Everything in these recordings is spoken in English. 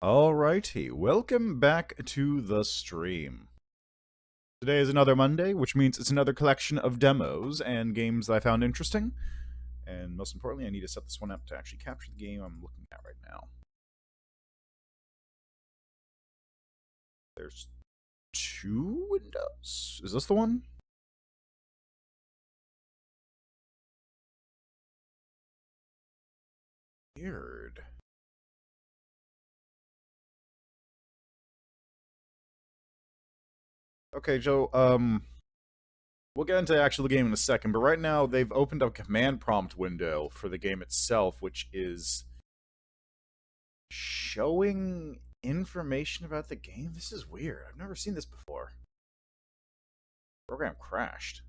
Alrighty, welcome back to the stream. Today is another Monday, which means it's another collection of demos and games that I found interesting. And most importantly, I need to set this one up to actually capture the game I'm looking at right now. There's two windows. Is this the one? Weird. Okay, Joe, we'll get into actually the game in a second, but right now they've opened up a command prompt window for the game itself, which is showing information about the game. This is weird. I've never seen this before. Program crashed.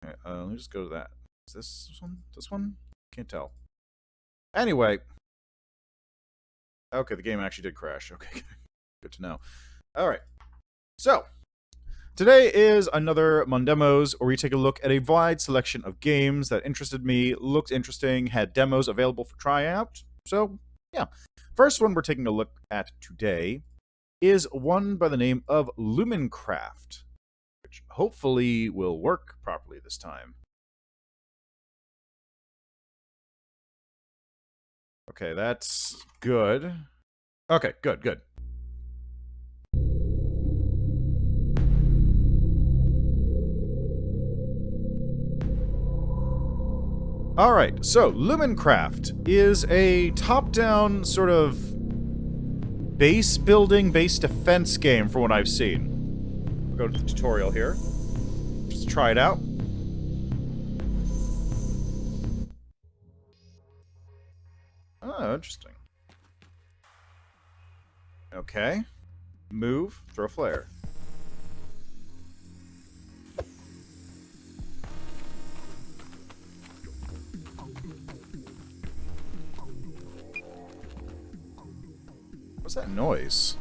Okay, let me just go to that. Is this one? This one? Can't tell. Anyway. Okay, the game actually did crash. Okay, good to know. Alright. So, today is another MonDEMOS, where we take a look at a wide selection of games that interested me, looked interesting, had demos available for tryout. So, yeah. First one we're taking a look at today is one by the name of Lumencraft, which hopefully will work properly this time. Okay, that's good. Okay, good. Alright, so Lumencraft is a top-down sort of base building, base defense game from what I've seen. We'll go to the tutorial here. Just try it out. Oh, interesting. Okay. Move, throw flare. What's that noise?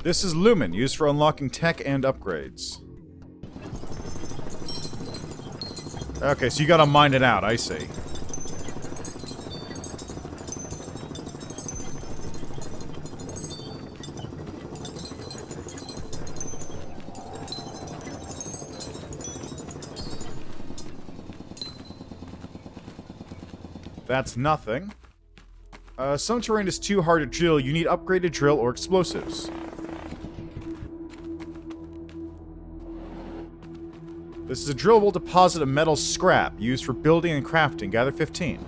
This is Lumen, used for unlocking tech and upgrades. Okay, so you gotta mine it out, I see. That's nothing. Some terrain is too hard to drill. You need upgraded drill or explosives. This is a drillable deposit of metal scrap used for building and crafting. Gather 15.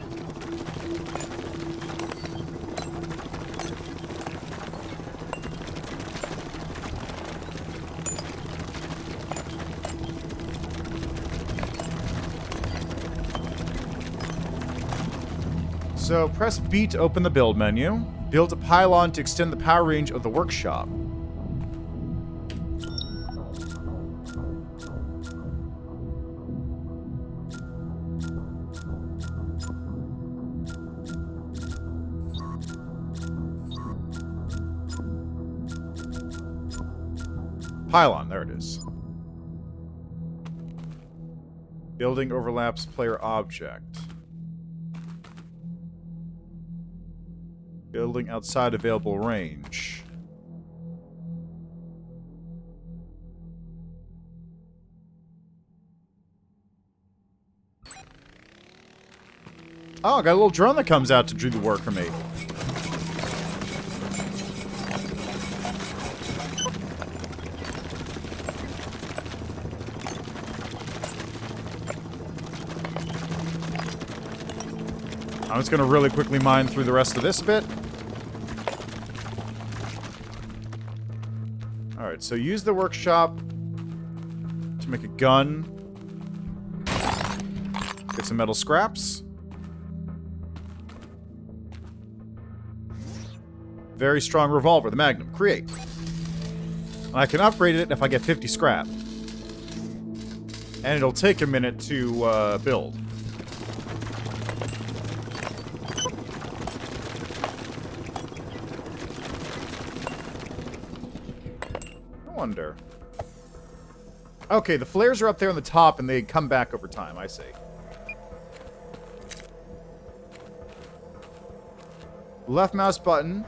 So press B to open the build menu. Build a pylon to extend the power range of the workshop. Pylon, there it is. Building overlaps player object. Building outside available range. Oh, I got a little drone that comes out to do the work for me. I'm just going to really quickly mine through the rest of this bit. Alright, so use the workshop to make a gun. Get some metal scraps. Very strong revolver, the Magnum. Create. And I can upgrade it if I get 50 scrap. And it'll take a minute to build. wonder. Okay, the flares are up there on the top, and they come back over time. I see. Left mouse button.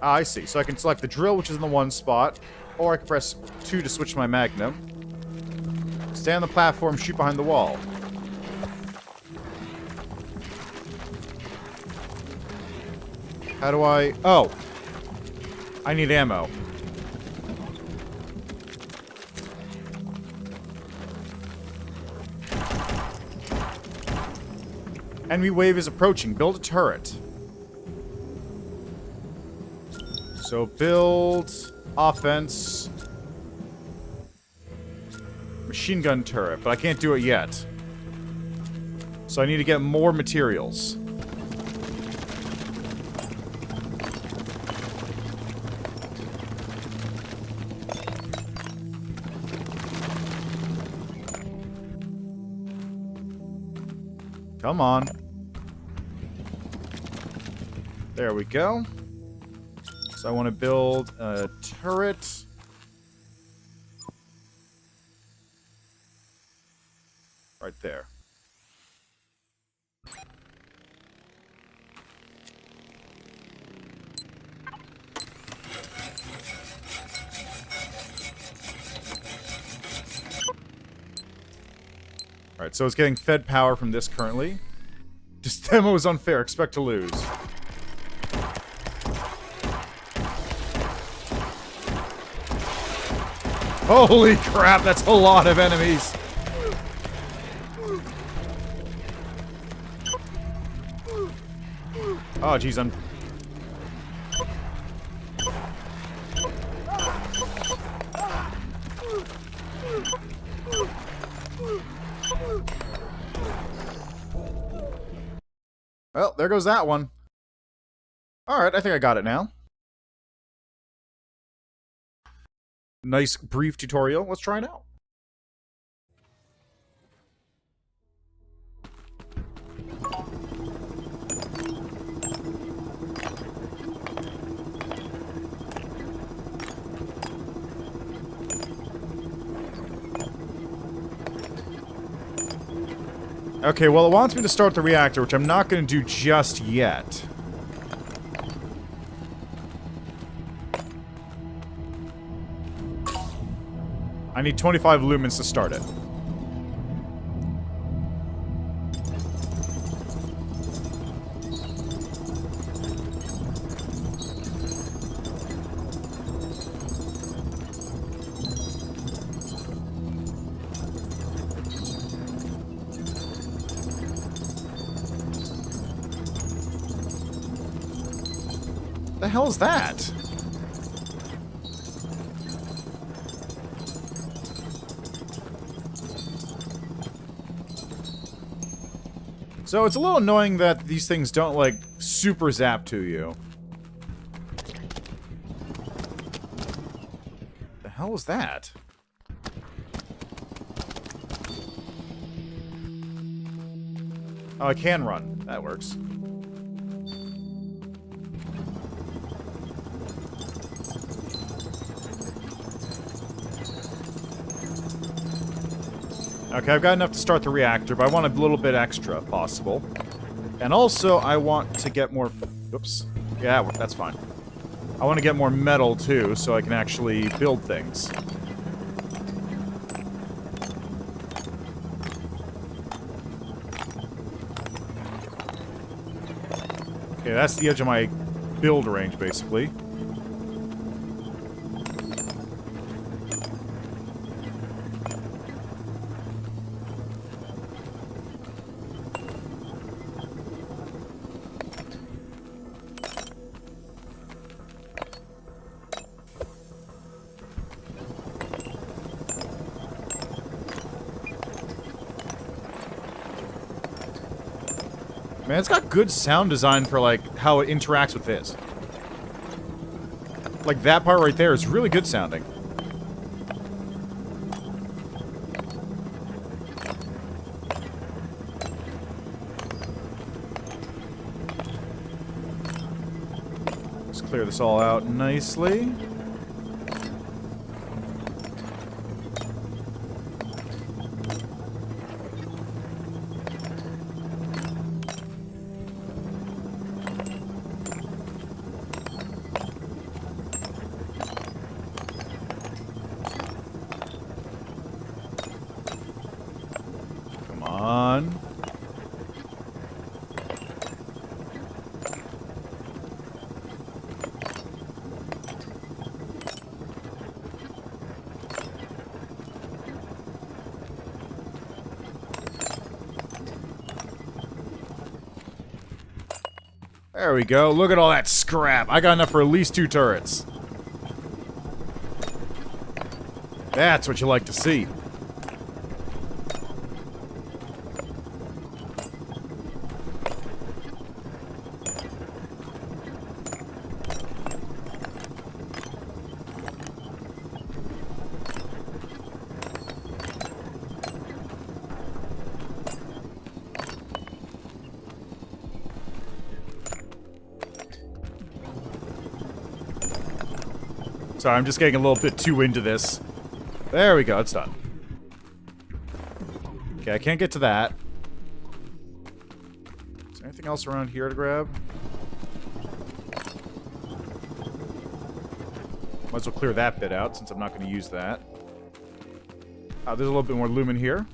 Ah, I see. So I can select the drill, which is in the one spot, or I can press 2 to switch to my magnum. Stay on the platform, shoot behind the wall. How do I... Oh. I need ammo. Enemy wave is approaching. Build a turret. So build... offense... machine gun turret, but I can't do it yet. So I need to get more materials. Come on. There we go. So I want to build a turret. Right there. Alright, so it's getting fed power from this currently. This demo is unfair. Expect to lose. Holy crap, that's a lot of enemies. Oh, jeez, I'm... Well, there goes that one. Alright, I think I got it now. Nice brief tutorial. Let's try it out. Okay, well, it wants me to start the reactor, which I'm not going to do just yet. I need 25 lumens to start it. The hell is that? So it's a little annoying that these things don't, like, super zap to you. The hell is that? Oh, I can run. That works. Okay, I've got enough to start the reactor, but I want a little bit extra, if possible. And also, I want to get more... Oops. Yeah, that's fine. I want to get more metal, too, so I can actually build things. Okay, that's the edge of my build range, basically. Man, it's got good sound design for, like, how it interacts with this. Like, that part right there is really good sounding. Let's clear this all out nicely. There we go. Look at all that scrap. I got enough for at least 2 turrets. That's what you like to see. Sorry, I'm just getting a little bit too into this. There we go, it's done. Okay, I can't get to that. Is there anything else around here to grab? Might as well clear that bit out since I'm not going to use that. There's a little bit more lumen here.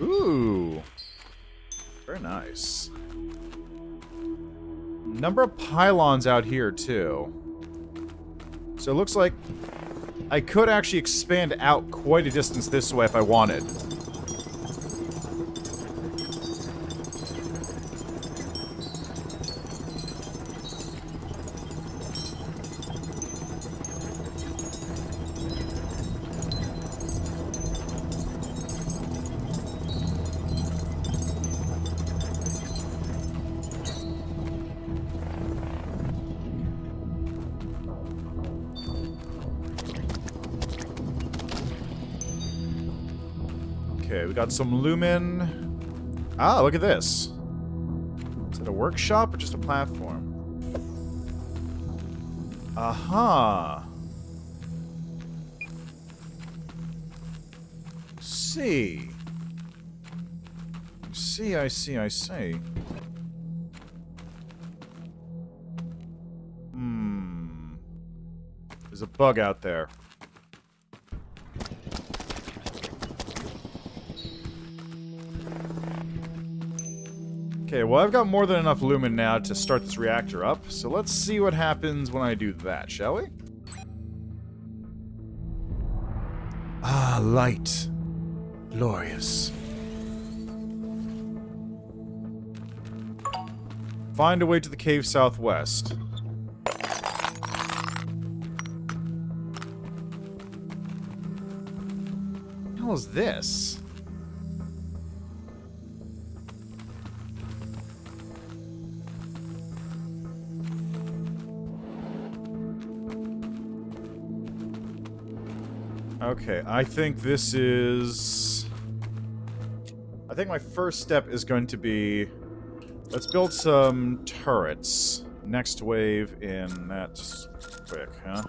Ooh. Very nice. Number of pylons out here, too. So it looks like I could actually expand out quite a distance this way if I wanted. Okay, we got some lumen. Ah, look at this. Is it a workshop or just a platform? Aha. See. I see. There's a bug out there. Okay, well, I've got more than enough lumen now to start this reactor up, so let's see what happens when I do that, shall we? Ah, light. Glorious. Find a way to the cave southwest. What the hell is this? Okay, I think this is... I think my first step is going to be... Let's build some turrets. Next wave in that... Just quick, huh?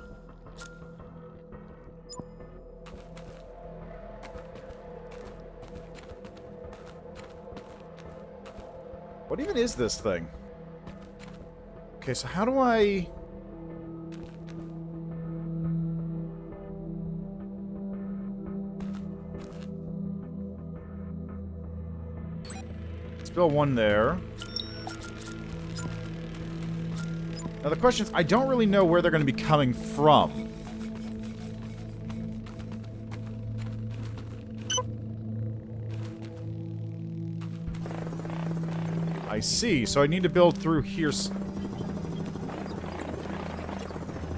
What even is this thing? Okay, so how do I... Build one there. Now the question is, I don't really know where they're going to be coming from. I see, so I need to build through here.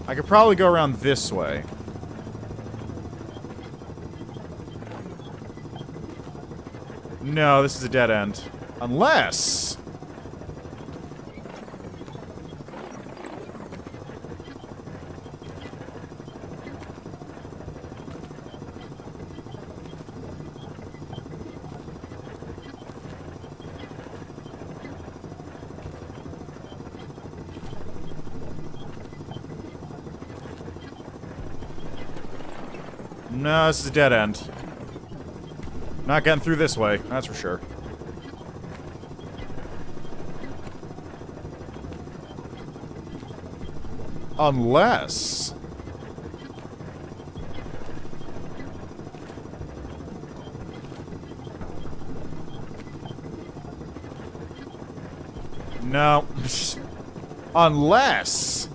I could probably go around this way. No, this is a dead end. Unless... No, this is a dead end. Not getting through this way, that's for sure. Unless... No. Unless...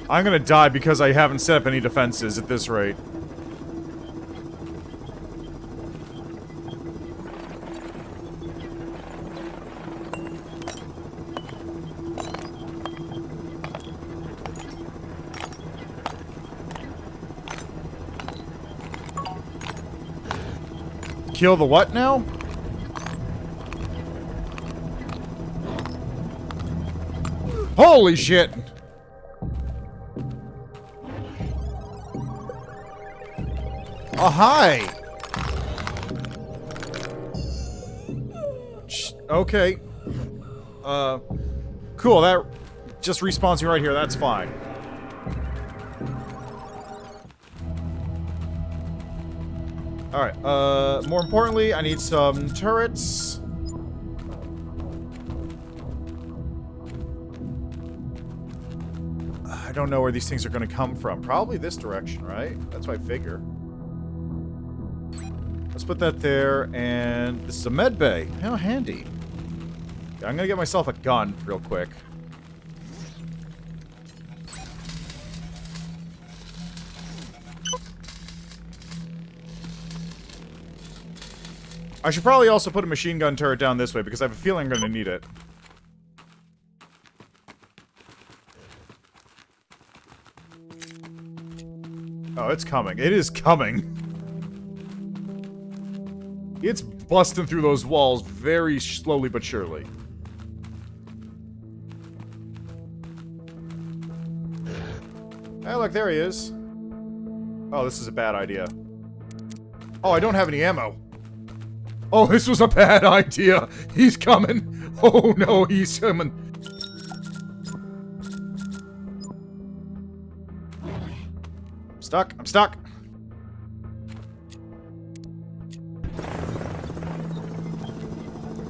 I'm gonna die because I haven't set up any defenses at this rate. Kill the what now? Holy shit! Oh, hi! Okay. Cool, that just respawns me right here, that's fine. Alright, more importantly, I need some turrets. I don't know where these things are gonna come from. Probably this direction, right? That's what I figure. Let's put that there, and this is a med bay. How handy. Yeah, I'm gonna get myself a gun real quick. I should probably also put a machine gun turret down this way, because I have a feeling I'm gonna need it. Oh, it's coming. It is coming. It's busting through those walls very slowly but surely. Hey, look, there he is. Oh, this is a bad idea. Oh, I don't have any ammo. Oh, this was a bad idea. He's coming. Oh, no, he's coming. I'm stuck. I'm stuck.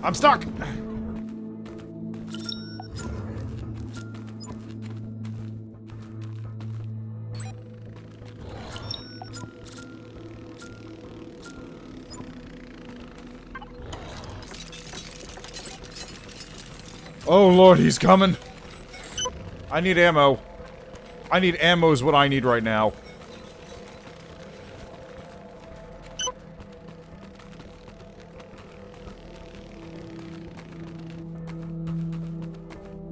I'm stuck. Oh Lord, he's coming. I need ammo. I need ammo is what I need right now.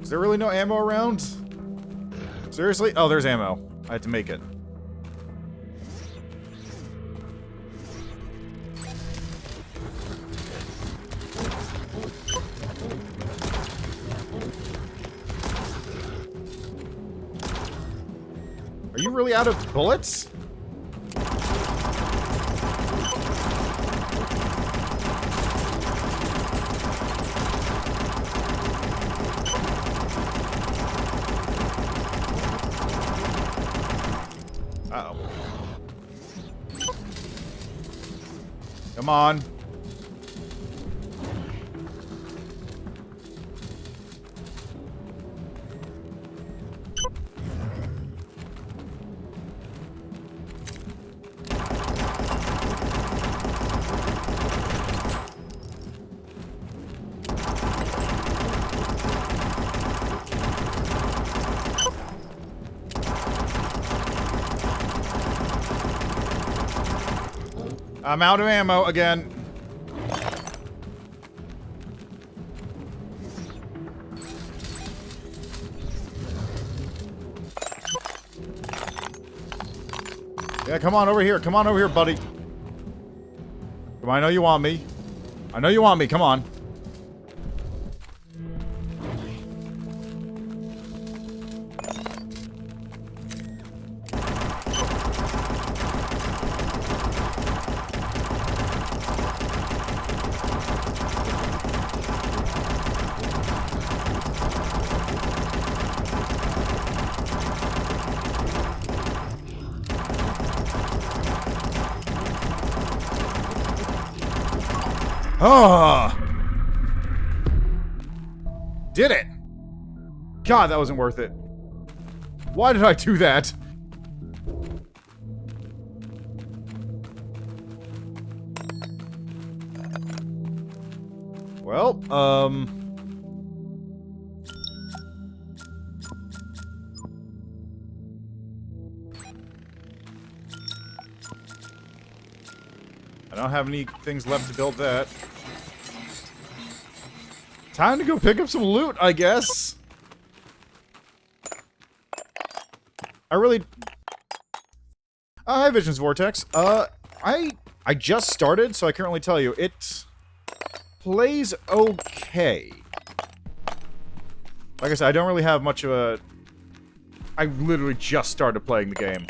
Is there really no ammo around? Seriously? Oh, there's ammo. I had to make it. Are you really out of bullets? Uh-oh. Come on. I'm out of ammo again. Yeah, come on over here. Come on over here, buddy. Come on, I know you want me. I know you want me. Come on. Ah! Did it! God, that wasn't worth it. Why did I do that? Well, I don't have any things left to build that. Time to go pick up some loot, I guess. I really... hi, Visions Vortex. I just started, so I can't really tell you. It plays okay. Like I said, I don't really have much of a... I literally just started playing the game.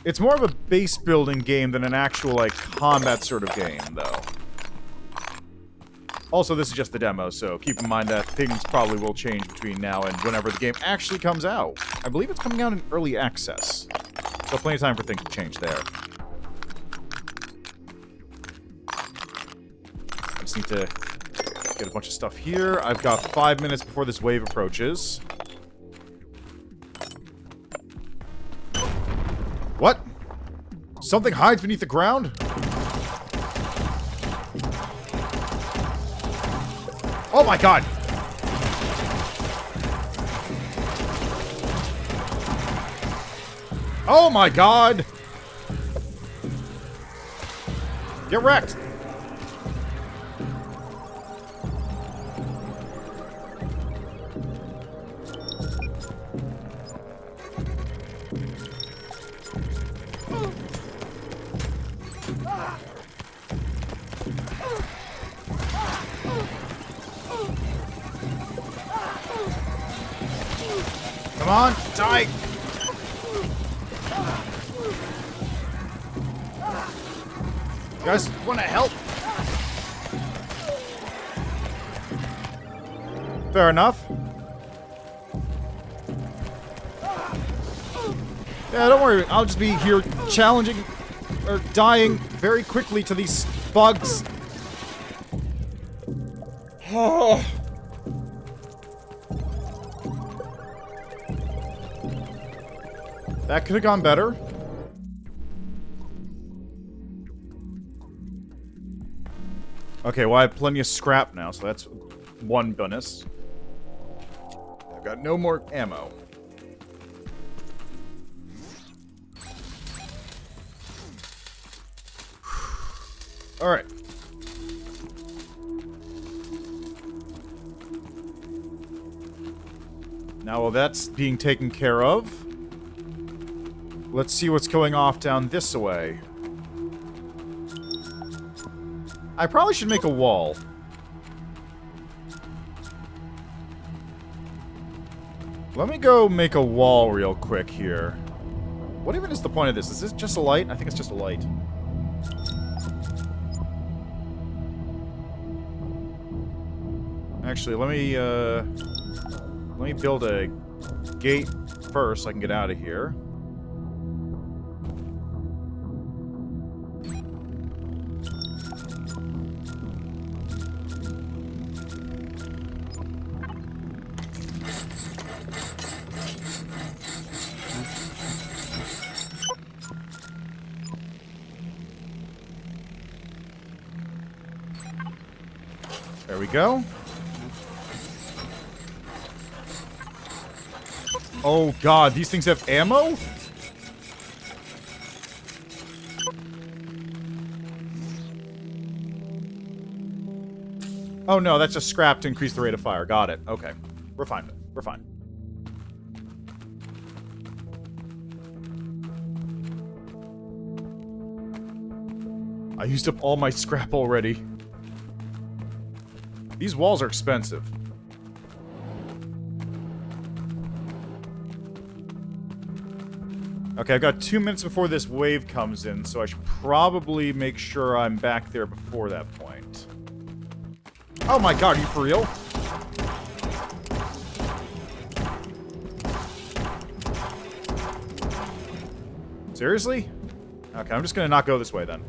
It's more of a base building game than an actual, like, combat sort of game, though. Also, this is just the demo, so keep in mind that things probably will change between now and whenever the game actually comes out. I believe it's coming out in early access. So plenty of time for things to change there. I just need to get a bunch of stuff here. I've got 5 minutes before this wave approaches. What? Something hides beneath the ground? Oh my god! Oh my god! Get wrecked! Come on, die! You guys want to help? Fair enough. Yeah, don't worry. I'll just be here challenging or dying very quickly to these bugs. Oh. That could have gone better. Okay, well I have plenty of scrap now, so that's one bonus. I've got no more ammo. Alright. Now while that's being taken care of, let's see what's going off down this way. I probably should make a wall. Let me go make a wall real quick here. What even is the point of this? Is this just a light? I think it's just a light. Actually, let me build a gate first so I can get out of here. There we go. Oh god, these things have ammo? Oh no, that's just scrap to increase the rate of fire. Got it. Okay. We're fine. We're fine. I used up all my scrap already. These walls are expensive. Okay, I've got 2 minutes before this wave comes in, so I should probably make sure I'm back there before that point. Oh my god, are you for real? Seriously? Okay, I'm just gonna not go this way then.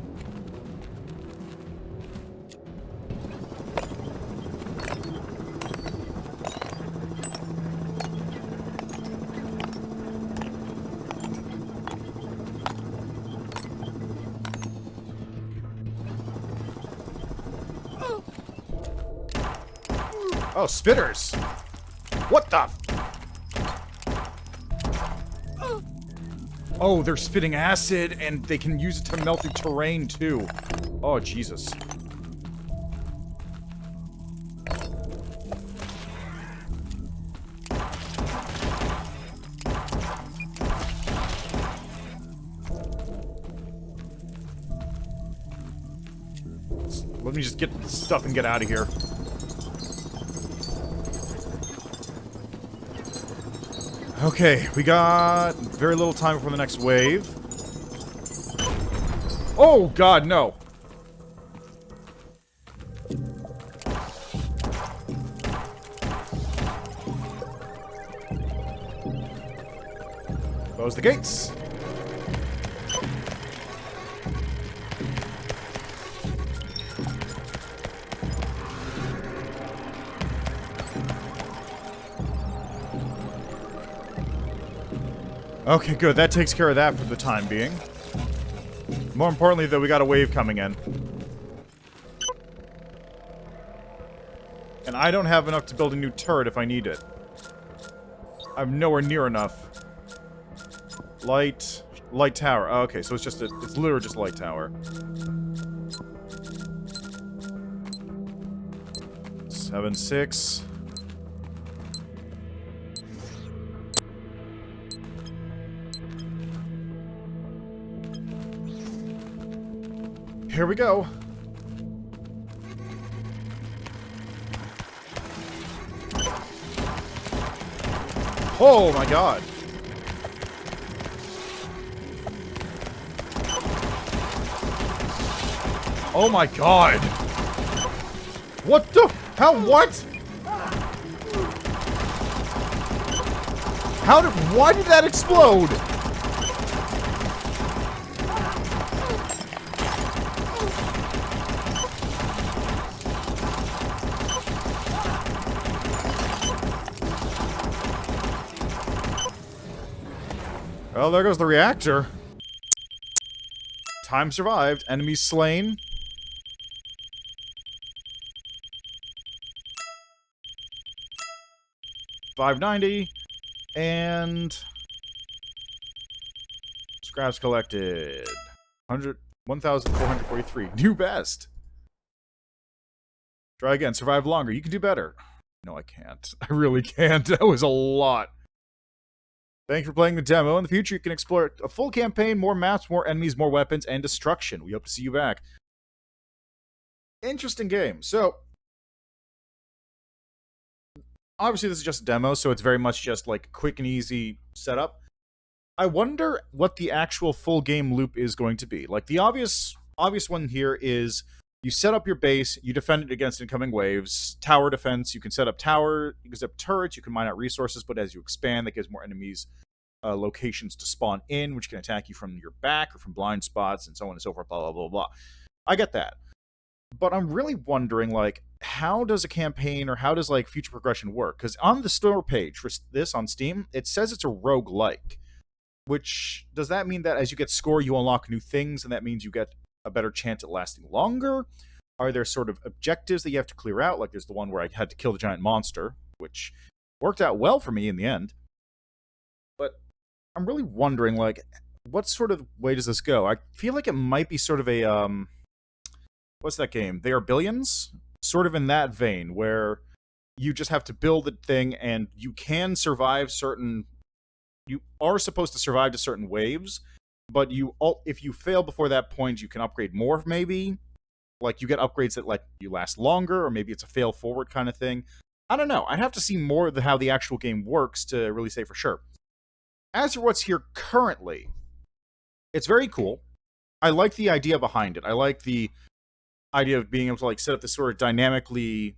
Oh, spitters! What the? Oh, they're spitting acid, and they can use it to melt through terrain, too. Oh, Jesus. Let me just get this stuff and get out of here. Okay, we got very little time before the next wave. Oh, God, no. Close the gates. Okay, good. That takes care of that for the time being. More importantly, though, we got a wave coming in. And I don't have enough to build a new turret if I need it. I'm nowhere near enough. Light tower. Oh, okay, so it's literally just light tower. 7, 6. Here we go. Oh my God. Oh my God. What the? How? What? Why did that explode? Well, there goes the reactor. Time survived. Enemies slain. $590. And... scraps collected. 1,443. New best. Try again. Survive longer. You can do better. No, I can't. I really can't. That was a lot. Thank you for playing the demo. In the future, you can explore a full campaign, more maps, more enemies, more weapons, and destruction. We hope to see you back. Interesting game. So, obviously this is just a demo, so it's very much just like quick and easy setup. I wonder what the actual full game loop is going to be. Like, the obvious one here is you set up your base, you defend it against incoming waves. Tower defense, you can set up turrets, you can mine out resources, but as you expand, that gives more enemies locations to spawn in, which can attack you from your back or from blind spots, and so on and so forth, blah, blah, blah, blah. I get that. But I'm really wondering, like, how does a campaign or how does, like, future progression work? Because on the store page for this on Steam, it says it's a roguelike. Which, does that mean that as you get score, you unlock new things, and that means you get a better chance at lasting longer? Are there sort of objectives that you have to clear out? Like, there's the one where I had to kill the giant monster, which worked out well for me in the end. But I'm really wondering, like, what sort of way does this go? I feel like it might be sort of a, what's that game? They Are Billions? Sort of in that vein, where you just have to build the thing, and you can survive certain... You are supposed to survive to certain waves, but if you fail before that point, you can upgrade more, maybe? Like, you get upgrades that, like, you last longer, or maybe it's a fail-forward kind of thing. I don't know. I'd have to see more of how the actual game works to really say for sure. As for what's here currently, it's very cool. I like the idea behind it. I like the idea of being able to, like, set up this sort of dynamically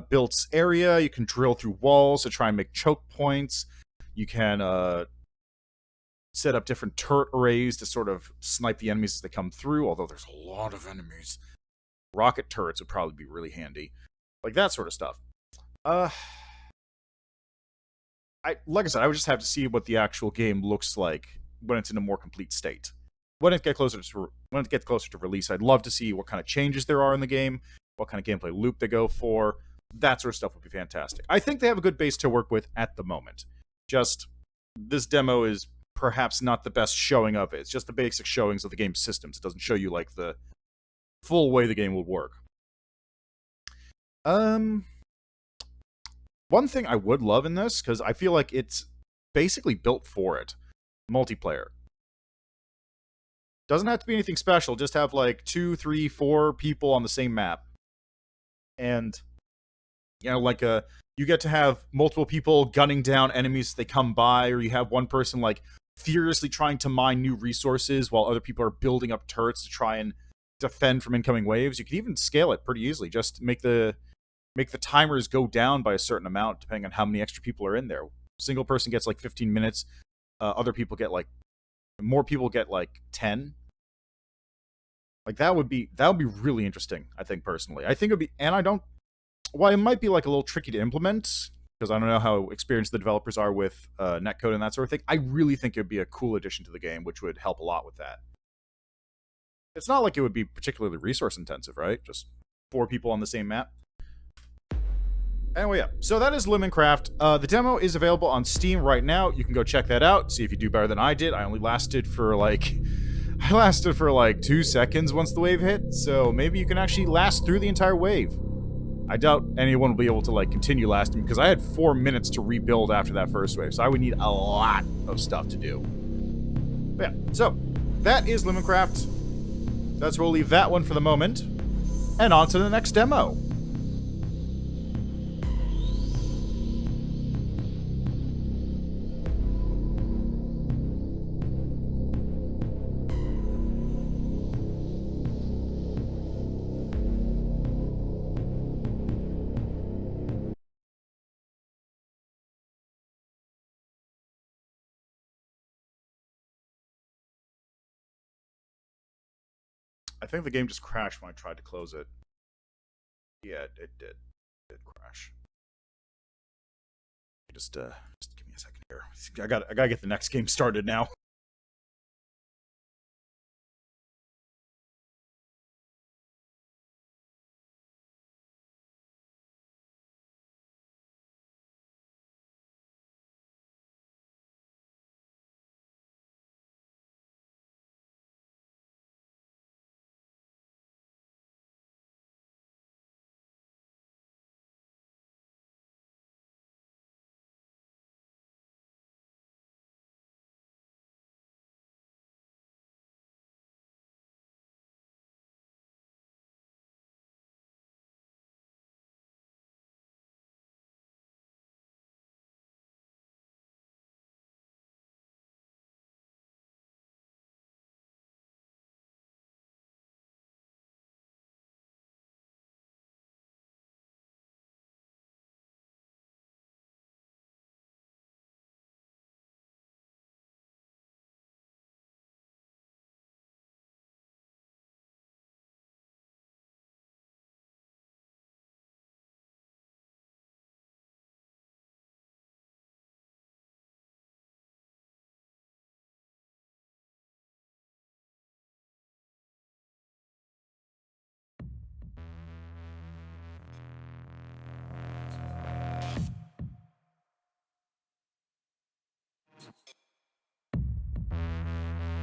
built area. You can drill through walls to try and make choke points. You can set up different turret arrays to sort of snipe the enemies as they come through, although there's a lot of enemies. Rocket turrets would probably be really handy. Like, that sort of stuff. Like I said, I would just have to see what the actual game looks like when it's in a more complete state. When it gets closer to release, I'd love to see what kind of changes there are in the game, what kind of gameplay loop they go for. That sort of stuff would be fantastic. I think they have a good base to work with at the moment. Just, this demo is perhaps not the best showing of it. It's just the basic showings of the game's systems. It doesn't show you like the full way the game would work. One thing I would love in this, because I feel like it's basically built for it, multiplayer. Doesn't have to be anything special, just have like 2, 3, 4 people on the same map. And, you know, like you get to have multiple people gunning down enemies as they come by, or you have one person like furiously trying to mine new resources while other people are building up turrets to try and defend from incoming waves. You can even scale it pretty easily, just make the timers go down by a certain amount depending on how many extra people are in there. Single person gets like 15 minutes, other people get like more people get like 10. Like that would be really interesting, I think personally. I think it would be, and I don't, well, it might be like a little tricky to implement because I don't know how experienced the developers are with netcode and that sort of thing. I really think it would be a cool addition to the game, which would help a lot with that. It's not like it would be particularly resource intensive, right? Just 4 people on the same map. Anyway, yeah. So that is Lumencraft. The demo is available on Steam right now. You can go check that out. See if you do better than I did. I only lasted for like 2 seconds once the wave hit. So maybe you can actually last through the entire wave. I doubt anyone will be able to like continue lasting because I had 4 minutes to rebuild after that first wave. So I would need a lot of stuff to do. But yeah. So that is Lumencraft. That's where we'll leave that one for the moment. And on to the next demo. I think the game just crashed when I tried to close it. Yeah, it did. It did crash. Just give me a second here. I gotta get the next game started now.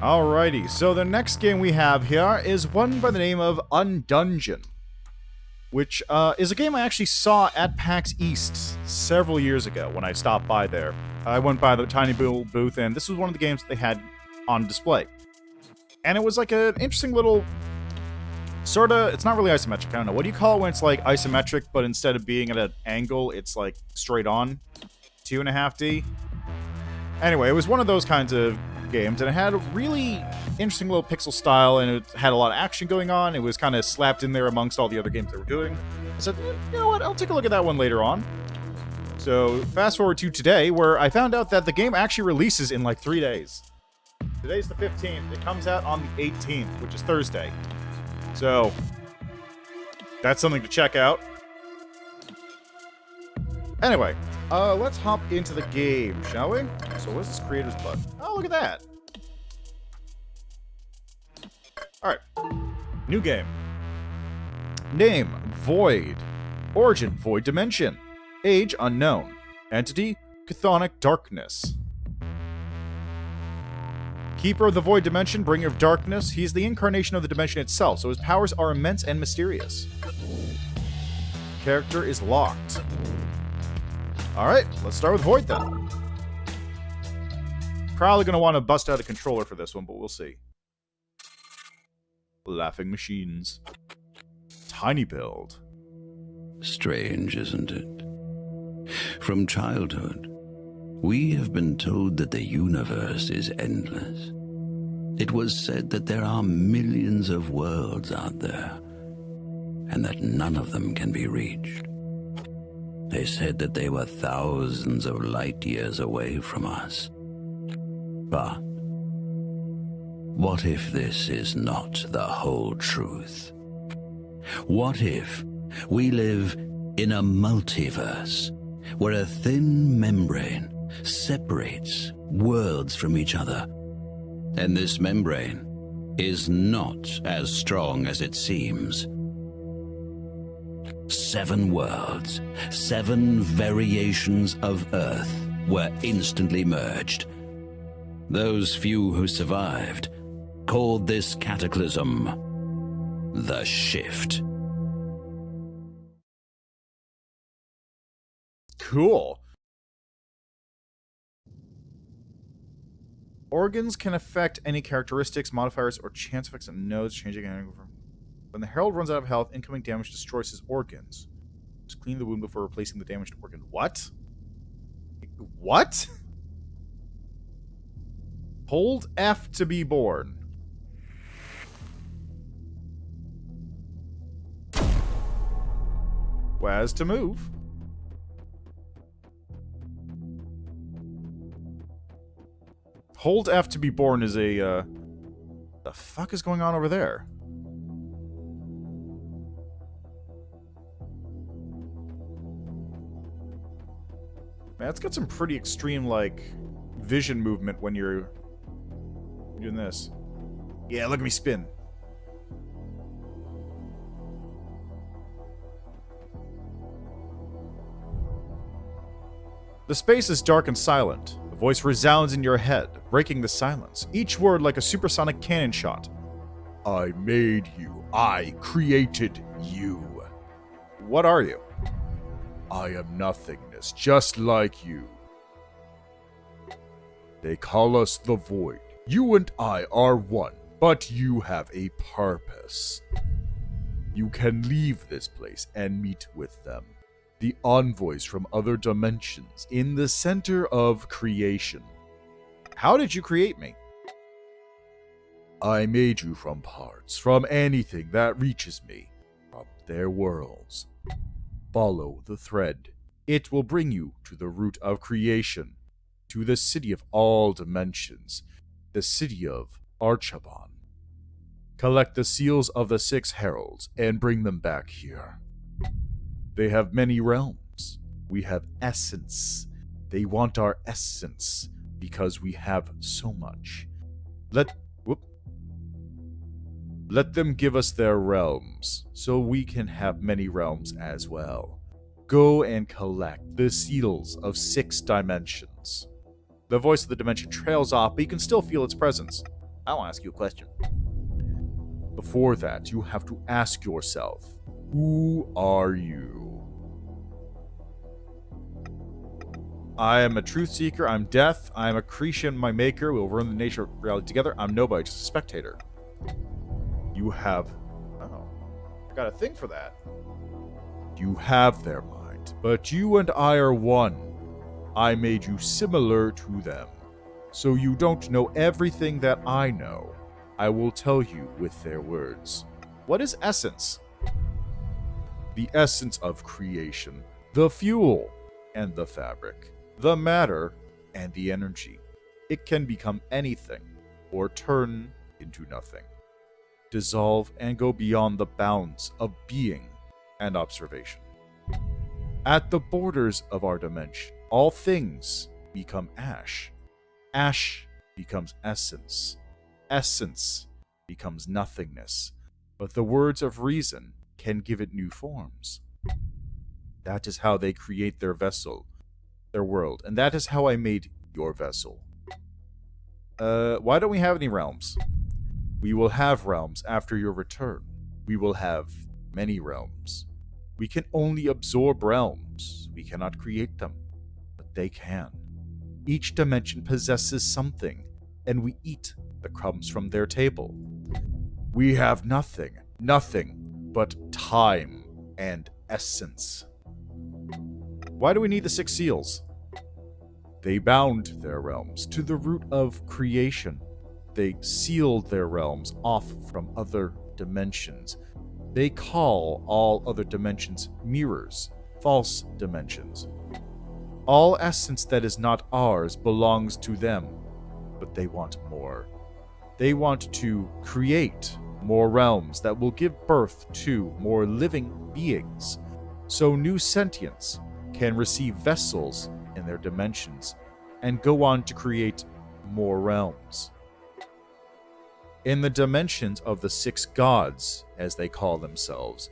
Alrighty, so the next game we have here is one by the name of Undungeon, which is a game I actually saw at PAX East several years ago when I stopped by there. I went by the tiny booth, and this was one of the games that they had on display. And it was like an interesting little, it's not really isometric, I don't know. What do you call it when it's like isometric, but instead of being at an angle, it's like straight on? 2.5D? Anyway, it was one of those kinds of games, and it had a really interesting little pixel style, and it had a lot of action going on. It was kind of slapped in there amongst all the other games they were doing. I said, you know what, I'll take a look at that one later on. So, fast forward to today, where I found out that the game actually releases in like 3 days. Today's the 15th. It comes out on the 18th, which is Thursday. So, that's something to check out. Anyway, let's hop into the game, shall we? So what's this creator's button? Oh, look at that. Alright. New game. Name, Void. Origin, Void Dimension. Age, unknown. Entity, Chthonic Darkness. Keeper of the Void Dimension, Bringer of Darkness. He's the incarnation of the dimension itself, so his powers are immense and mysterious. Character is locked. Alright, let's start with Void then. Probably going to want to bust out a controller for this one, but we'll see. Laughing machines. Tiny build. Strange, isn't it? From childhood, we have been told that the universe is endless. It was said that there are millions of worlds out there, and that none of them can be reached. They said that they were thousands of light years away from us. But what if this is not the whole truth? What if we live in a multiverse where a thin membrane separates worlds from each other, and this membrane is not as strong as it seems? 7 worlds, 7 variations of Earth were instantly merged. Those few who survived called this cataclysm the Shift. Cool. Organs can affect any characteristics, modifiers, or chance effects on nodes, changing angle from... When the Herald runs out of health, incoming damage destroys his organs. Just clean the wound before replacing the damaged organ. What? What? Hold F to be born. WAS to move. Hold F to be born is a, the fuck is going on over there? Man, it's got some pretty extreme, like, vision movement when you're doing this. Yeah, look at me spin. The space is dark and silent. The voice resounds in your head, breaking the silence, each word like a supersonic cannon shot. I made you. I created you. What are you? I am nothingness, just like you. They call us the Void. You and I are one, but you have a purpose. You can leave this place and meet with them. The envoys from other dimensions in the center of creation. How did you create me? I made you from parts, from anything that reaches me, from their worlds. Follow the thread. It will bring you to the root of creation, to the city of all dimensions, the city of Archvale. Collect the seals of the 6 heralds and bring them back here. They have many realms. We have essence. They want our essence because we have so much. Let them give us their realms, so we can have many realms as well. Go and collect the seals of 6 dimensions. The voice of the dimension trails off, but you can still feel its presence. I want to ask you a question. Before that, you have to ask yourself, who are you? I am a truth seeker. I'm death. I am a creation, my maker. We'll run the nature of reality together. I'm nobody, just a spectator. You have... Oh. I got a thing for that. You have their mind, but you and I are one. I made you similar to them. So you don't know everything that I know. I will tell you with their words. What is essence? The essence of creation. The fuel and the fabric. The matter and the energy. It can become anything or turn into nothing. Dissolve and go beyond the bounds of being and observation. At the borders of our dimension, all things become ash. Ash becomes essence. Essence becomes nothingness. But the words of reason can give it new forms. That is how they create their vessel, their world. And that is how I made your vessel. Why don't we have any realms? We will have realms after your return. We will have many realms. We can only absorb realms. We cannot create them, but they can. Each dimension possesses something, and we eat the crumbs from their table. We have nothing but time and essence. Why do we need the 6 seals? They bound their realms to the root of creation. They sealed their realms off from other dimensions. They call all other dimensions mirrors, false dimensions. All essence that is not ours belongs to them, but they want more. They want to create more realms that will give birth to more living beings, so new sentients can receive vessels in their dimensions and go on to create more realms. In the dimensions of the 6 gods, as they call themselves,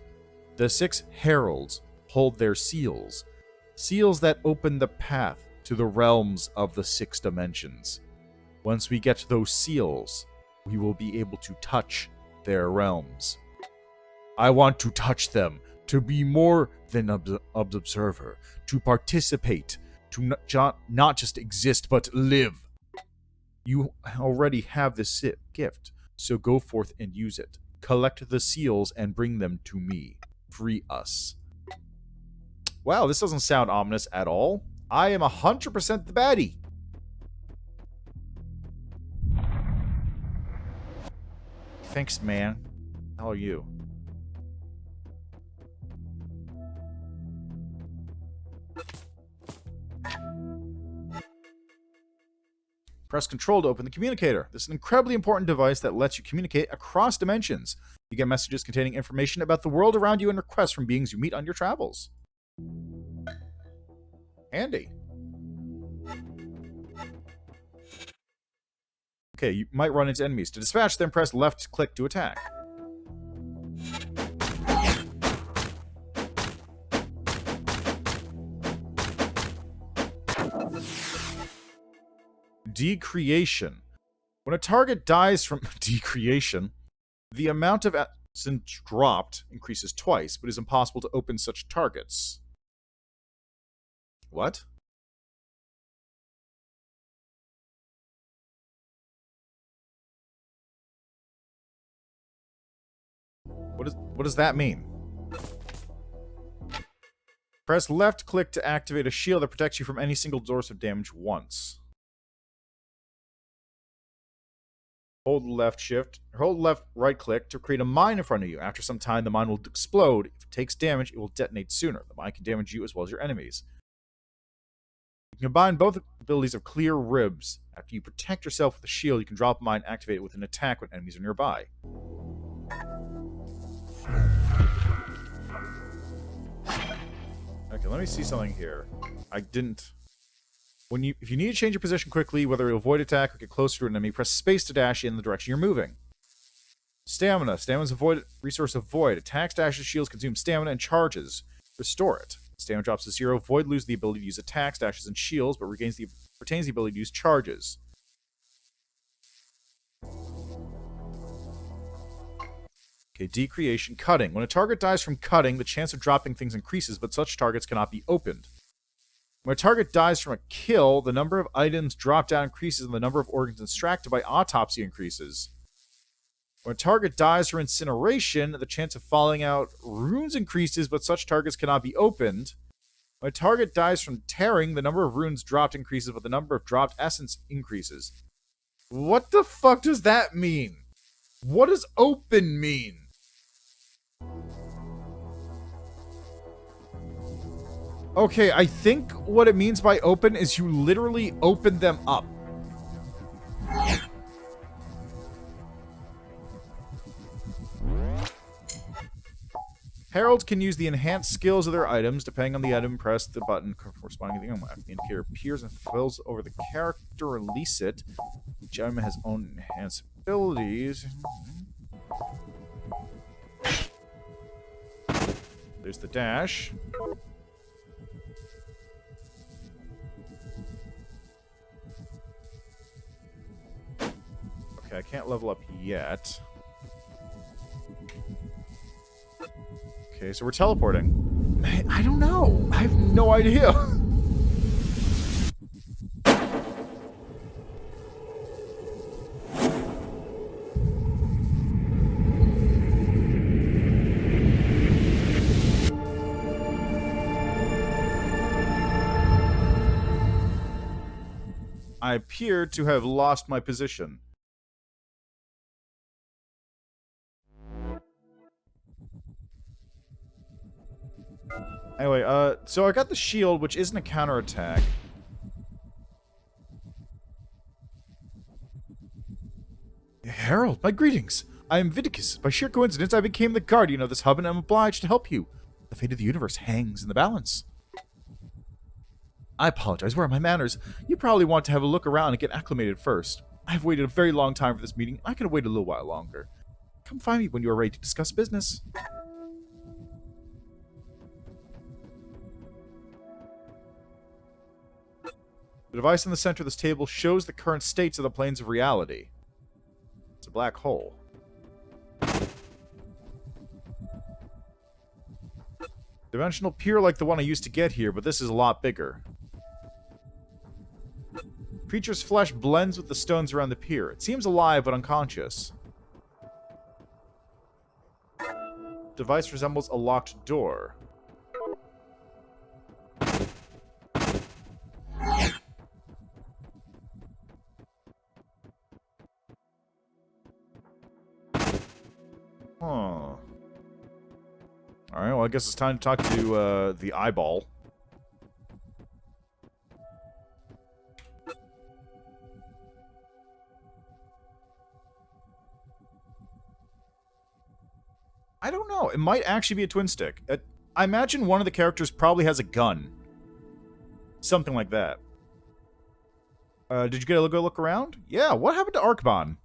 the 6 heralds hold their seals, seals that open the path to the realms of the 6 dimensions. Once we get those seals, we will be able to touch their realms. I want to touch them, to be more than an observer, to participate, to not just exist, but live. You already have this gift, so go forth and use it. Collect the seals and bring them to me. Free us. Wow, this doesn't sound ominous at all. I am 100% the baddie. Thanks, man. How are you? Press Control to open the communicator. This is an incredibly important device that lets you communicate across dimensions. You get messages containing information about the world around you and requests from beings you meet on your travels. Handy. Okay, you might run into enemies. To dispatch them, press left click to attack. Decreation. When a target dies from decreation, the amount of essence dropped increases twice, but it is impossible to open such targets. What? What does that mean? Press left click to activate a shield that protects you from any single source of damage once. Hold left right click to create a mine in front of you. After some time, the mine will explode. If it takes damage, it will detonate sooner. The mine can damage you as well as your enemies. You can combine both abilities of Clear Ribs. After you protect yourself with a shield, you can drop a mine and activate it with an attack when enemies are nearby. Okay, let me see something here. If you need to change your position quickly, whether to avoid attack or get closer to an enemy, press space to dash in the direction you're moving. Stamina. Stamina's a resource of Void. Attacks, dashes, shields consume stamina, and charges restore it. Stamina drops to 0. Void loses the ability to use attacks, dashes, and shields, but retains the ability to use charges. Okay, decreation. Cutting. When a target dies from cutting, the chance of dropping things increases, but such targets cannot be opened. When a target dies from a kill, the number of items dropped down increases and the number of organs extracted by autopsy increases. When a target dies from incineration, the chance of falling out runes increases, but such targets cannot be opened. When a target dies from tearing, the number of runes dropped increases, but the number of dropped essence increases. What the fuck does that mean? What does open mean? Okay, I think what it means by open is you literally open them up. Heralds can use the enhanced skills of their items. Depending on the item, press the button corresponding to the item. After the indicator appears and fills over the character, release it. Each item has its own enhanced abilities. There's the dash. Okay, I can't level up yet. Okay, so we're teleporting. I don't know. I have no idea. I appear to have lost my position. Anyway, so I got the shield, which isn't a counterattack. Herald, my greetings. I am Vidicus. By sheer coincidence, I became the guardian of this hub and am obliged to help you. The fate of the universe hangs in the balance. I apologize. Where are my manners? You probably want to have a look around and get acclimated first. I have waited a very long time for this meeting. I can wait a little while longer. Come find me when you are ready to discuss business. The device in the center of this table shows the current states of the planes of reality. It's a black hole. Dimensional pier like the one I used to get here, but this is a lot bigger. Creature's flesh blends with the stones around the pier. It seems alive but unconscious. Device resembles a locked door. Huh. Alright, well I guess it's time to talk to the eyeball. I don't know. It might actually be a twin stick. I imagine one of the characters probably has a gun. Something like that. Did you get a good look around? Yeah, what happened to Archvale?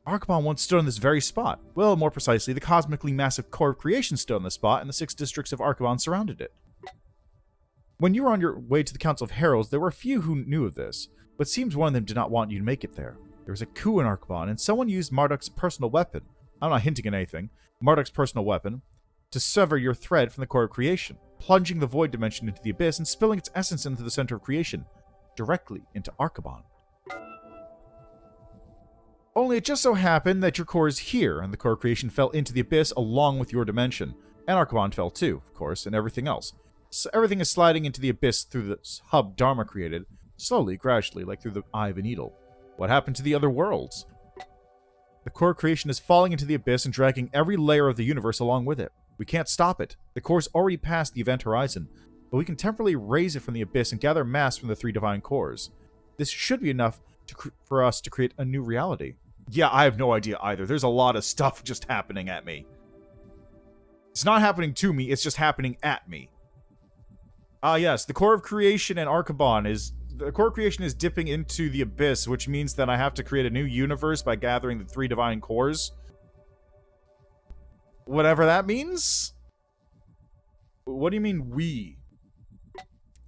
Archvale once stood on this very spot. Well, more precisely, the cosmically massive core of creation stood on this spot, and the 6 districts of Archvale surrounded it. When you were on your way to the Council of Heralds, there were a few who knew of this, but it seems one of them did not want you to make it there. There was a coup in Archvale, and someone used Marduk's personal weapon. I'm not hinting at anything. Marduk's personal weapon, to sever your thread from the core of creation, plunging the void dimension into the abyss and spilling its essence into the center of creation, directly into Archvale. Only it just so happened that your core is here, and the core of creation fell into the abyss along with your dimension. And Archvale fell too, of course, and everything else. So everything is sliding into the abyss through the hub Dharma created, slowly, gradually, like through the eye of a needle. What happened to the other worlds? The core of creation is falling into the abyss and dragging every layer of the universe along with it. We can't stop it. The core's already past the event horizon, but we can temporarily raise it from the abyss and gather mass from the 3 divine cores. This should be enough for us to create a new reality. Yeah, I have no idea either. There's a lot of stuff just happening at me. It's not happening to me, it's just happening at me. Yes, the core of creation and Archvale is... The core of creation is dipping into the abyss, which means that I have to create a new universe by gathering the 3 divine cores. Whatever that means? What do you mean, we?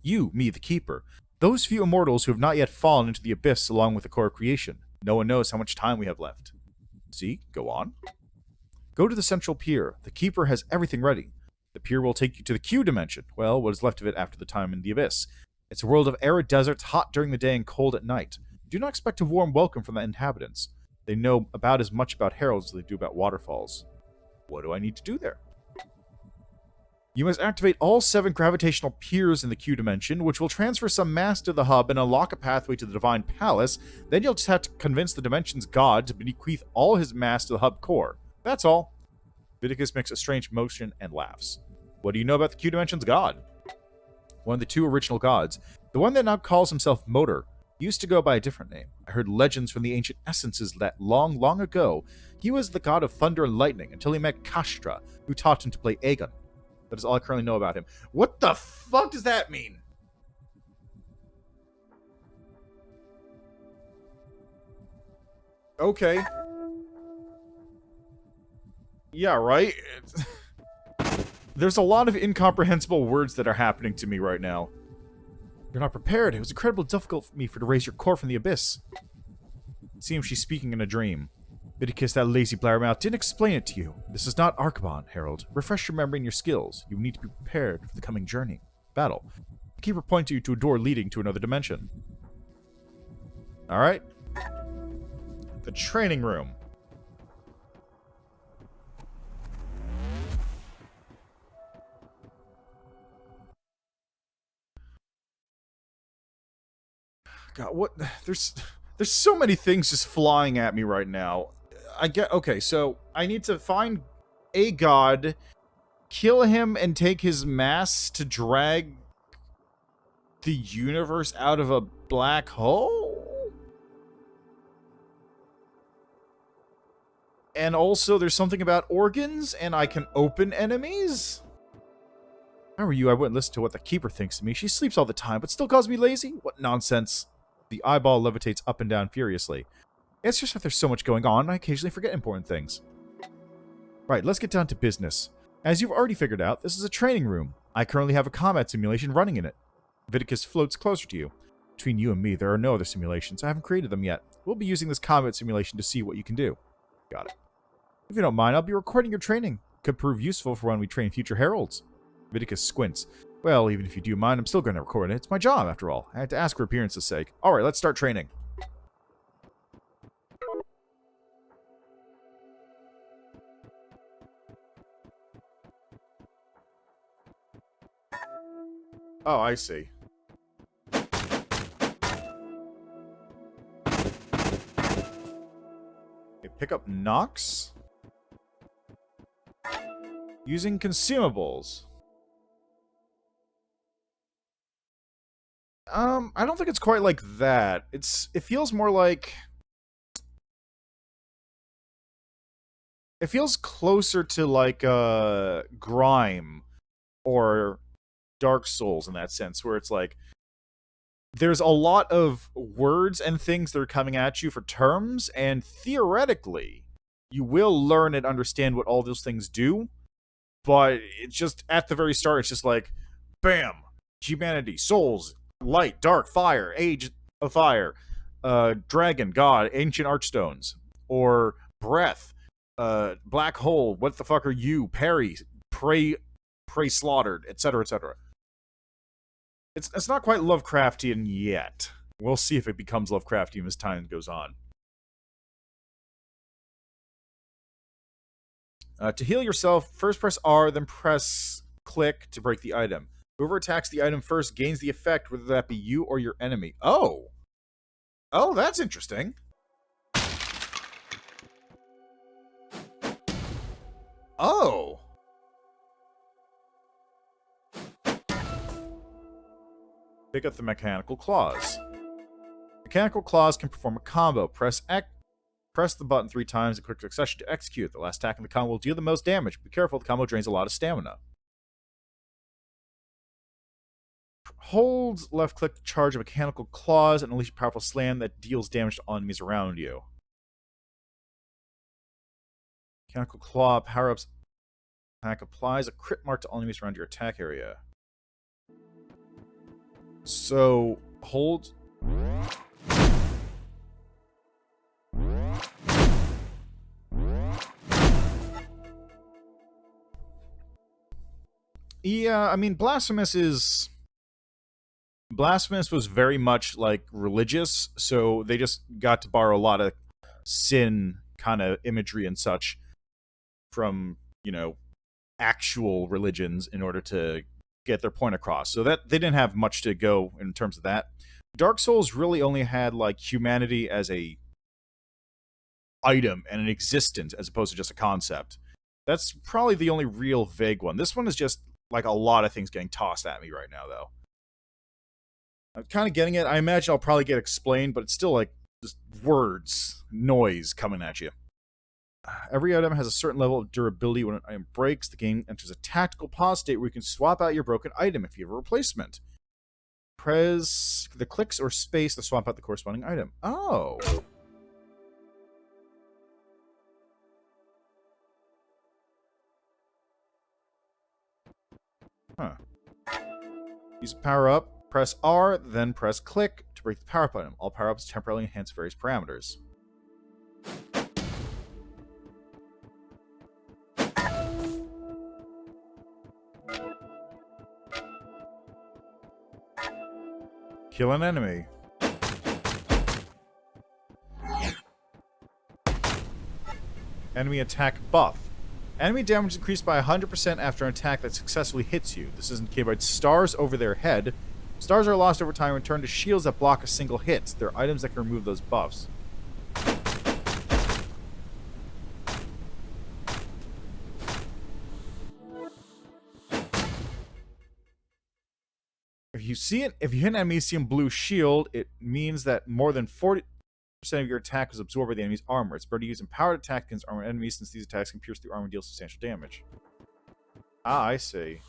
You, me, the Keeper. Those few immortals who have not yet fallen into the abyss along with the core of creation. No one knows how much time we have left. See? Go on. Go to the central pier. The Keeper has everything ready. The pier will take you to the Q dimension. Well, what is left of it after the time in the abyss. It's a world of arid deserts, hot during the day and cold at night. Do not expect a warm welcome from the inhabitants. They know about as much about heralds as they do about waterfalls. What do I need to do there? You must activate all 7 gravitational piers in the Q dimension, which will transfer some mass to the hub and unlock a pathway to the Divine Palace. Then you'll just have to convince the dimension's god to bequeath all his mass to the hub core. That's all. Vidicus makes a strange motion and laughs. What do you know about the Q dimension's god? One of the 2 original gods, the one that now calls himself Motor, used to go by a different name. I heard legends from the ancient essences that long, long ago, he was the god of thunder and lightning until he met Kashtra, who taught him to play Aegon. That is all I currently know about him. What the fuck does that mean? Okay. Yeah, right? There's a lot of incomprehensible words that are happening to me right now. You're not prepared. It was incredibly difficult for me to raise your core from the abyss. It seems she's speaking in a dream. Viticus, that lazy blabbermouth, didn't explain it to you. This is not Archvale, Herald. Refresh your memory and your skills. You need to be prepared for the coming journey. Battle. The keeper points you to a door leading to another dimension. Alright. The training room. God, what? There's so many things just flying at me right now. Okay, so I need to find a god, kill him, and take his mass to drag the universe out of a black hole? And also, there's something about organs, and I can open enemies? If I were you, I wouldn't listen to what the keeper thinks of me. She sleeps all the time, but still calls me lazy? What nonsense. The eyeball levitates up and down furiously. It's just that there's so much going on, I occasionally forget important things. Right, let's get down to business. As you've already figured out, this is a training room. I currently have a combat simulation running in it. Viticus floats closer to you. Between you and me, there are no other simulations. I haven't created them yet. We'll be using this combat simulation to see what you can do. Got it. If you don't mind, I'll be recording your training. Could prove useful for when we train future heralds. Viticus squints. Well, even if you do mind, I'm still going to record it. It's my job, after all. I had to ask for appearance's sake. Alright, let's start training. Oh, I see. Okay, pick up Nox. Using consumables. I don't think it's quite like that. It feels more like... It feels closer to like, Grime or Dark Souls in that sense, where it's like, there's a lot of words and things that are coming at you for terms, and theoretically, you will learn and understand what all those things do, but it's just, at the very start, it's just like, bam! Humanity, souls, light, dark, fire, age of fire, dragon, god, ancient archstones, or breath, black hole, what the fuck are you, parry, prey slaughtered, etc., etc. It's not quite Lovecraftian yet. We'll see if it becomes Lovecraftian as time goes on. To heal yourself, first press R, then press click to break the item. Whoever attacks the item first gains the effect, whether that be you or your enemy. Oh! Oh, that's interesting. Oh! Pick up the mechanical claws. Mechanical claws can perform a combo. Press the button 3 times in quick succession to execute. The last attack in the combo will deal the most damage. Be careful, the combo drains a lot of stamina. Hold left click to charge a mechanical claws and unleash a powerful slam that deals damage to all enemies around you. Mechanical claw power-ups. Attack applies a crit mark to all enemies around your attack area. So, hold... Yeah, I mean, Blasphemous was very much, like, religious, so they just got to borrow a lot of sin kind of imagery and such from, you know, actual religions in order to get their point across. So that they didn't have much to go in terms of that. Dark Souls really only had, like, humanity as a item and an existence as opposed to just a concept. That's probably the only real vague one. This one is just, like, a lot of things getting tossed at me right now, though. I'm kind of getting it. I imagine I'll probably get explained, but it's still, like, just words, noise coming at you. Every item has a certain level of durability. When an item breaks, the game enters a tactical pause state where you can swap out your broken item if you have a replacement. Press the clicks or space to swap out the corresponding item. Oh. Huh. Use a power-up, press R, then press click to break the power-up item. All power-ups temporarily enhance various parameters. Kill an enemy. Enemy attack buff. Enemy damage increased by 100% after an attack that successfully hits you. This isn't K-Byte. Stars over their head. Stars are lost over time and return to shields that block a single hit. There are items that can remove those buffs. If you hit an enemy, see a blue shield, it means that more than 40% of your attack was absorbed by the enemy's armor. It's better to use empowered attack against armored enemies since these attacks can pierce through armor and deal substantial damage. Ah, I see.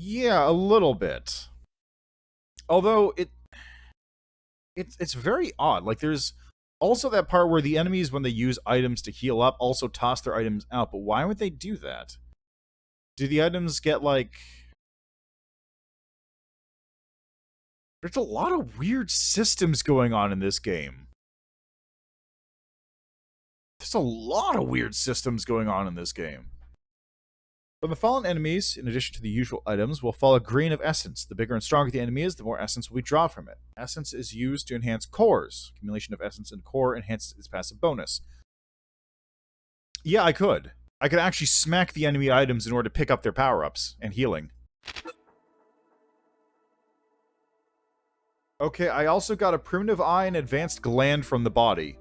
Yeah, a little bit. Although it's very odd. Like there's also that part where the enemies, when they use items to heal up, also toss their items out. But why would they do that? Do the items get like... There's a lot of weird systems going on in this game. There's a lot of weird systems going on in this game. From the fallen enemies, in addition to the usual items, will fall a grain of essence. The bigger and stronger the enemy is, the more essence will be drawn from it. Essence is used to enhance cores. Accumulation of essence in core enhances its passive bonus. Yeah, I could. I could actually smack the enemy items in order to pick up their power-ups and healing. Okay, I also got a primitive eye and advanced gland from the body.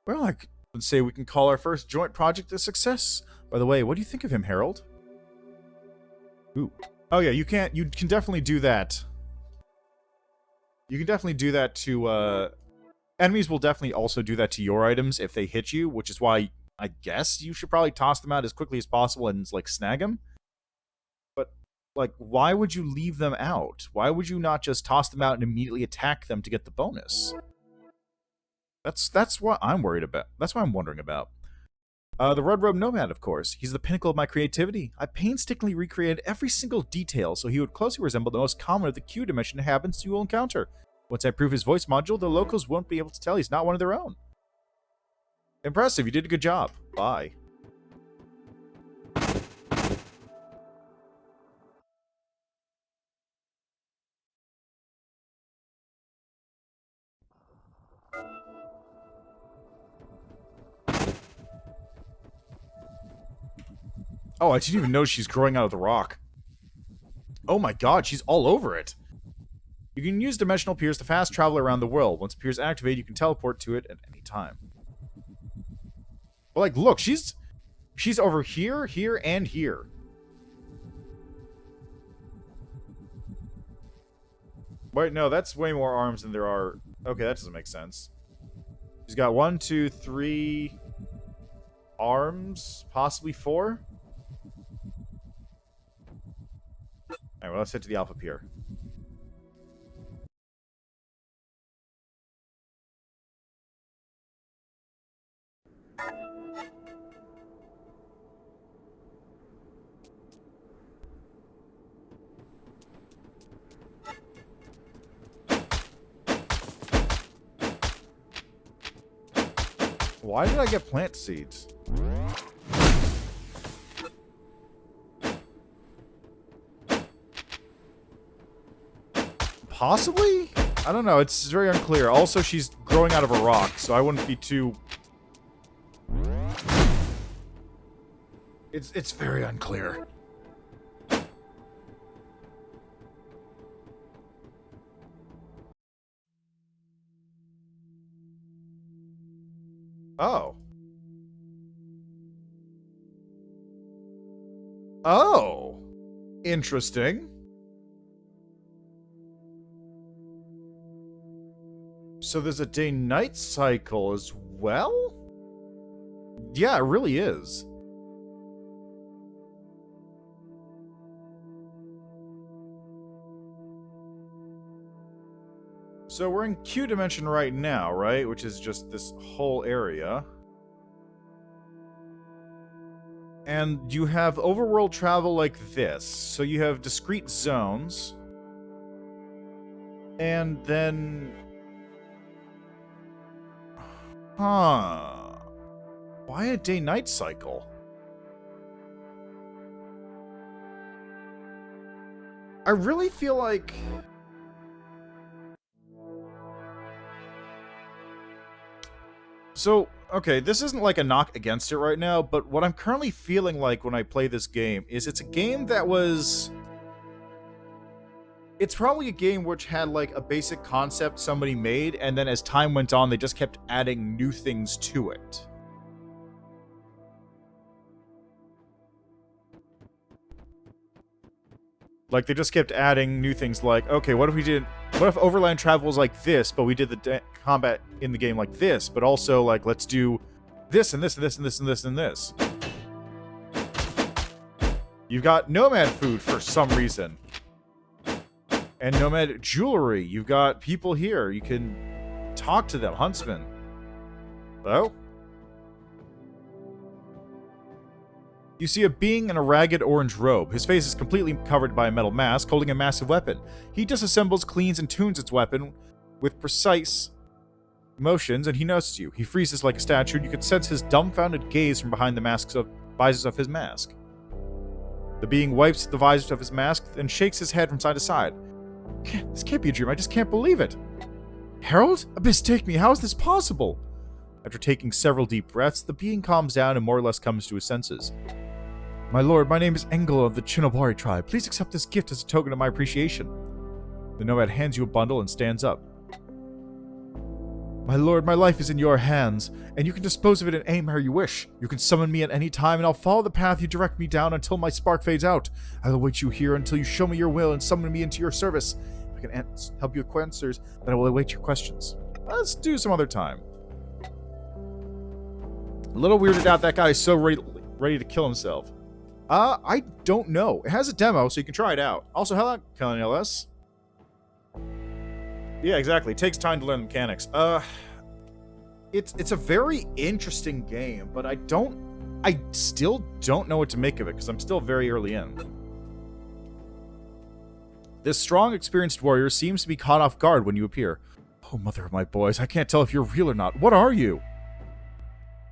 Well, I would say we can call our first joint project a success. By the way, what do you think of him, Harold? Ooh. Oh yeah, you can definitely do that. You can definitely do that to, enemies will definitely also do that to your items if they hit you, which is why I guess you should probably toss them out as quickly as possible and, like, snag them. But, like, why would you leave them out? Why would you not just toss them out and immediately attack them to get the bonus? That's what I'm worried about. That's what I'm wondering about. The Red Robe Nomad, of course. He's the pinnacle of my creativity. I painstakingly recreated every single detail so he would closely resemble the most common of the Q dimension habits you will encounter. Once I approve his voice module, the locals won't be able to tell he's not one of their own. Impressive, you did a good job. Bye. Oh, I didn't even know she's growing out of the rock. Oh my god, she's all over it. You can use dimensional piers to fast travel around the world. Once piers activate, you can teleport to it at any time. But like, look, she's over here, here, and here. Wait, no, that's way more arms than there are. Okay, that doesn't make sense. She's got 1, 2, 3 arms, possibly 4. Alright, well, let's head to the Alpha Pier. Why did I get plant seeds? Possibly? I don't know, it's very unclear. Also, she's growing out of a rock, so I wouldn't be too... It's very unclear. Oh. Oh. Interesting. So there's a day-night cycle as well? Yeah, it really is. So we're in Q dimension right now, right? Which is just this whole area. And you have overworld travel like this. So you have discrete zones. And then... Huh. Why a day-night cycle? I really feel like... So, okay, this isn't like a knock against it right now, but what I'm currently feeling like when I play this game is it's a game that was... It's probably a game which had like a basic concept somebody made, and then as time went on, they just kept adding new things to it. Like, they just kept adding new things like, okay, what if overland travel was like this, but we did the combat in the game like this, but also, like, let's do this and this and this and this and this and this. You've got nomad food for some reason. And nomad jewelry. You've got people here. You can talk to them. Huntsmen. Hello? You see a being in a ragged orange robe. His face is completely covered by a metal mask, holding a massive weapon. He disassembles, cleans, and tunes its weapon with precise motions, and he notices you. He freezes like a statue, and you can sense his dumbfounded gaze from behind the visors of his mask. The being wipes the visors of his mask and shakes his head from side to side. This can't be a dream. I just can't believe it. Harold? Mistake me. How is this possible? After taking several deep breaths, the being calms down and more or less comes to his senses. My lord, my name is Engel of the Chinobari tribe. Please accept this gift as a token of my appreciation. The nomad hands you a bundle and stands up. My lord, my life is in your hands, and you can dispose of it in any manner you wish. You can summon me at any time, and I'll follow the path you direct me down until my spark fades out. I'll await you here until you show me your will and summon me into your service. If I can help you with answers, then I will await your questions. Let's do some other time. A little weirded out that guy is so ready to kill himself. I don't know. It has a demo, so you can try it out. Also, hello, LS. Yeah, exactly. It takes time to learn the mechanics. It's a very interesting game, but I still don't know what to make of it, because I'm still very early in. This strong, experienced warrior seems to be caught off guard when you appear. Oh, mother of my boys, I can't tell if you're real or not. What are you?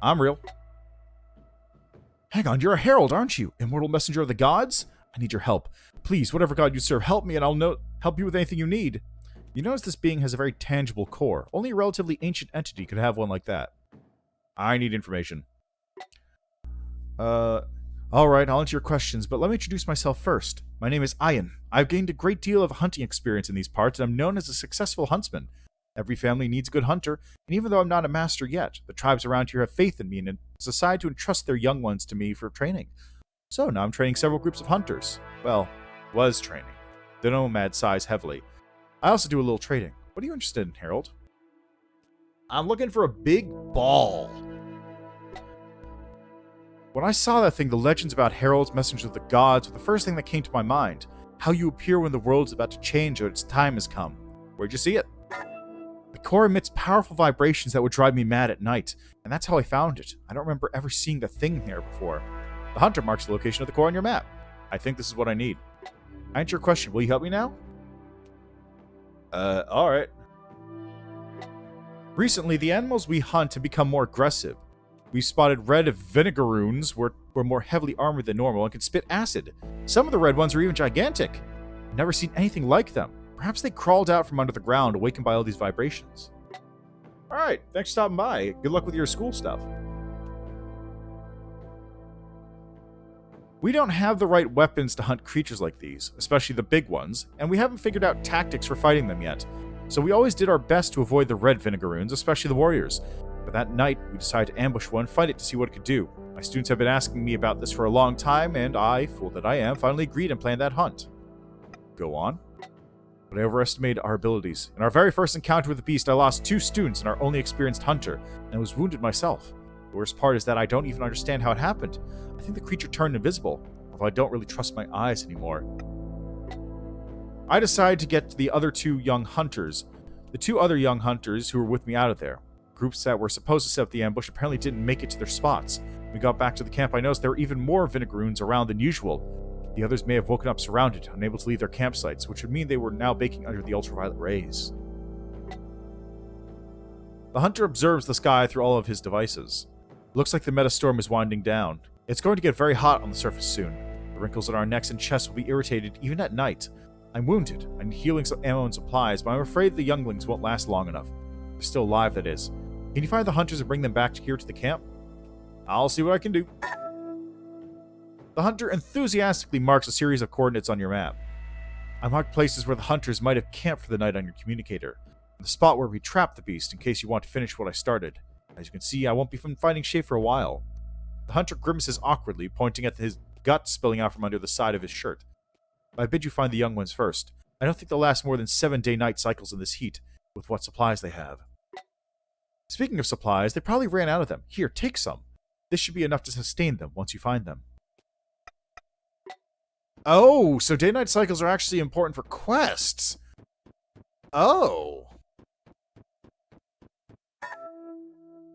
I'm real. Hang on, you're a herald, aren't you? Immortal messenger of the gods? I need your help. Please, whatever god you serve, help me and I'll help you with anything you need. You notice this being has a very tangible core. Only a relatively ancient entity could have one like that. I need information. Alright, I'll answer your questions, but let me introduce myself first. My name is Ian. I've gained a great deal of hunting experience in these parts, and I'm known as a successful huntsman. Every family needs a good hunter, and even though I'm not a master yet, the tribes around here have faith in me and decided to entrust their young ones to me for training. So now I'm training several groups of hunters. Well, was training. The nomad size heavily. I also do a little trading. What are you interested in, Harold? I'm looking for a big ball. When I saw that thing, the legends about heralds, messengers of the gods, were the first thing that came to my mind. How you appear when the world is about to change or its time has come. Where'd you see it? The core emits powerful vibrations that would drive me mad at night, and that's how I found it. I don't remember ever seeing the thing there before. The hunter marks the location of the core on your map. I think this is what I need. I answer your question. Will you help me now? Alright. Recently, the animals we hunt have become more aggressive. We've spotted red vinegaroons were more heavily armored than normal and can spit acid. Some of the red ones are even gigantic. I've never seen anything like them. Perhaps they crawled out from under the ground, awakened by all these vibrations. Alright, thanks for stopping by. Good luck with your school stuff. We don't have the right weapons to hunt creatures like these, especially the big ones, and we haven't figured out tactics for fighting them yet. So we always did our best to avoid the red vinegaroons, especially the warriors. But that night, we decided to ambush one, fight it to see what it could do. My students have been asking me about this for a long time, and I, fool that I am, finally agreed and planned that hunt. Go on. But I overestimated our abilities. In our very first encounter with the beast, I lost 2 students and our only experienced hunter, and was wounded myself. The worst part is that I don't even understand how it happened. I think the creature turned invisible, although I don't really trust my eyes anymore. I decided to get the other 2 young hunters. The 2 other young hunters who were with me out of there. Groups that were supposed to set up the ambush apparently didn't make it to their spots. When we got back to the camp, I noticed there were even more vinegaroons around than usual. The others may have woken up surrounded, unable to leave their campsites, which would mean they were now baking under the ultraviolet rays. The hunter observes the sky through all of his devices. It looks like the metastorm is winding down. It's going to get very hot on the surface soon. The wrinkles on our necks and chests will be irritated even at night. I'm wounded. I need healing ammo and supplies, but I'm afraid the younglings won't last long enough. They're still alive, that is. Can you find the hunters and bring them back here to the camp? I'll see what I can do. The hunter enthusiastically marks a series of coordinates on your map. I marked places where the hunters might have camped for the night on your communicator. The spot where we trapped the beast in case you want to finish what I started. As you can see, I won't be finding Shay for a while. The hunter grimaces awkwardly, pointing at his gut spilling out from under the side of his shirt. I bid you find the young ones first. I don't think they'll last more than 7-day-night cycles in this heat, with what supplies they have. Speaking of supplies, they probably ran out of them. Here, take some. This should be enough to sustain them once you find them. Oh, so day-night cycles are actually important for quests. Oh.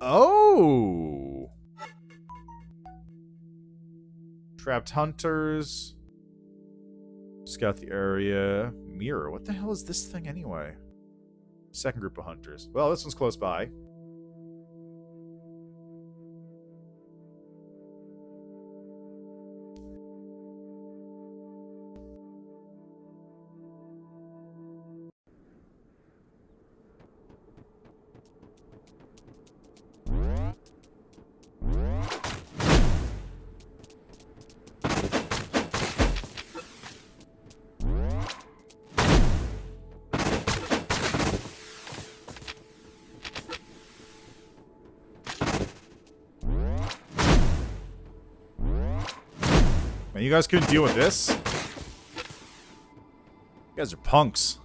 Oh. Trapped hunters. Scout the area. Mirror. What the hell is this thing anyway? Second group of hunters. Well, this one's close by. Man, you guys couldn't deal with this? You guys are punks.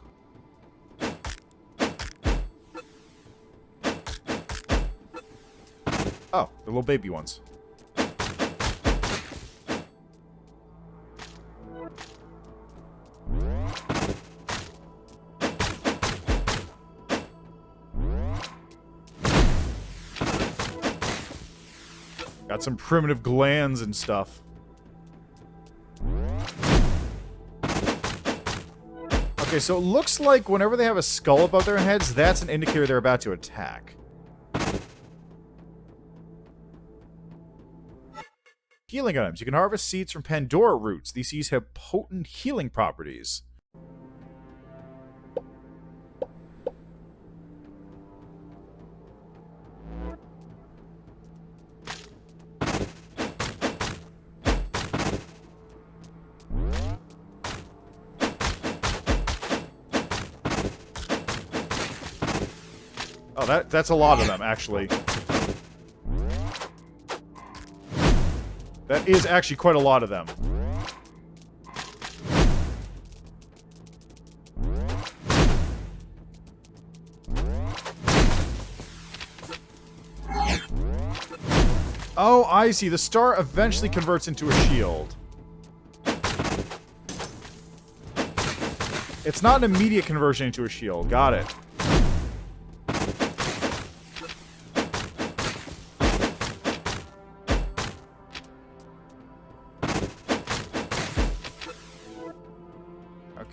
Oh, the little baby ones. Got some primitive glands and stuff. Okay, so it looks like whenever they have a skull above their heads, that's an indicator they're about to attack. Healing items. You can harvest seeds from Pandora roots. These seeds have potent healing properties. Oh, that's a lot of them, actually. That is actually quite a lot of them. Oh, I see. The star eventually converts into a shield. It's not an immediate conversion into a shield. Got it.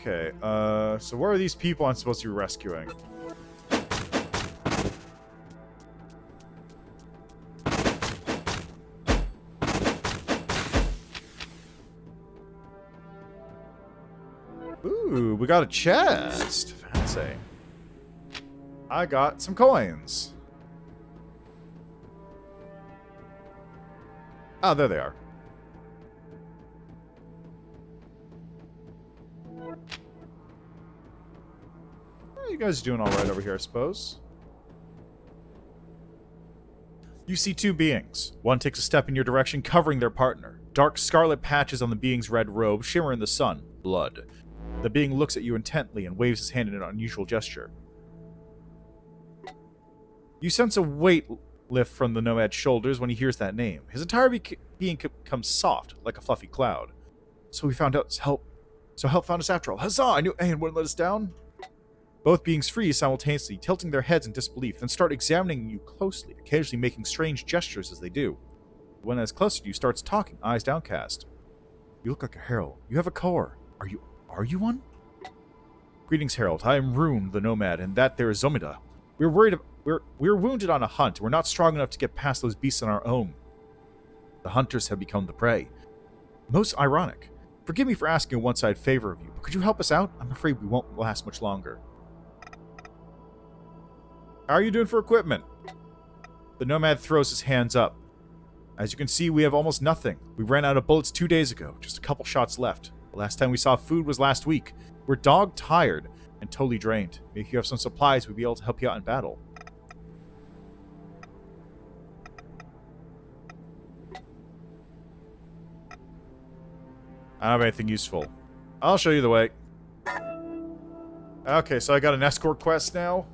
Okay, so where are these people I'm supposed to be rescuing? Ooh, we got a chest. Fancy. I got some coins. Ah, there they are. You guys are doing alright over here, I suppose. You see two beings. One takes a step in your direction, covering their partner. Dark scarlet patches on the being's red robe shimmer in the sun. Blood. The being looks at you intently and waves his hand in an unusual gesture. You sense a weight lift from the nomad's shoulders when he hears that name. His entire being becomes soft, like a fluffy cloud. So we found out help. So help found us after all. Huzzah! I knew Ayan wouldn't let us down. Both beings freeze simultaneously, tilting their heads in disbelief, then start examining you closely, occasionally making strange gestures as they do. The one that's closer to you starts talking, eyes downcast. You look like a herald. You have a core. Are you one? Greetings, Herald. I am Rune, the Nomad, and that there is Zomida. We're wounded on a hunt. We're not strong enough to get past those beasts on our own. The hunters have become the prey. Most ironic. Forgive me for asking a one-sided favor of you, but could you help us out? I'm afraid we won't last much longer. How are you doing for equipment? The Nomad throws his hands up. As you can see, we have almost nothing. We ran out of bullets 2 days ago. Just a couple shots left. The last time we saw food was last week. We're dog-tired and totally drained. If you have some supplies, we'd be able to help you out in battle. I don't have anything useful. I'll show you the way. Okay, so I got an escort quest now.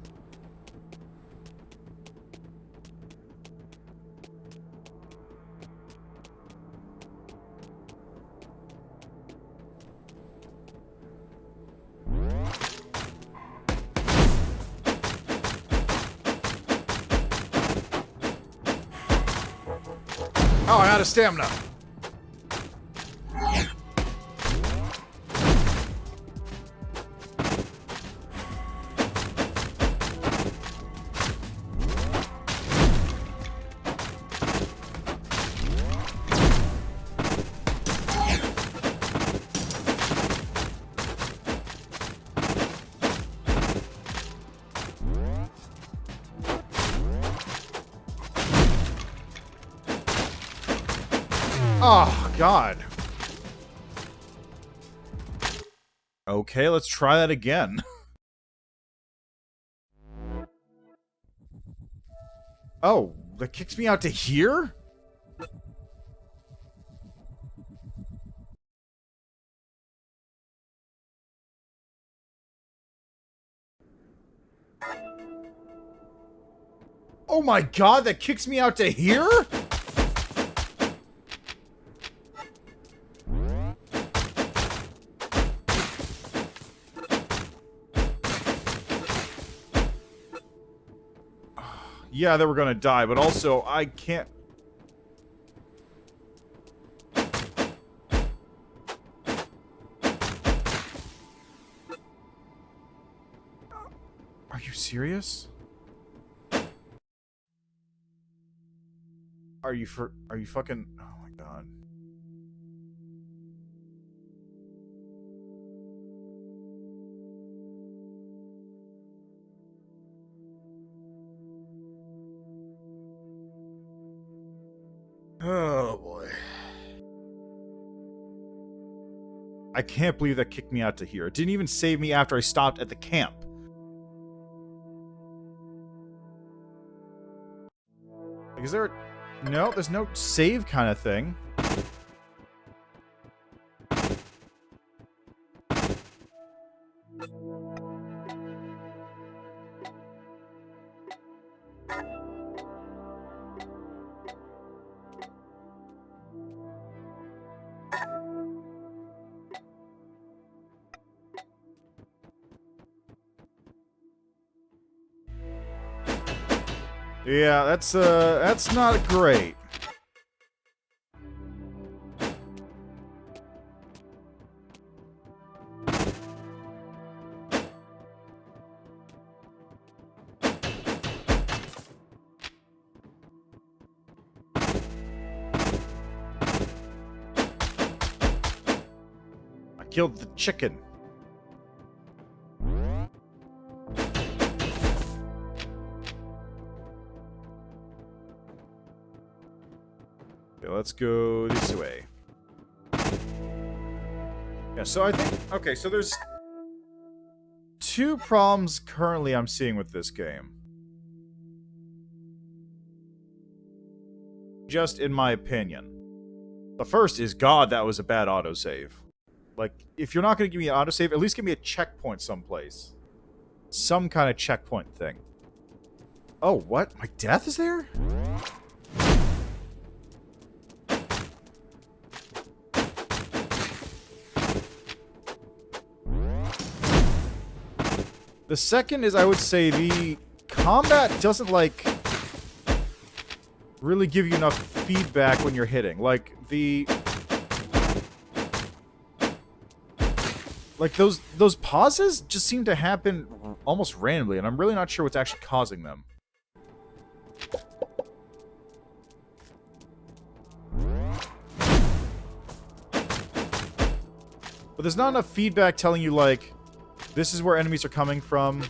Oh, I'm out of stamina. Oh, God. Okay, let's try that again. Oh, that kicks me out to here? Oh my God, that kicks me out to here? Yeah, they were gonna die, but also, I can't... Are you serious? Are you fucking... Oh my God. Oh, boy. I can't believe that kicked me out to here. It didn't even save me after I stopped at the camp. Like, is there a... No, there's no save kind of thing. Yeah, that's not great. I killed the chicken. Let's go this way. Yeah, so I think... Okay, so there's... two problems currently I'm seeing with this game. Just in my opinion. The first is, God, that was a bad autosave. Like, if you're not going to give me an autosave, at least give me a checkpoint someplace. Some kind of checkpoint thing. Oh, what? My death is there? The second is, I would say, the combat doesn't, like... really give you enough feedback when you're hitting. Like, those pauses just seem to happen almost randomly, and I'm really not sure what's actually causing them. But there's not enough feedback telling you, like, this is where enemies are coming from.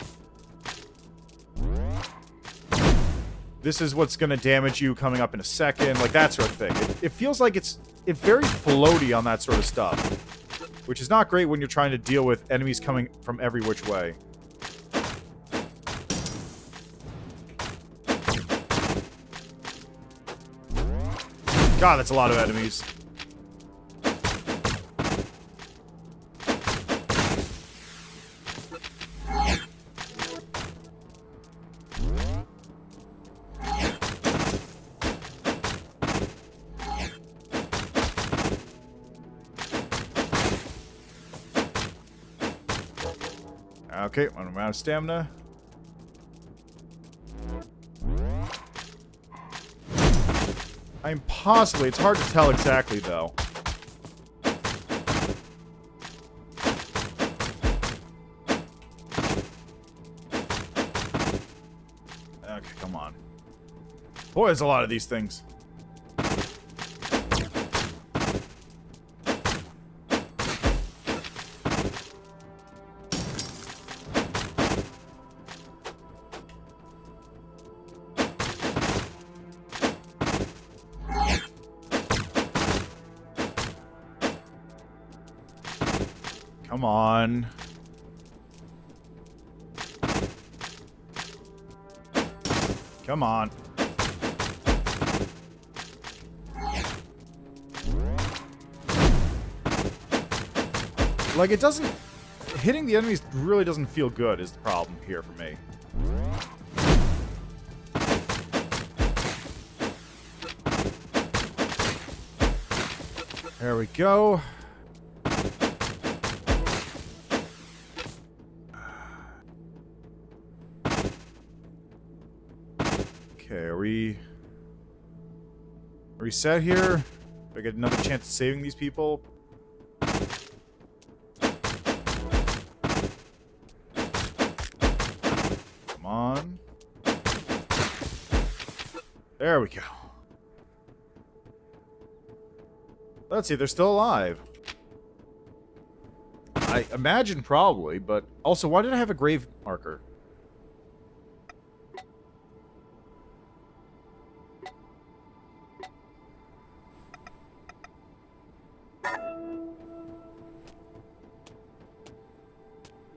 This is what's going to damage you coming up in a second. Like, that sort of thing. It feels like it's very floaty on that sort of stuff. Which is not great when you're trying to deal with enemies coming from every which way. God, that's a lot of enemies. Okay, I'm out of stamina. I'm possibly, it's hard to tell exactly though. Okay, come on. Boy, there's a lot of these things. Come on. Come on. Like, it doesn't... Hitting the enemies really doesn't feel good is the problem here for me. There we go. Okay, are we set here? Do I get another chance at saving these people? Come on. There we go. Let's see, they're still alive. I imagine probably, but also, why did I have a grave marker?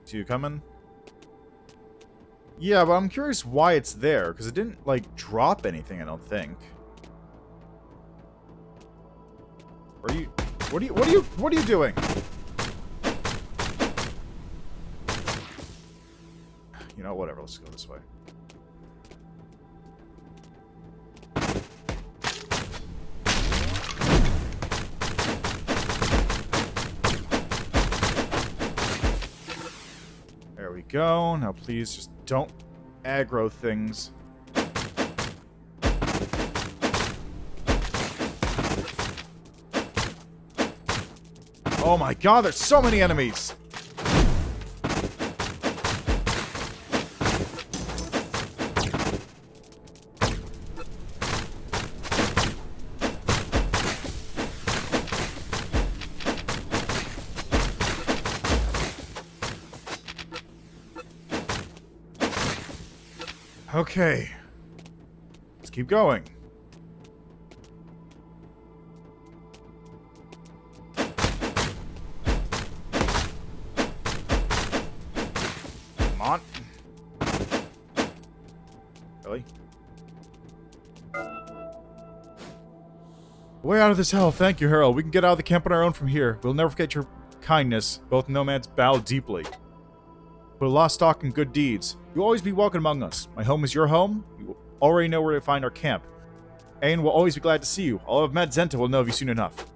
See you coming? Yeah, but I'm curious why it's there, because it didn't, like, drop anything, I don't think. What are you doing? You know, whatever, let's go this way. There we go. Now please just don't aggro things. Oh my god, there's so many enemies! Okay. Let's keep going. Come on. Really? Way out of this hell. Thank you, Harold. We can get out of the camp on our own from here. We'll never forget your kindness. Both nomads bow deeply. Put a lost stock in good deeds. You'll always be welcome among us. My home is your home. You already know where to find our camp. Ayn will always be glad to see you. All of Madzenta will know of you soon enough.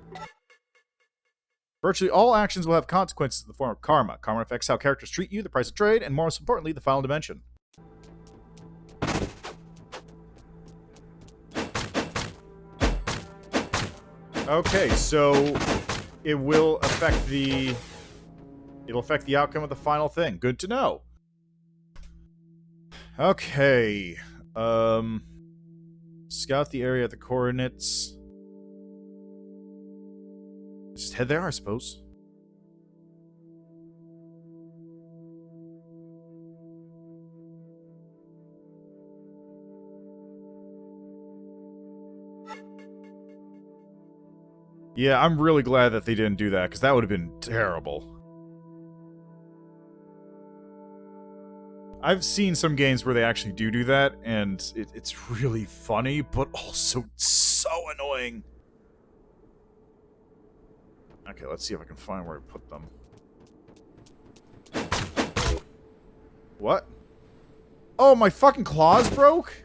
Virtually all actions will have consequences in the form of karma. Karma affects how characters treat you, the price of trade, and most importantly, the final dimension. Okay, so it will affect the... It'll affect the outcome of the final thing. Good to know. Okay. Scout the area at the coordinates. Just head there, I suppose. Yeah, I'm really glad that they didn't do that, because that would have been terrible. I've seen some games where they actually do that, and it's really funny, but also so annoying. Okay, let's see if I can find where I put them. What? Oh, my fucking claws broke?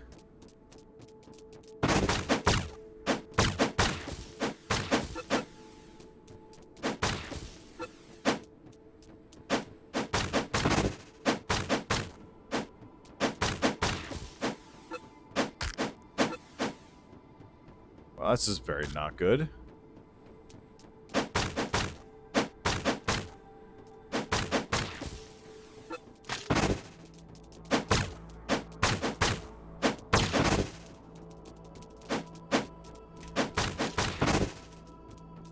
Well, this is very not good.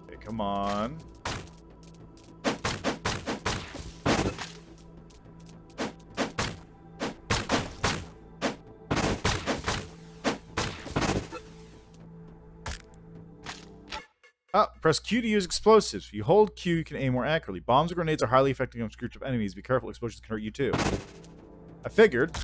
Okay, come on. Ah, press Q to use explosives. If you hold Q, you can aim more accurately. Bombs or grenades are highly effective against groups of enemies. Be careful, explosions can hurt you too. I figured.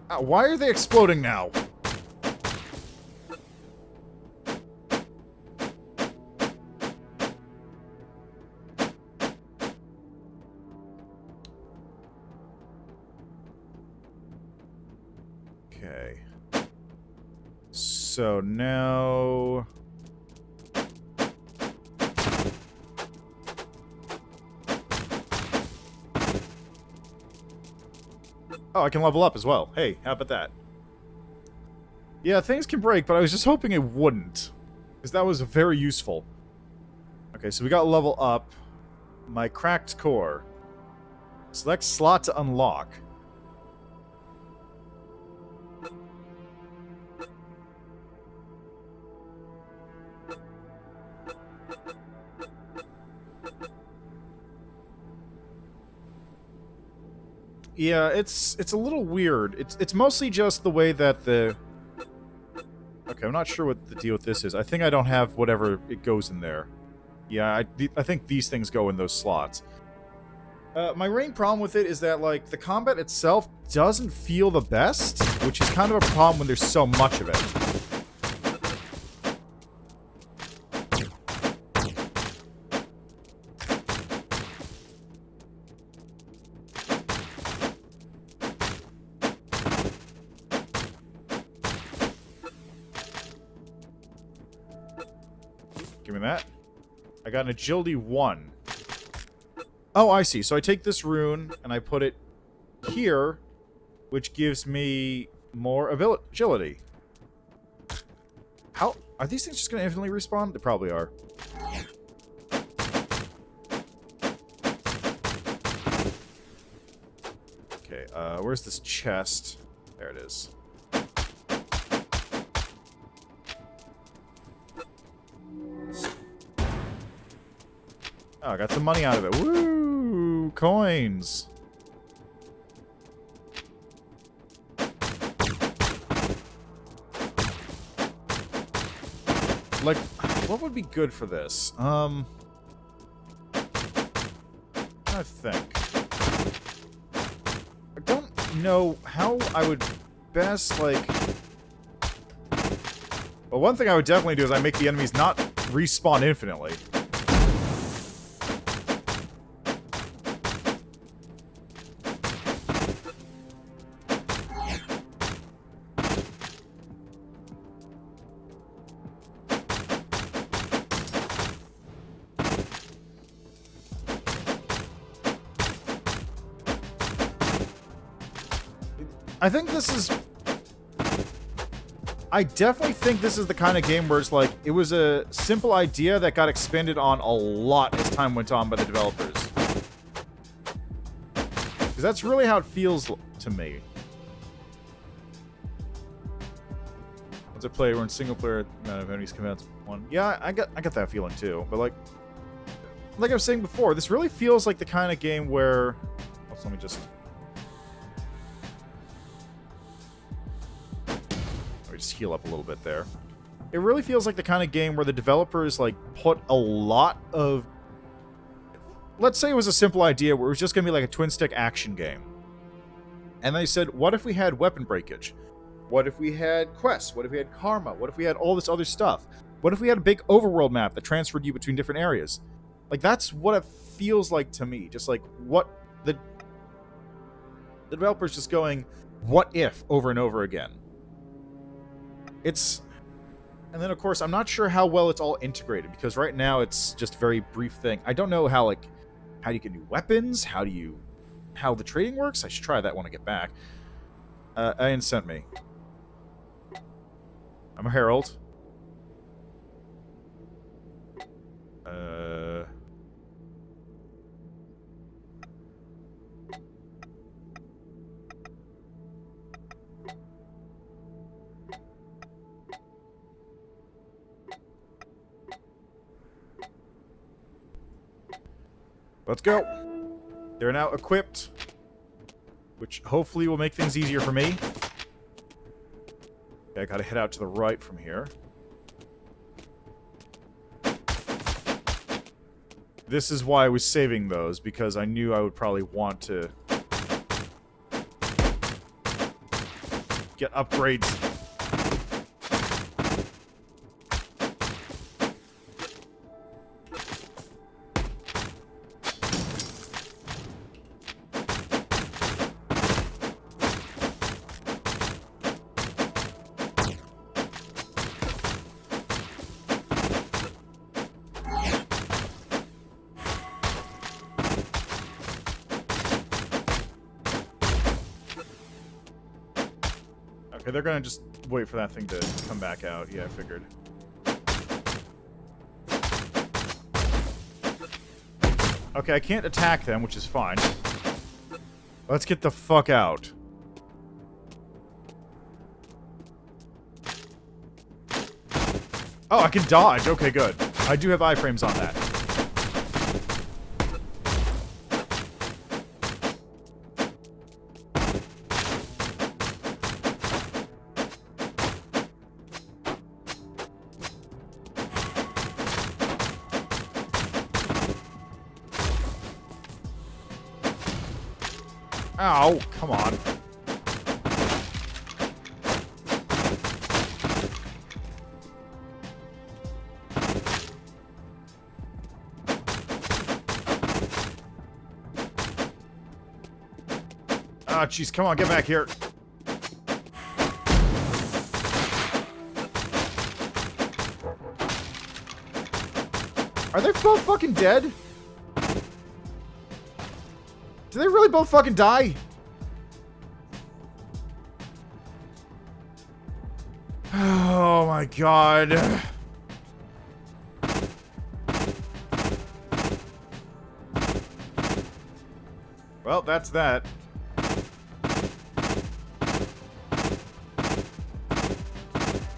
Ah, why are they exploding now? Okay. So now... Oh, I can level up as well. Hey, how about that? Yeah, things can break, but I was just hoping it wouldn't. Because that was very useful. Okay, so we got level up. My cracked core. Select slot to unlock. Yeah, it's a little weird. It's mostly just the way that the... Okay, I'm not sure what the deal with this is. I think I don't have whatever it goes in there. Yeah, I think these things go in those slots. My main problem with it is that, like, the combat itself doesn't feel the best, which is kind of a problem when there's so much of it. Give me that. I got an agility 1. Oh, I see. So I take this rune and I put it here, which gives me more agility. How? Are these things just going to infinitely respawn? They probably are. Okay, where's this chest? There it is. Oh, I got some money out of it. Woo! Coins! Like, what would be good for this? I think. I don't know how I would best, like... Well, one thing I would definitely do is I make the enemies not respawn infinitely. I think this is... I definitely think this is the kind of game where it's like, it was a simple idea that got expanded on a lot as time went on by the developers. Because that's really how it feels to me. Multiplayer when single player amount of enemies commits one. Yeah, I got that feeling too. But like I was saying before, this really feels like the kind of game where... Oh, so let me just... Just heal up a little bit there. It really feels like the kind of game where the developers like put a lot of... Let's say it was a simple idea where it was just going to be like a twin-stick action game. And they said, what if we had weapon breakage? What if we had quests? What if we had karma? What if we had all this other stuff? What if we had a big overworld map that transferred you between different areas? Like, that's what it feels like to me. Just like, what... The developers just going, what if, over and over again. It's... And then, of course, I'm not sure how well it's all integrated, because right now it's just a very brief thing. I don't know how, like, how do you get new weapons? How the trading works? I should try that when I get back. Ian sent me. I'm a herald. Let's go. They're now equipped, which hopefully will make things easier for me. Okay, I gotta head out to the right from here. This is why I was saving those, because I knew I would probably want to get upgrades. Okay, they're gonna just wait for that thing to come back out. Yeah, I figured. Okay, I can't attack them, which is fine. Let's get the fuck out. Oh, I can dodge. Okay, good. I do have iframes on that. Ow, come on. Ah, jeez, come on, get back here. Are they both fucking dead? Did they really both fucking die? Oh my god. Well, that's that.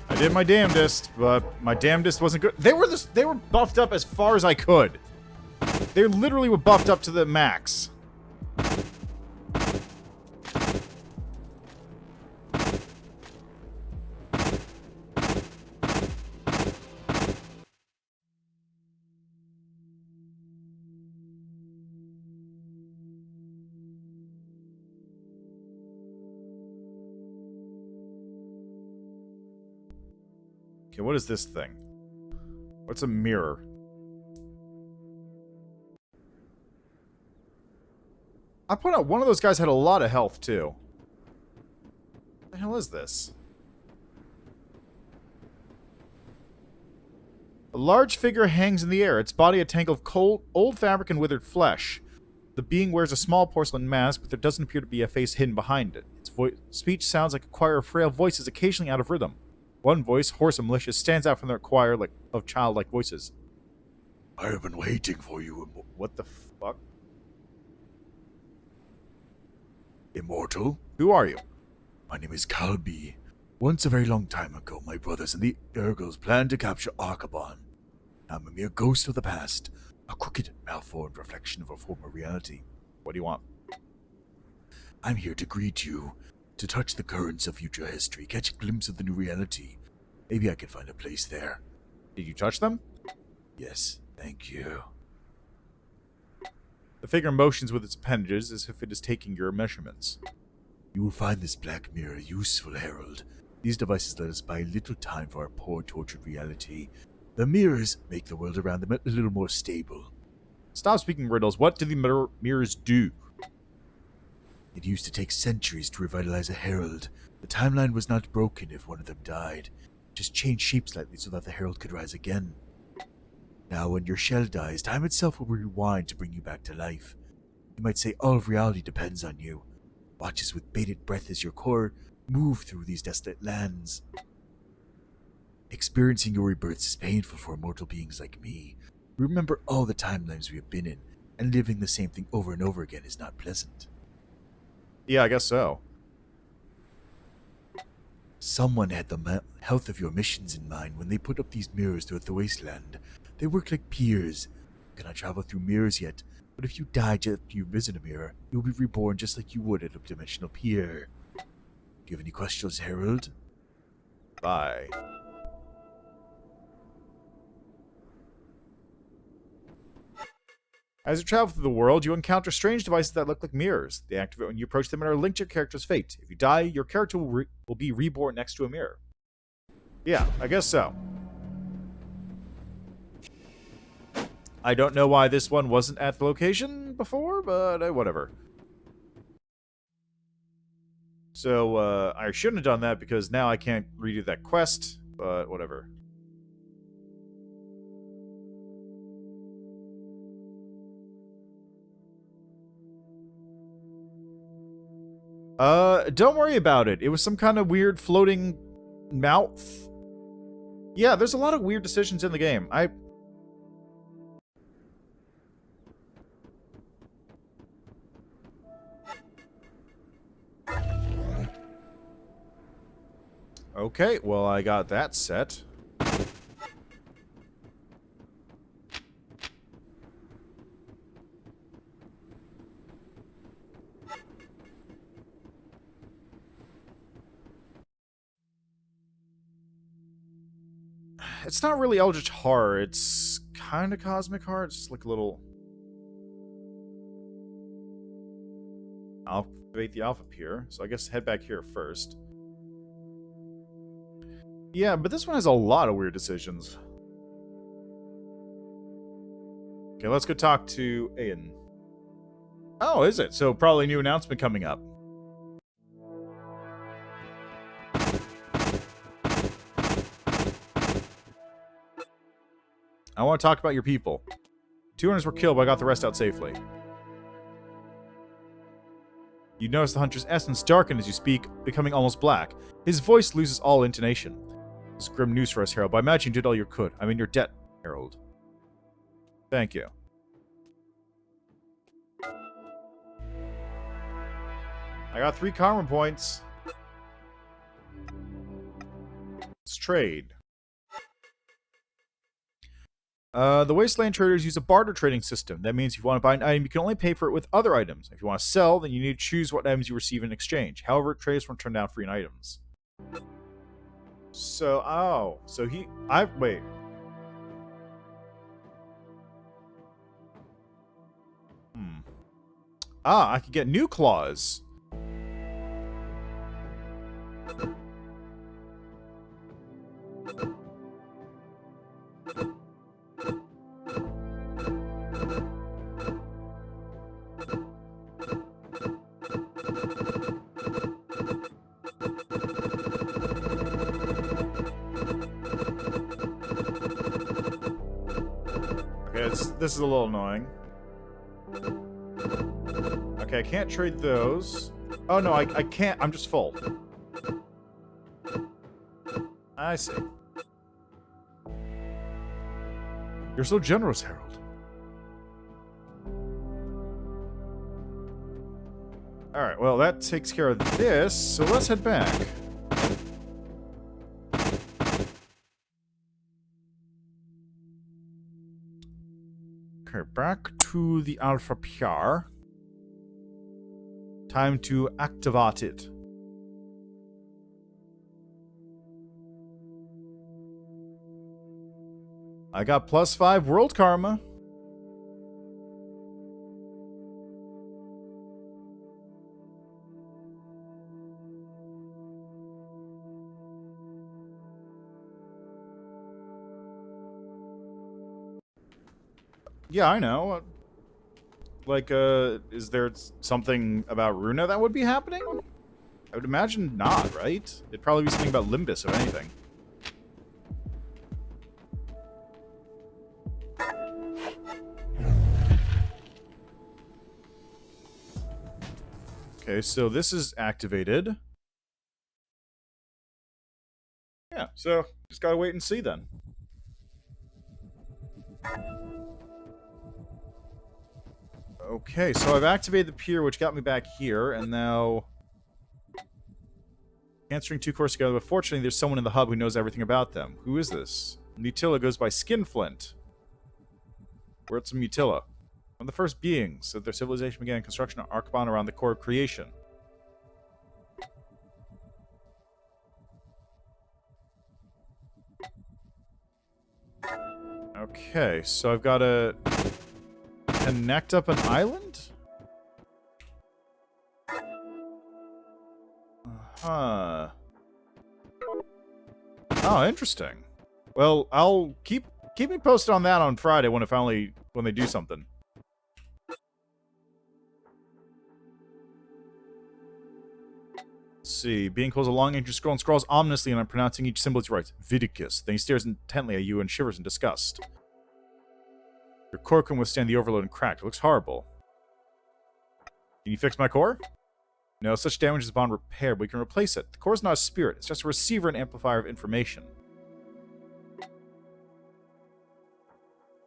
I did my damnedest, but my damnedest wasn't good. They were buffed up as far as I could. They literally were buffed up to the max. Okay, what is this thing? What's a mirror? I point out one of those guys had a lot of health, too. What the hell is this? A large figure hangs in the air, its body a tangle of cold, old fabric and withered flesh. The being wears a small porcelain mask, but there doesn't appear to be a face hidden behind it. Its speech sounds like a choir of frail voices, occasionally out of rhythm. One voice, hoarse and malicious, stands out from their choir of childlike voices. I have been waiting for you, What the fuck? Immortal. Who are you? My name is Calby. Once a very long time ago, my brothers and the Urgles planned to capture Archvale. I'm a mere ghost of the past, a crooked, malformed reflection of a former reality. What do you want? I'm here to greet you, to touch the currents of future history, catch a glimpse of the new reality. Maybe I can find a place there. Did you touch them? Yes, thank you. The figure motions with its appendages as if it is taking your measurements. You will find this black mirror useful, Herald. These devices let us buy little time for our poor, tortured reality. The mirrors make the world around them a little more stable. Stop speaking riddles. What do the mirrors do? It used to take centuries to revitalize a herald. The timeline was not broken if one of them died. Just changed shape slightly so that the herald could rise again. Now when your shell dies, time itself will rewind to bring you back to life. You might say all of reality depends on you. Watch as with bated breath as your core move through these desolate lands. Experiencing your rebirths is painful for mortal beings like me. Remember all the timelines we have been in, and living the same thing over and over again is not pleasant. Yeah, I guess so. Someone had the health of your missions in mind when they put up these mirrors throughout the wasteland. They work like piers. You cannot travel through mirrors yet, but if you die just after you visit a mirror, you'll be reborn just like you would at a dimensional pier. Do you have any questions, Herald? Bye. As you travel through the world, you encounter strange devices that look like mirrors. They activate when you approach them and are linked to your character's fate. If you die, your character will be reborn next to a mirror. Yeah, I guess so. I don't know why this one wasn't at the location before, but whatever. So, I shouldn't have done that because now I can't redo that quest, but whatever. Don't worry about it. It was some kind of weird floating mouth. Yeah, there's a lot of weird decisions in the game. Okay, well, I got that set. It's not really Eldritch Horror. It's kind of Cosmic Horror. It's just like a little... I'll activate the Alpha Pier, so I guess head back here first. Yeah, but this one has a lot of weird decisions. Okay, let's go talk to Aiden. Oh, is it? So probably a new announcement coming up. I want to talk about your people. 2 hunters were killed, but I got the rest out safely. You notice the hunter's essence darken as you speak, becoming almost black. His voice loses all intonation. It's grim news for us, Herald, but I imagine you did all you could. I'm in your debt, Herald. Thank you. I got 3 karma points. Let's trade. The Wasteland traders use a barter trading system. That means if you want to buy an item, you can only pay for it with other items. If you want to sell, then you need to choose what items you receive in exchange. However, traders won't turn down free items. So, wait. I could get new claws. Okay, this is a little annoying. Okay, I can't trade those. Oh, no, I can't. I'm just full. I see. You're so generous, Harold. Alright, well, that takes care of this, so let's head back. Okay, back to the Alpha PR. Time to activate it. I got +5 world karma. Yeah, I know. Like, is there something about Runa that would be happening? I would imagine not, right? It'd probably be something about Limbus, if anything. Okay, so this is activated. Yeah, so just gotta wait and see then. Okay, so I've activated the pier, which got me back here, and now... Answering 2 cores together, but fortunately there's someone in the hub who knows everything about them. Who is this? Mutilla goes by Skinflint. We're at some Mutilla. One of the first beings that their civilization began construction on Archvale around the core of creation. Okay, so I've got to connect up an island? Huh. Oh, interesting. Well, I'll keep me posted on that on Friday when they do something. Let's see. Being calls a long ancient scroll and scrawls ominously, and I'm pronouncing each symbol as he writes. Vidicus. Then he stares intently at you and shivers in disgust. Your core can withstand the overload and crack. It looks horrible. Can you fix my core? No, such damage is beyond repair, but we can replace it. The core is not a spirit. It's just a receiver and amplifier of information.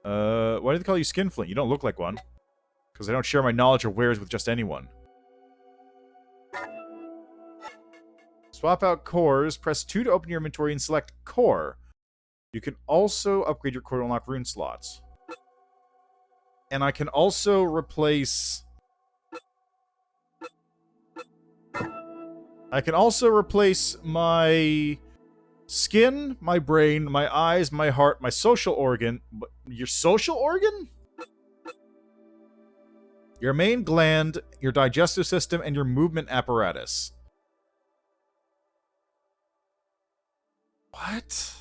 Why do they call you Skinflint? You don't look like one. Because I don't share my knowledge or wares with just anyone. Swap out cores. Press 2 to open your inventory and select core. You can also upgrade your core to unlock rune slots. And I can also replace... my skin, my brain, my eyes, my heart, my social organ. Your social organ? Your main gland, your digestive system, and your movement apparatus. What?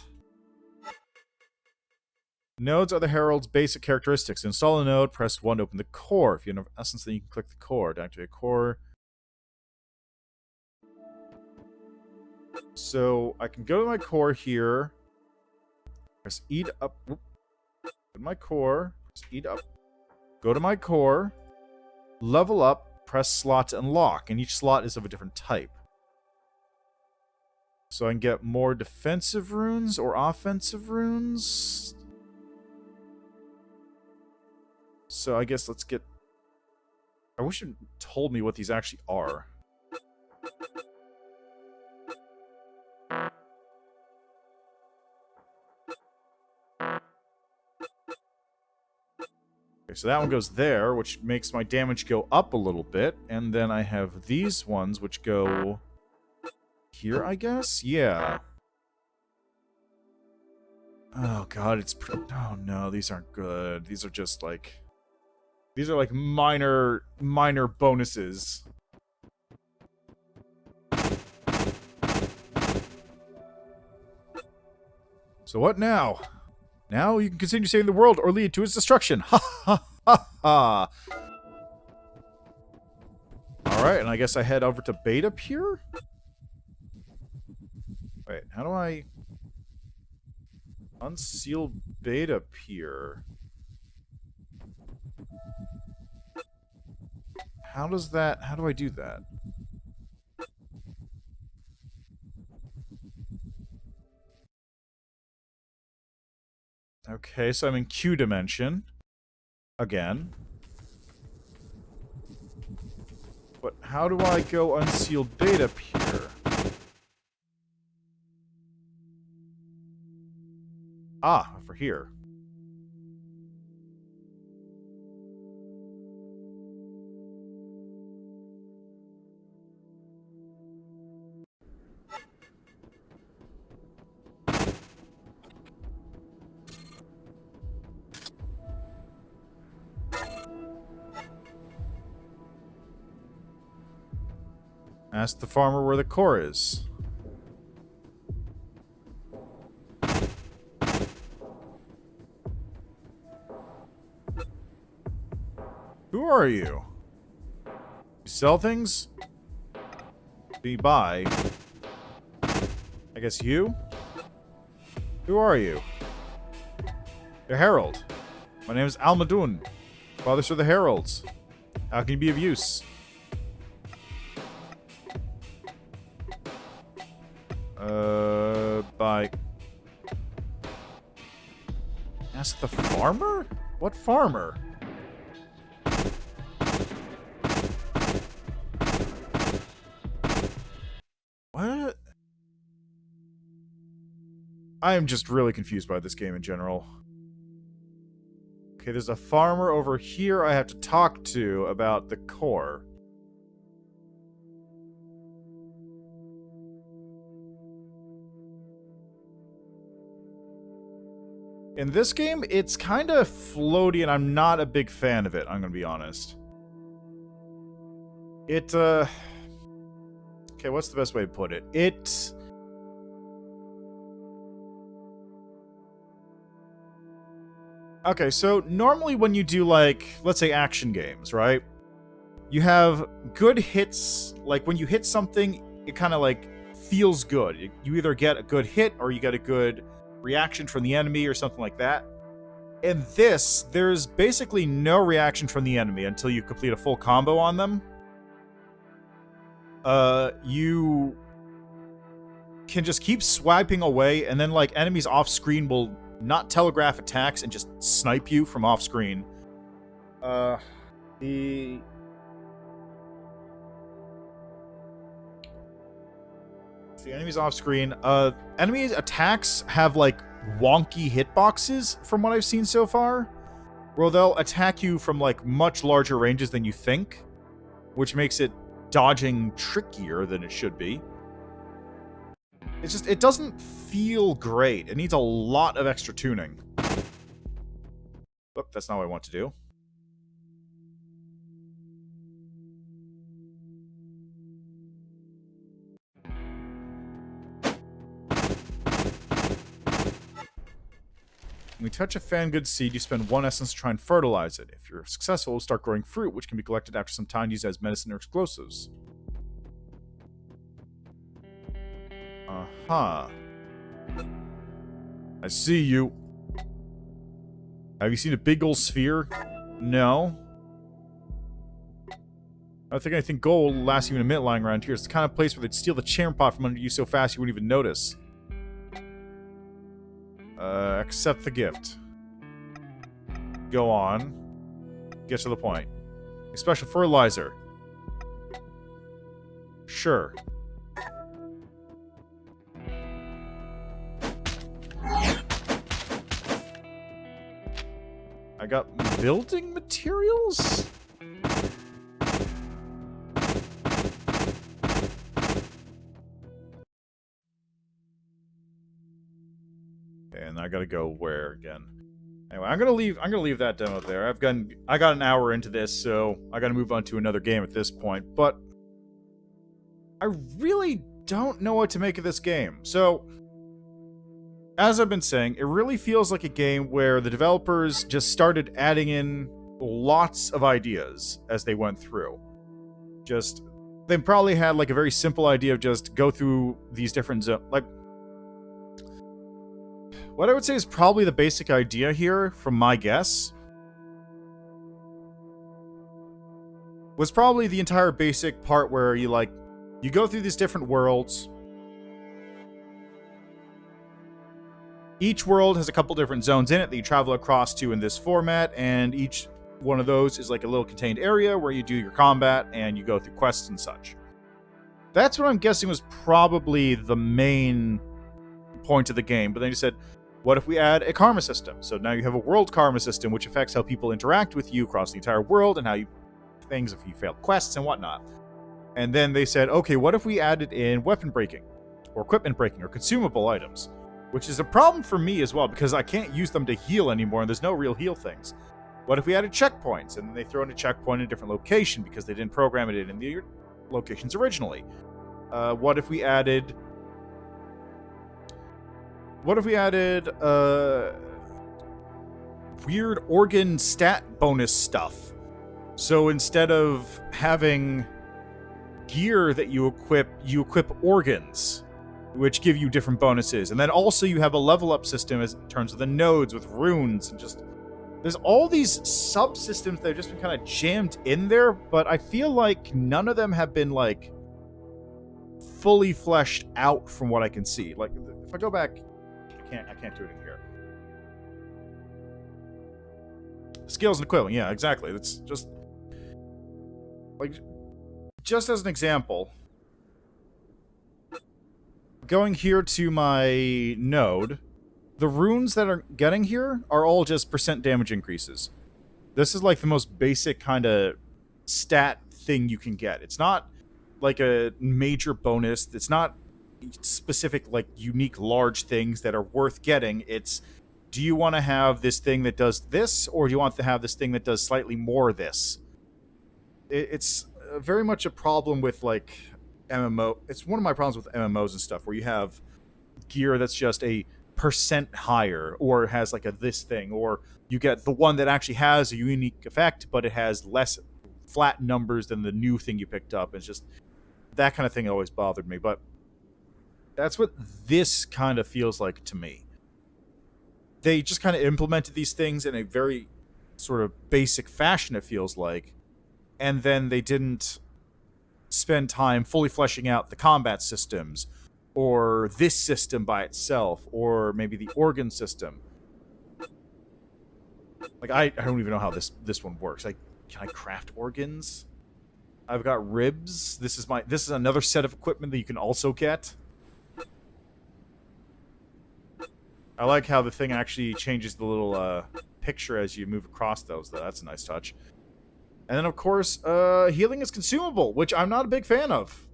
Nodes are the Herald's basic characteristics. To install a node, press 1 to open the core. If you have essence, then you can click the core to activate core. So I can go to my core here. Press E to up. Whoop. Go to my core. Press E to up. Go to my core. Level up. Press slot to unlock. And each slot is of a different type. So I can get more defensive runes or offensive runes. So I guess let's get... I wish you told me what these actually are. Okay, so that one goes there, which makes my damage go up a little bit. And then I have these ones, which go... here, I guess? Yeah. Oh, God, it's... oh, no, these aren't good. These are just, like... these are, like, minor bonuses. So what now? Now you can continue saving the world or lead to its destruction. Ha ha ha ha. Alright, and I guess I head over to Beta Pure? Wait, how do I... unseal Beta Pure? how do I do that? Okay, so I'm in Q dimension. Again. But how do I go unsealed beta up here? Ah, for here. Ask the farmer where the core is. Who are you? You sell things? Do you buy? I guess you? Who are you? The Herald. My name is Almadun. Fathers are the Heralds. How can you be of use? Bye. Ask the farmer? What farmer? What? I am just really confused by this game in general. Okay, there's a farmer over here I have to talk to about the core. In this game, it's kind of floaty, and I'm not a big fan of it, I'm gonna be honest. Okay, what's the best way to put it? Okay, so normally when you do, like, let's say action games, right? You have good hits, like, when you hit something, it kind of, like, feels good. You either get a good hit, or you get a good reaction from the enemy or something like that. In this, there's basically no reaction from the enemy until you complete a full combo on them. You can just keep swiping away, and then, like, enemies off screen will not telegraph attacks and just snipe you from off screen. The enemies off screen. Enemies attacks have, like, wonky hitboxes from what I've seen so far, where they'll attack you from, like, much larger ranges than you think, which makes it dodging trickier than it should be. It's just, it doesn't feel great. It needs a lot of extra tuning. Oh, that's not what I want to do. When we touch a fangud seed, you spend 1 essence to try and fertilize it. If you're successful, it will start growing fruit, which can be collected after some time used as medicine or explosives. Uh-huh. I see you. Have you seen a big old sphere? No. I don't think anything gold will last even a minute lying around here. It's the kind of place where they'd steal the charm pot from under you so fast you wouldn't even notice. Accept the gift. Go on. Get to the point. A special fertilizer. Sure. I got building materials? And I gotta go where again? Anyway, I'm gonna leave that demo there. I got an hour into this, so I gotta move on to another game at this point, but I really don't know what to make of this game. So, as I've been saying, it really feels like a game where the developers just started adding in lots of ideas as they went through. They probably had, like, a very simple idea of just go through these different zones. Like, what I would say is probably the basic idea here, from my guess, was probably the entire basic part where you go through these different worlds. Each world has a couple different zones in it that you travel across to in this format, and each one of those is like a little contained area where you do your combat and you go through quests and such. That's what I'm guessing was probably the main point of the game. But then you said, what if we add a karma system? So now you have a world karma system, which affects how people interact with you across the entire world and how you things if you fail quests and whatnot. And then they said, okay, what if we added in weapon breaking or equipment breaking or consumable items? Which is a problem for me as well, because I can't use them to heal anymore, and there's no real heal things. What if we added checkpoints, and they throw in a checkpoint in a different location because they didn't program it in the locations originally? What if we added weird organ stat bonus stuff? So instead of having gear that you equip organs, which give you different bonuses. And then also you have a level up system in terms of the nodes with runes, and just there's all these subsystems that have just been kind of jammed in there, but I feel like none of them have been like fully fleshed out from what I can see. Like if I go back, I can't do it in here. Skills and equipment, yeah, exactly. It's just like, just as an example, going here to my node, the runes that are getting here are all just percent damage increases. This is like the most basic kind of stat thing you can get. It's not like a major bonus. It's not specific, like, unique large things that are worth getting. It's, do you want to have this thing that does this, or do you want to have this thing that does slightly more this? It's very much a problem with, like, MMO. It's one of my problems with MMOs and stuff, where you have gear that's just a percent higher, or has like a this thing, or you get the one that actually has a unique effect, but it has less flat numbers than the new thing you picked up. It's just that kind of thing always bothered me, but that's what this kind of feels like to me. They just kind of implemented these things in a very sort of basic fashion, it feels like, and then they didn't spend time fully fleshing out the combat systems, or this system by itself, or maybe the organ system. Like, I don't even know how this one works. Like, can I craft organs? I've got ribs. This is another set of equipment that you can also get. I like how the thing actually changes the little picture as you move across those, though. That's a nice touch. And then, of course, healing is consumable, which I'm not a big fan of.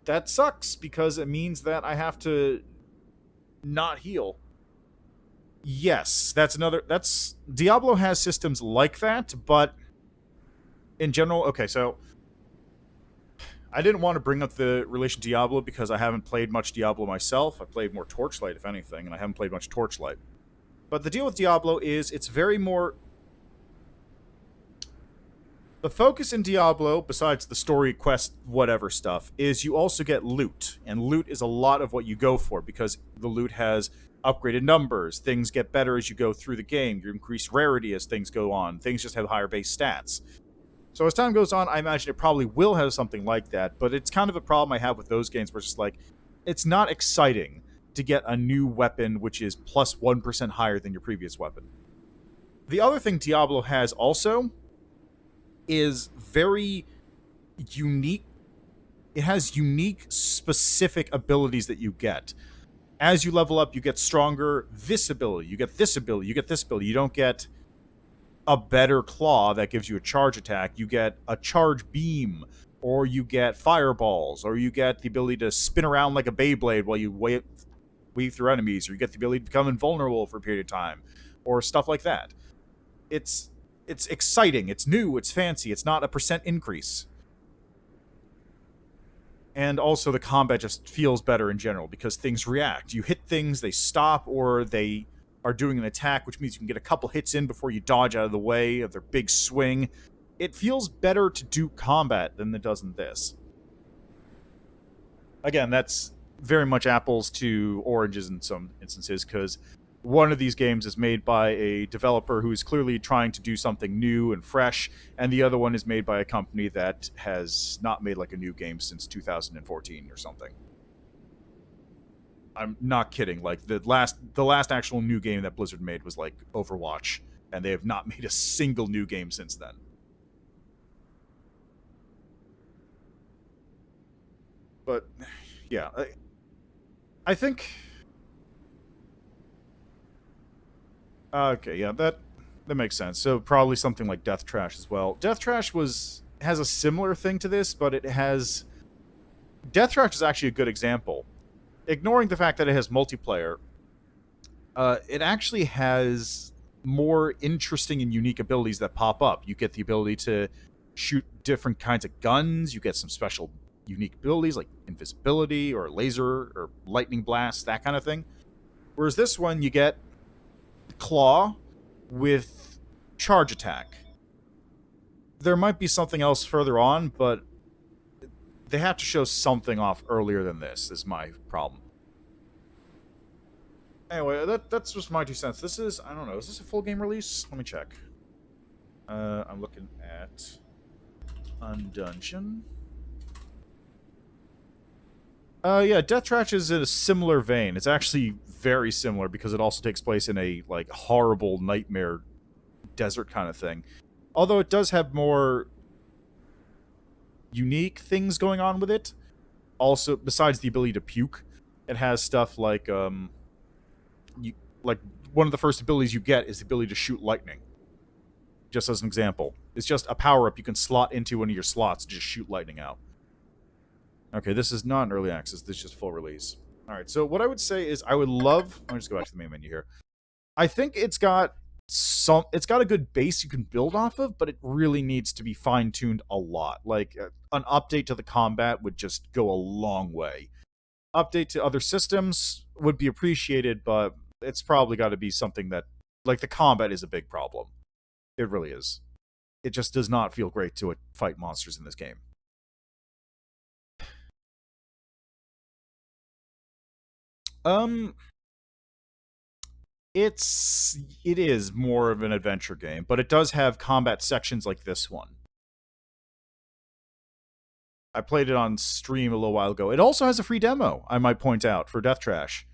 That sucks, because it means that I have to not heal. Yes, Diablo has systems like that, but in general, okay, so I didn't want to bring up the relation to Diablo because I haven't played much Diablo myself. I played more Torchlight, if anything, and I haven't played much Torchlight. But the deal with Diablo is it's very more... The focus in Diablo, besides the story, quest, whatever stuff, is you also get loot. And loot is a lot of what you go for, because the loot has upgraded numbers. Things get better as you go through the game. You increase rarity as things go on. Things just have higher base stats. So as time goes on, I imagine it probably will have something like that, but it's kind of a problem I have with those games where it's just like, it's not exciting to get a new weapon which is plus 1% higher than your previous weapon. The other thing Diablo has also is very unique. It has unique, specific abilities that you get. As you level up, you get stronger this ability, you get this ability, you get this ability. You don't get a better claw that gives you a charge attack. You get a charge beam, or you get fireballs, or you get the ability to spin around like a Beyblade while you weave through enemies, or you get the ability to become invulnerable for a period of time, or stuff like that. It's exciting, it's new, it's fancy, it's not a percent increase. And also the combat just feels better in general, because things react. You hit things, they stop, or they are doing an attack, which means you can get a couple hits in before you dodge out of the way of their big swing. It feels better to do combat than it does in this. Again, that's very much apples to oranges in some instances, because one of these games is made by a developer who is clearly trying to do something new and fresh, and the other one is made by a company that has not made like a new game since 2014 or something. I'm not kidding. Like the last actual new game that Blizzard made was like Overwatch, and they have not made a single new game since then. But yeah, I think. Okay, yeah, that makes sense. So probably something like Death Trash as well. Death Trash has a similar thing to this, but it has Death Trash is actually a good example. Ignoring the fact that it has multiplayer, it actually has more interesting and unique abilities that pop up. You get the ability to shoot different kinds of guns. You get some special unique abilities like invisibility or laser or lightning blast, that kind of thing. Whereas this one, you get claw with charge attack. There might be something else further on, but they have to show something off earlier than this, is my problem. Anyway, that's just my 2 cents. This is, I don't know, is this a full game release? Let me check. I'm looking at Undungeon. Yeah, Death Trash is in a similar vein. It's actually very similar because it also takes place in a, like, horrible nightmare desert kind of thing. Although it does have more unique things going on with it. Also, besides the ability to puke, it has stuff like, like, one of the first abilities you get is the ability to shoot lightning. Just as an example. It's just a power-up you can slot into one of your slots to just shoot lightning out. Okay, this is not an early access. This is just full release. Alright, so what I would say is I would love... Let me just go back to the main menu here. I think it's got a good base you can build off of, but it really needs to be fine-tuned a lot. Like, an update to the combat would just go a long way. Update to other systems would be appreciated, but it's probably got to be something that... Like, the combat is a big problem. It really is. It just does not feel great to fight monsters in this game. It is more of an adventure game, but it does have combat sections like this one. I played it on stream a little while ago. It also has a free demo, I might point out, for Death Trash.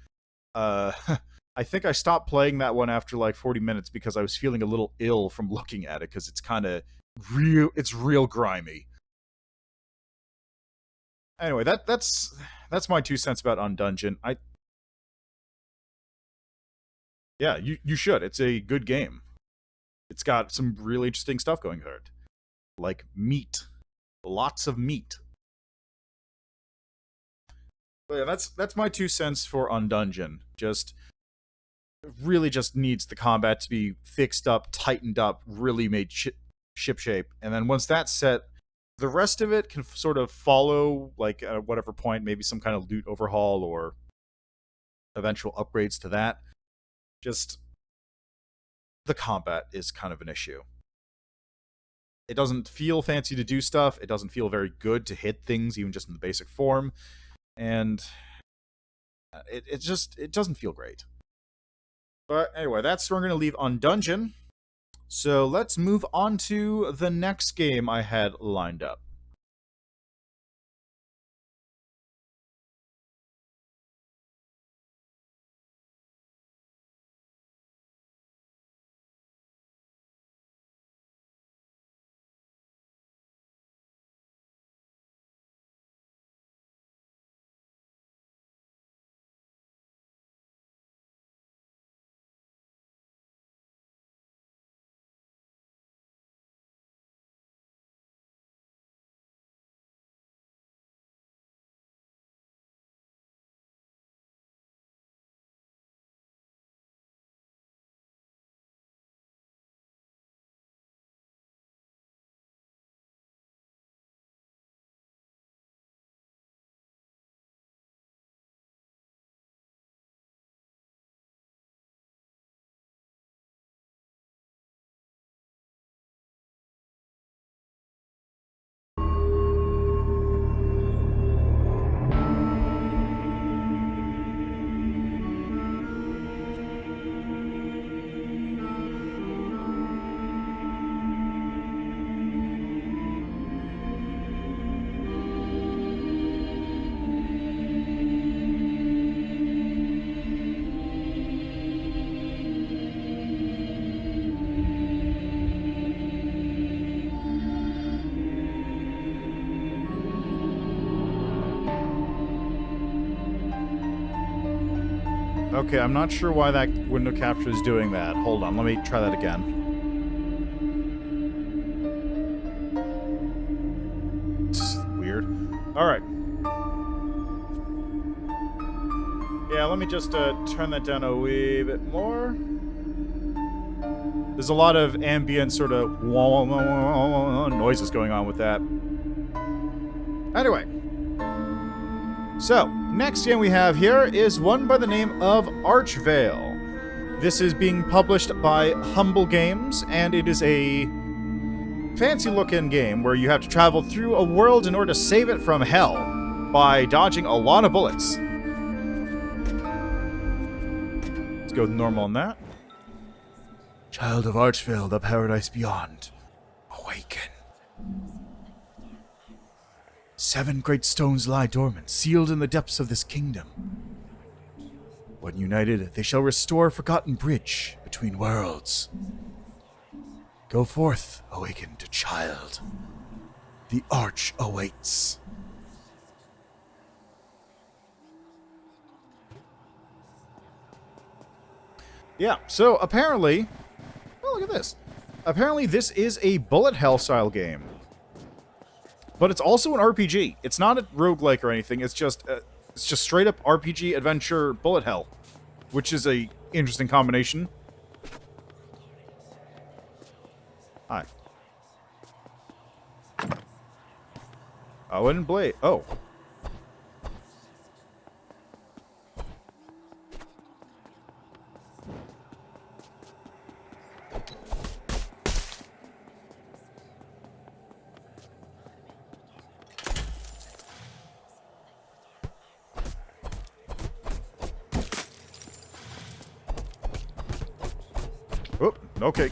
I think I stopped playing that one after like 40 minutes because I was feeling a little ill from looking at it because it's kind of it's real grimy. Anyway, that's my 2 cents about Undungeon. Yeah, you should. It's a good game. It's got some really interesting stuff going for it. Like meat. Lots of meat. But yeah, that's my 2 cents for Undungeon. Really just needs the combat to be fixed up, tightened up, really made ship shape. And then once that's set, the rest of it can sort of follow, like, at whatever point, maybe some kind of loot overhaul or eventual upgrades to that. Just the combat is kind of an issue. It doesn't feel fancy to do stuff. It doesn't feel very good to hit things, even just in the basic form. And it doesn't feel great. But anyway, that's where we're going to leave Undungeon. So let's move on to the next game I had lined up. Okay, I'm not sure why that window capture is doing that. Hold on, let me try that again. It's weird. Alright. Yeah, let me just turn that down a wee bit more. There's a lot of ambient sort of noises going on with that. Anyway. So, next game we have here is one by the name of Archvale. This is being published by Humble Games, and it is a fancy-looking game where you have to travel through a world in order to save it from hell by dodging a lot of bullets. Let's go normal on that. Child of Archvale, the paradise beyond, awaken. 7 great stones lie dormant, sealed in the depths of this kingdom. When united, they shall restore a forgotten bridge between worlds. Go forth, awakened child. The arch awaits. Yeah, so apparently... Oh, look at this. Apparently this is a bullet hell style game. But it's also an RPG. It's not a roguelike or anything. It's just straight up RPG adventure bullet hell, which is a interesting combination. Hi. Oh, and Blade. Oh. Oh, okay.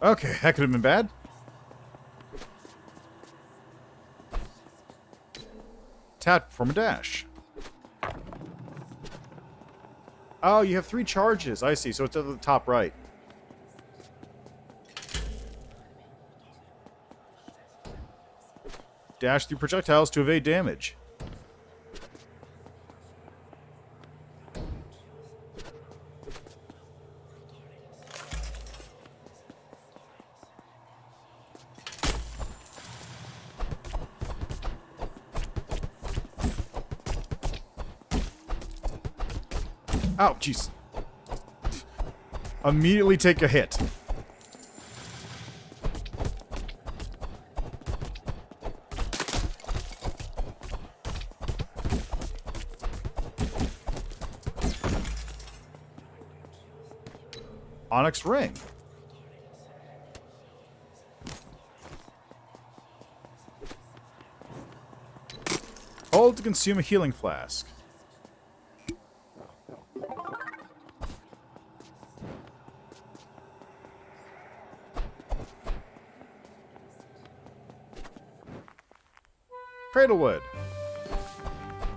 Okay, that could have been bad. Tap from a dash. Oh, you have 3 charges. I see. So it's at the top right. Dash through projectiles to evade damage. Oh, jeez. Immediately take a hit. Onyx ring. Hold to consume a healing flask. Cradlewood.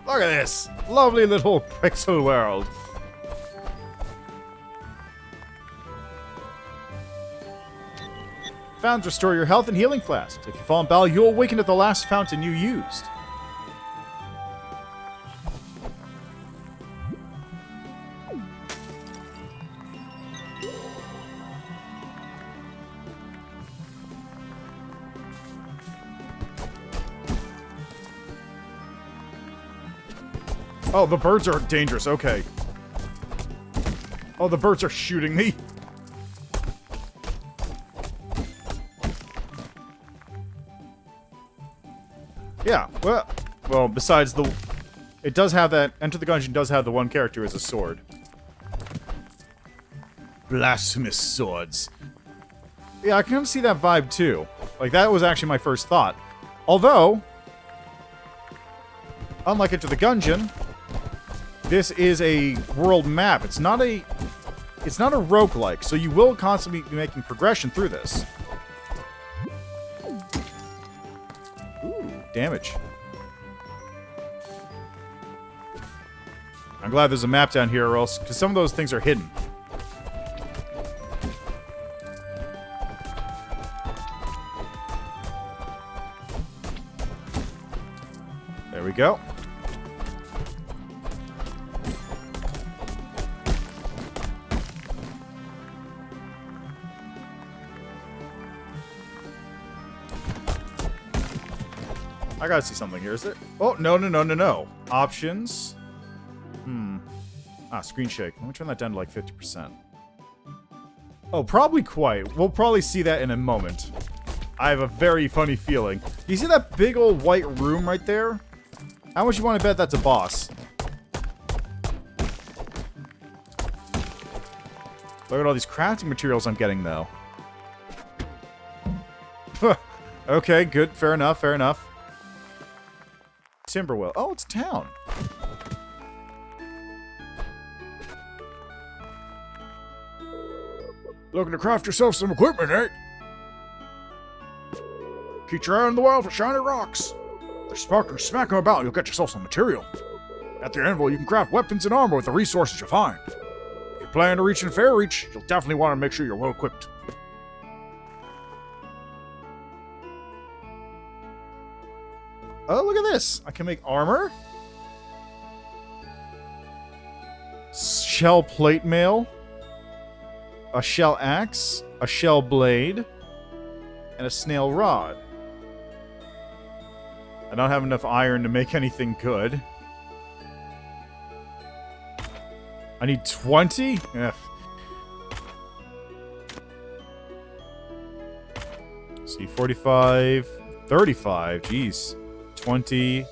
Look at this. Lovely little pixel world. Fountains restore your health and healing flasks. If you fall in battle, you'll awaken at the last fountain you used. Oh, the birds are dangerous. Okay. Oh, the birds are shooting me. Yeah, well, besides the... It does have that... Enter the Gungeon does have the one character as a sword. Blasphemous swords. Yeah, I can kind of see that vibe, too. Like, that was actually my first thought. Although, unlike Enter the Gungeon, this is a world map. It's not a roguelike, so you will constantly be making progression through this. Ooh, damage. I'm glad there's a map down here, or else, because some of those things are hidden. There we go. I gotta see something here. Is it? Oh, no. Options. Screen shake. Let me turn that down to like 50%. Oh, probably quite. We'll probably see that in a moment. I have a very funny feeling. You see that big old white room right there? How much you want to bet that's a boss? Look at all these crafting materials I'm getting, though. Okay, good. Fair enough, fair enough. Timberwell. Oh, it's a town. Looking to craft yourself some equipment, eh? Keep your eye on the wild for shiny rocks. They're sparking and smacking about, you'll get yourself some material. At the anvil, you can craft weapons and armor with the resources you find. If you plan to reach in fair reach, you'll definitely want to make sure you're well equipped. Oh, look at this. I can make armor. Shell plate mail. A shell axe. A shell blade. And a snail rod. I don't have enough iron to make anything good. I need 20? Ugh. See, 45, 35, jeez. 20.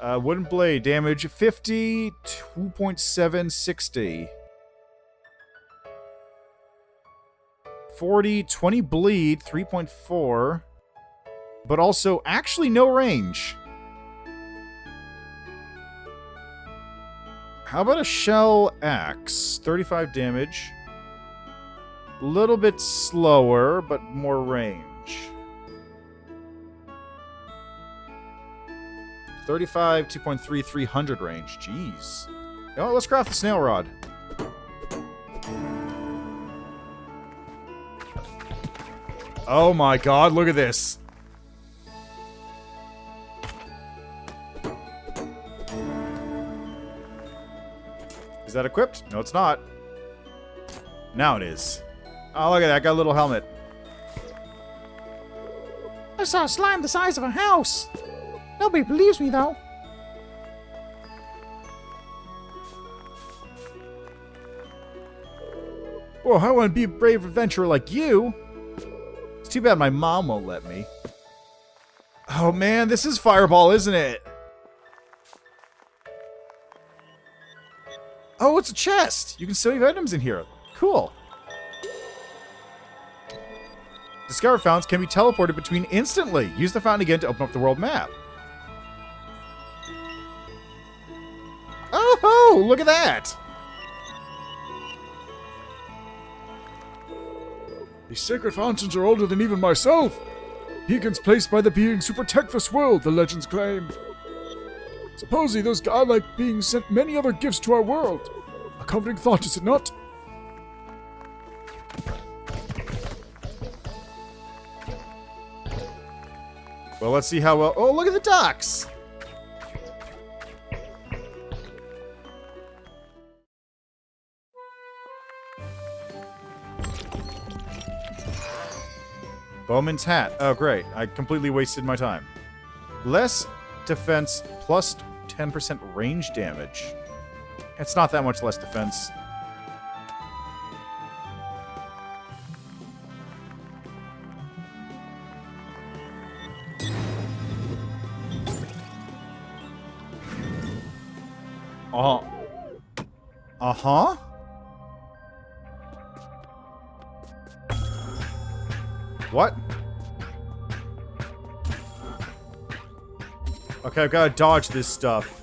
Wooden blade, damage 50, 2.7, 60. 40, 20 bleed, 3.4. But also, actually no range. How about a shell axe? 35 damage. A little bit slower, but more range. 35, 2.3, 300 range. Jeez. You know what, let's craft the snail rod. Oh my god, look at this. Is that equipped? No, it's not. Now it is. Oh, look at that. Got a little helmet. I saw a slime the size of a house. Nobody believes me, though. Well, I want to be a brave adventurer like you. It's too bad my mom won't let me. Oh, man. This is Fireball, isn't it? Oh, it's a chest. You can save items in here. Cool. Discover fountains can be teleported between instantly. Use the fountain again to open up the world map. Oh, look at that. These sacred fountains are older than even myself. Beacons placed by the beings who protect this world, the legends claim. Supposedly those godlike beings sent many other gifts to our world. A comforting thought, is it not? Well, let's see how well... Oh, look at the ducks! Bowman's hat. Oh, great. I completely wasted my time. Less defense plus 10% range damage. It's not that much less defense. Uh-huh. What? Okay, I've got to dodge this stuff.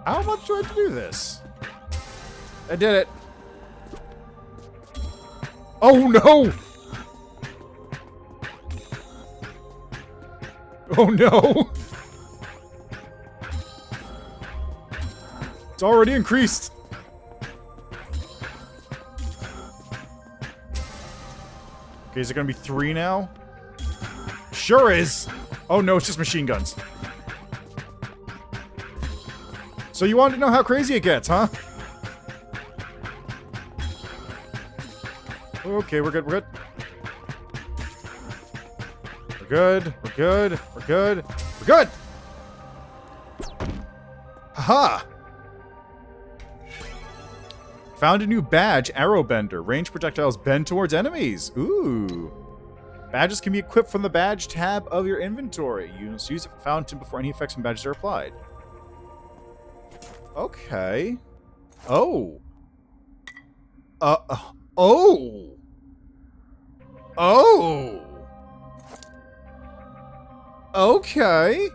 How much do I have to do this? I did it. Oh no! Oh no! It's already increased. Okay, is it gonna be 3 now? Sure is! Oh no, it's just machine guns. So you wanted to know how crazy it gets, huh? Okay, we're good, we're good. We're good, we're good, we're good, we're good! Haha! Found a new badge, Arrow Bender. Range projectiles bend towards enemies. Ooh. Badges can be equipped from the badge tab of your inventory. You must use it for fountain before any effects from badges are applied. Okay. Oh. Oh. Oh. Okay.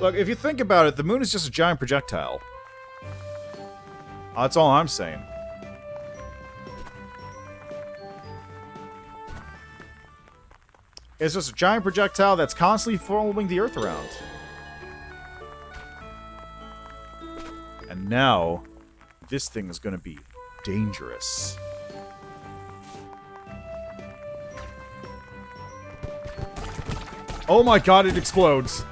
Look, if you think about it, the moon is just a giant projectile. That's all I'm saying. It's just a giant projectile that's constantly following the Earth around. And now, this thing is going to be dangerous. Oh my god, it explodes.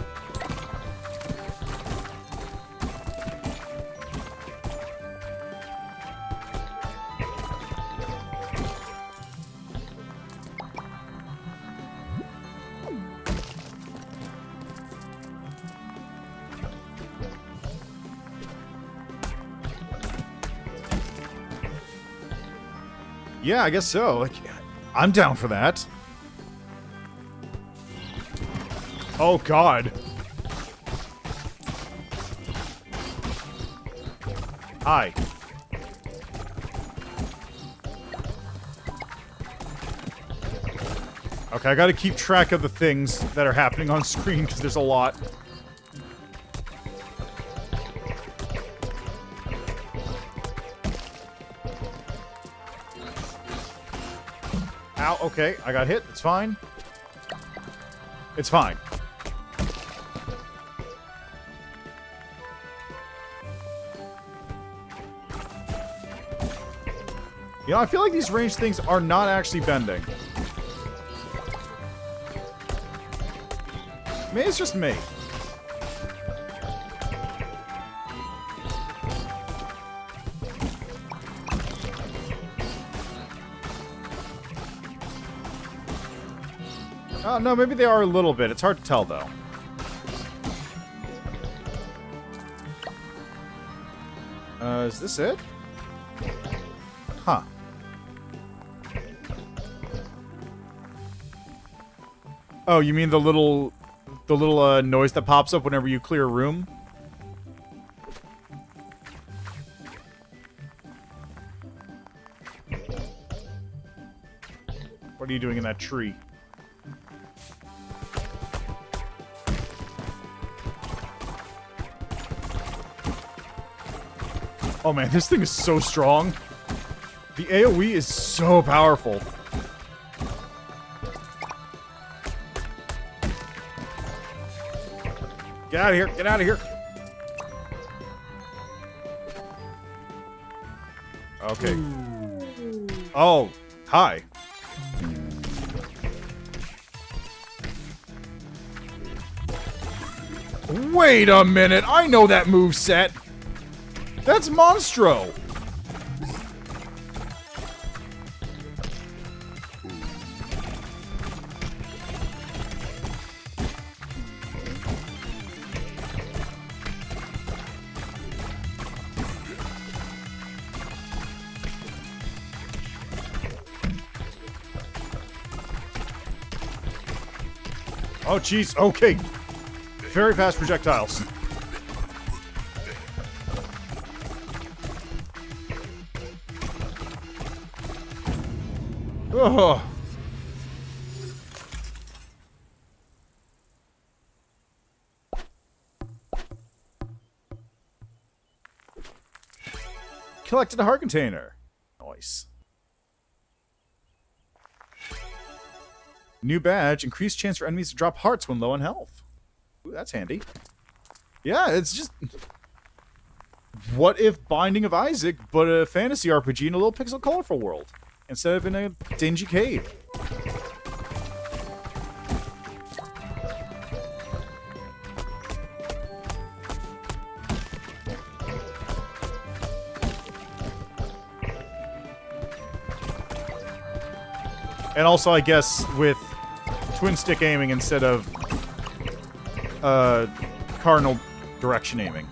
Yeah, I guess so. Like, I'm down for that. Oh, God. Hi. Okay, I gotta keep track of the things that are happening on screen, because there's a lot. Ow, okay, I got hit. It's fine. It's fine. You know, I feel like these ranged things are not actually bending. Maybe it's just me. Oh, no, maybe they are a little bit. It's hard to tell, though. Is this it? Huh. Oh, you mean the little noise that pops up whenever you clear a room? What are you doing in that tree? Oh man, this thing is so strong. The AoE is so powerful. Get out of here, get out of here. Okay. Oh, hi. Wait a minute, I know that moveset. That's Monstro! Oh, jeez. Okay. Very fast projectiles. Ugh. Collected a heart container. Nice. New badge. Increased chance for enemies to drop hearts when low on health. Ooh, that's handy. Yeah, it's just... What if Binding of Isaac, but a fantasy RPG in a little pixel colorful world? instead of in a dingy cave. And also, I guess, with twin stick aiming instead of cardinal direction aiming.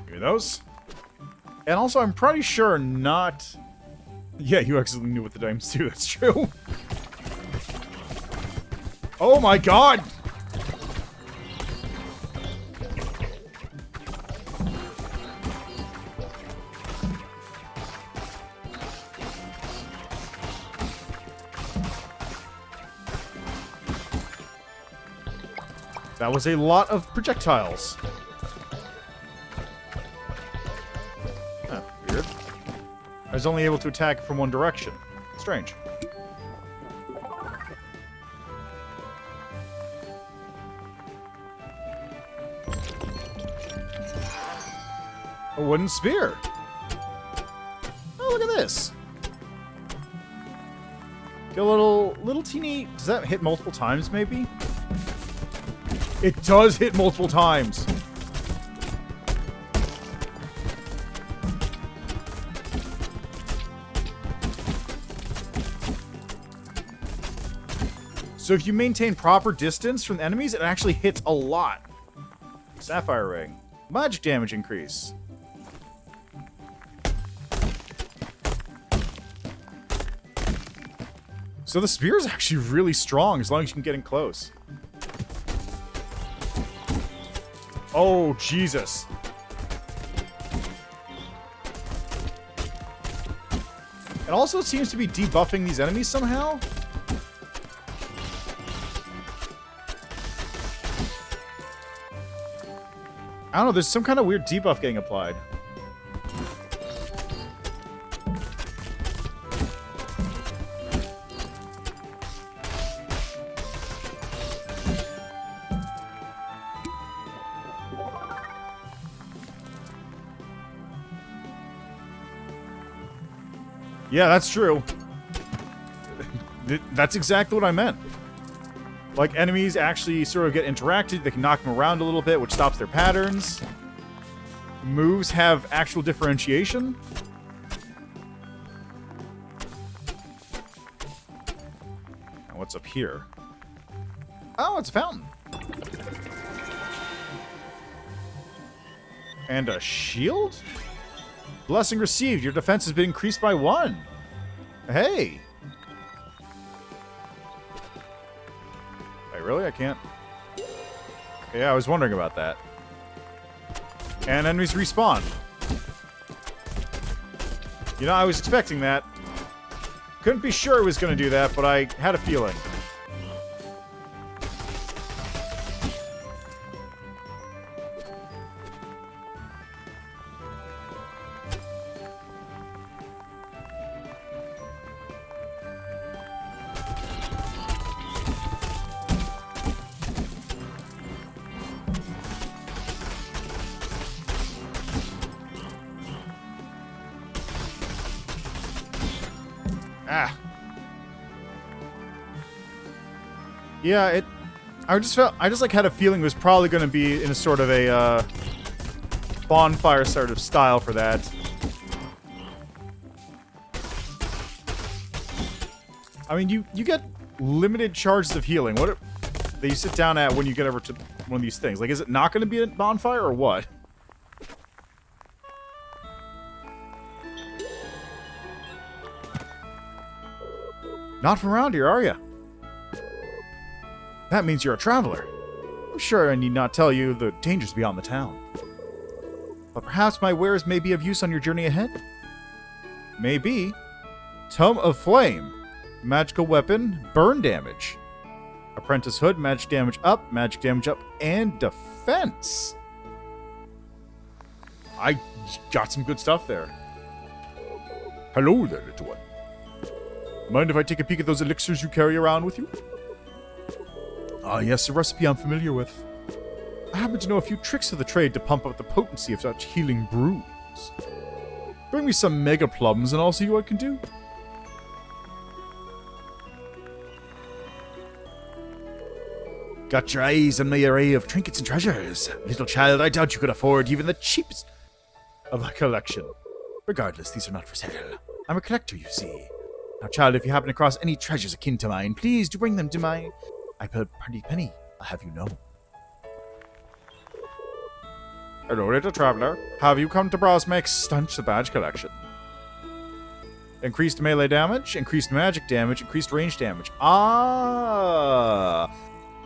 Give me those. And also, I'm pretty sure not... Yeah, you actually knew what the diamonds do, that's true. Oh my god! That was a lot of projectiles. Huh, weird. I was only able to attack from one direction. Strange. A wooden spear. Oh, look at this. Get a little teeny... Does that hit multiple times, maybe? It does hit multiple times. So if you maintain proper distance from enemies, it actually hits a lot. Sapphire ring. Magic damage increase. So the spear is actually really strong as long as you can get in close. Oh, Jesus. It also seems to be debuffing these enemies somehow. I don't know, there's some kind of weird debuff getting applied. Yeah, that's true. That's exactly what I meant. Like, enemies actually sort of get interacted, they can knock them around a little bit, which stops their patterns. Moves have actual differentiation. Now, what's up here? Oh, it's a fountain. And a shield? Blessing received. Your defense has been increased by 1. Hey. Wait, really? I can't... Okay, yeah, I was wondering about that. And enemies respawn. You know, I was expecting that. Couldn't be sure it was going to do that, but I had a feeling. Ah. Yeah, I just like had a feeling it was probably going to be in a sort of a bonfire sort of style for that. I mean, you get limited charges of healing. What that you sit down at when you get over to one of these things? Like, is it not going to be a bonfire or what? Not from around here, are you? That means you're a traveler. I'm sure I need not tell you the dangers beyond the town. But perhaps my wares may be of use on your journey ahead? Maybe. Tome of Flame. Magical weapon, burn damage. Apprentice Hood, magic damage up, and defense. I got some good stuff there. Hello there, little one. Mind if I take a peek at those elixirs you carry around with you? Ah, yes, a recipe I'm familiar with. I happen to know a few tricks of the trade to pump up the potency of such healing brews. Bring me some mega plums and I'll see what I can do. Got your eyes on my array of trinkets and treasures. Little child, I doubt you could afford even the cheapest of a collection. Regardless, these are not for sale. I'm a collector, you see. Now, child, if you happen across any treasures akin to mine, please do bring them to my... I put a pretty penny, I'll have you know. Hello, little traveler. Have you come to browse my extensive badge collection? Increased melee damage, increased magic damage, increased range damage. Ah!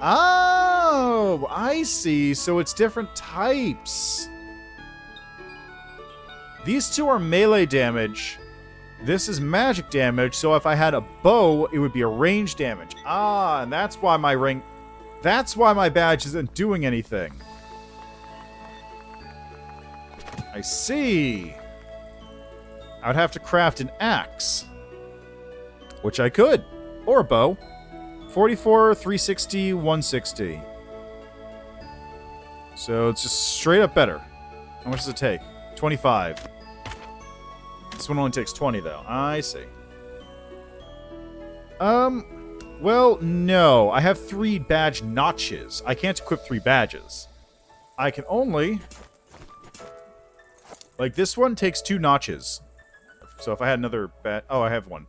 Oh, I see. So it's different types. These two are melee damage. This is magic damage, so if I had a bow, it would be a range damage. Ah, and that's why my ring... That's why my badge isn't doing anything. I see. I would have to craft an axe. Which I could. Or a bow. 44, 360, 160. So it's just straight up better. How much does it take? 25. This one only takes 20, though. I see. Well, no. I have 3 badge notches. I can't equip 3 badges. I can only... Like, this one takes 2 notches. So if I had another badge... Oh, I have one.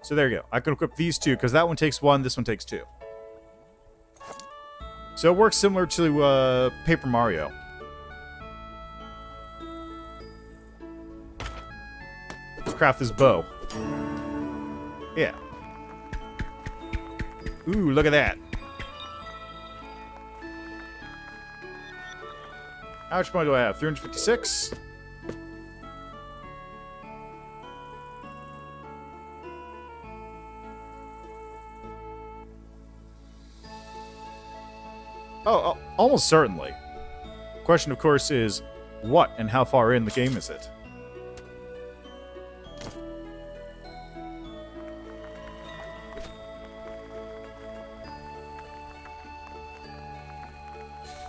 So there you go. I can equip these 2, because that one takes 1, this one takes 2. So it works similar to Paper Mario. Let's craft this bow. Yeah. Ooh, look at that. How much money do I have? 356? Oh, almost certainly. Question, of course, is what and how far in the game is it?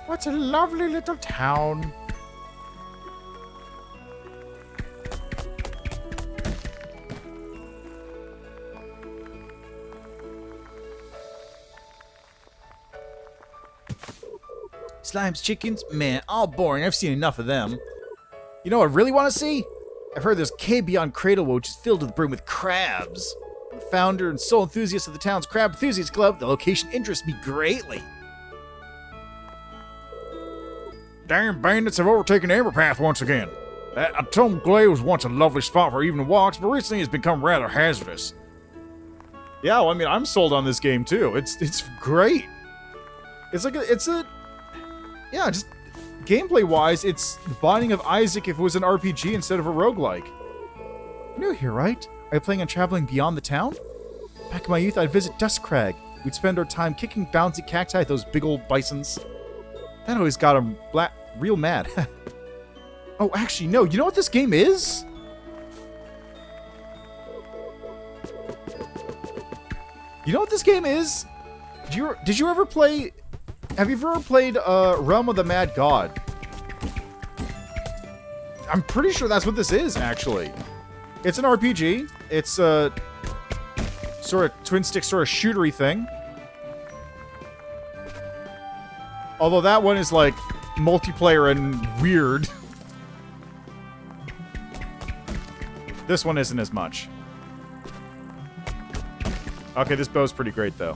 What a lovely little town. Slimes, chickens? Man, all boring. I've seen enough of them. You know what I really want to see? I've heard there's a cave beyond Cradlewood which is filled to the brim with crabs. I'm the founder and sole enthusiast of the town's Crab Enthusiast Club. The location interests me greatly. Damn bandits have overtaken Amberpath once again. That Atom Glade was once a lovely spot for evening walks, but recently it's become rather hazardous. Yeah, well, I mean, I'm sold on this game too. It's great. It's like yeah, just gameplay-wise, it's Binding of Isaac if it was an RPG instead of a roguelike. You're new here, right? Are you planning on traveling beyond the town? Back in my youth, I'd visit Duskcrag. We'd spend our time kicking bouncy cacti at those big old bisons. That always got him real mad. Oh, actually, no. You know what this game is? You know what this game is? Did you ever play... Have you ever played Realm of the Mad God? I'm pretty sure that's what this is, actually. It's an RPG. It's a sort of twin-stick sort of shootery thing. Although that one is, like, multiplayer and weird. This one isn't as much. Okay, this bow's pretty great, though.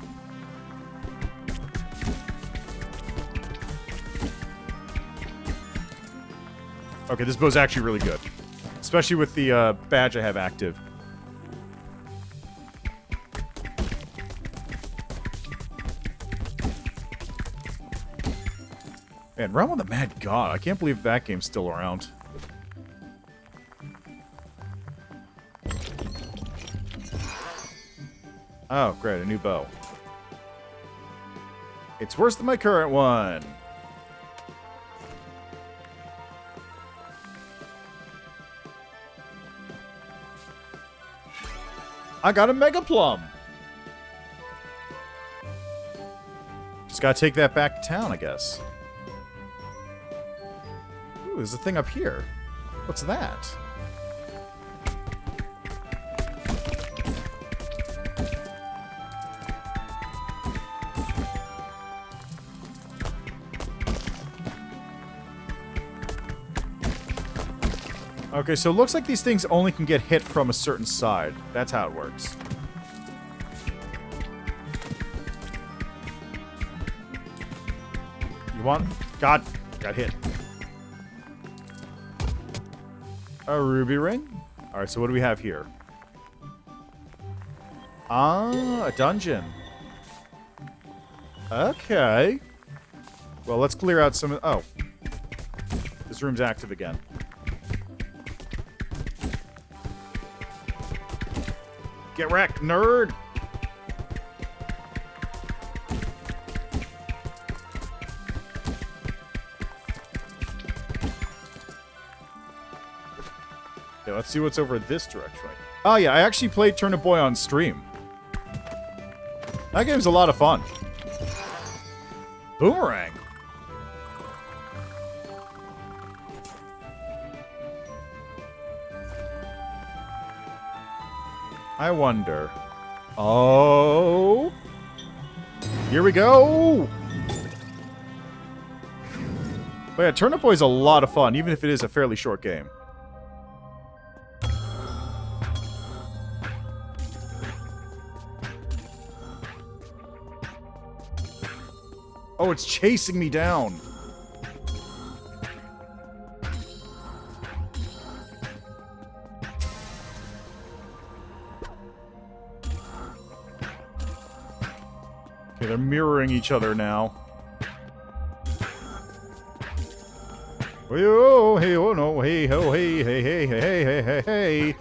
Okay, this bow's actually really good. Especially with the badge I have active. Man, Realm of the Mad God. I can't believe that game's still around. Oh, great. A new bow. It's worse than my current one. I got a Mega Plum. Just gotta take that back to town, I guess. Ooh, there's a thing up here. What's that? Okay, so it looks like these things only can get hit from a certain side. That's how it works. You want... God, got hit. A ruby ring? Alright, so what do we have here? Ah, a dungeon. Okay. Well, let's clear out some... Oh. This room's active again. Get wrecked, nerd! Okay, let's see what's over this direction. Oh yeah, I actually played Turnip Boy on stream. That game's a lot of fun. Boomerang! I wonder. Oh. Here we go. But yeah, Turnip Boy's a lot of fun, even if it is a fairly short game. Oh, it's chasing me down. Okay, they're mirroring each other now. Hey, oh, hey, oh, no, hey, oh, hey, hey, hey, hey, hey, hey, hey, hey.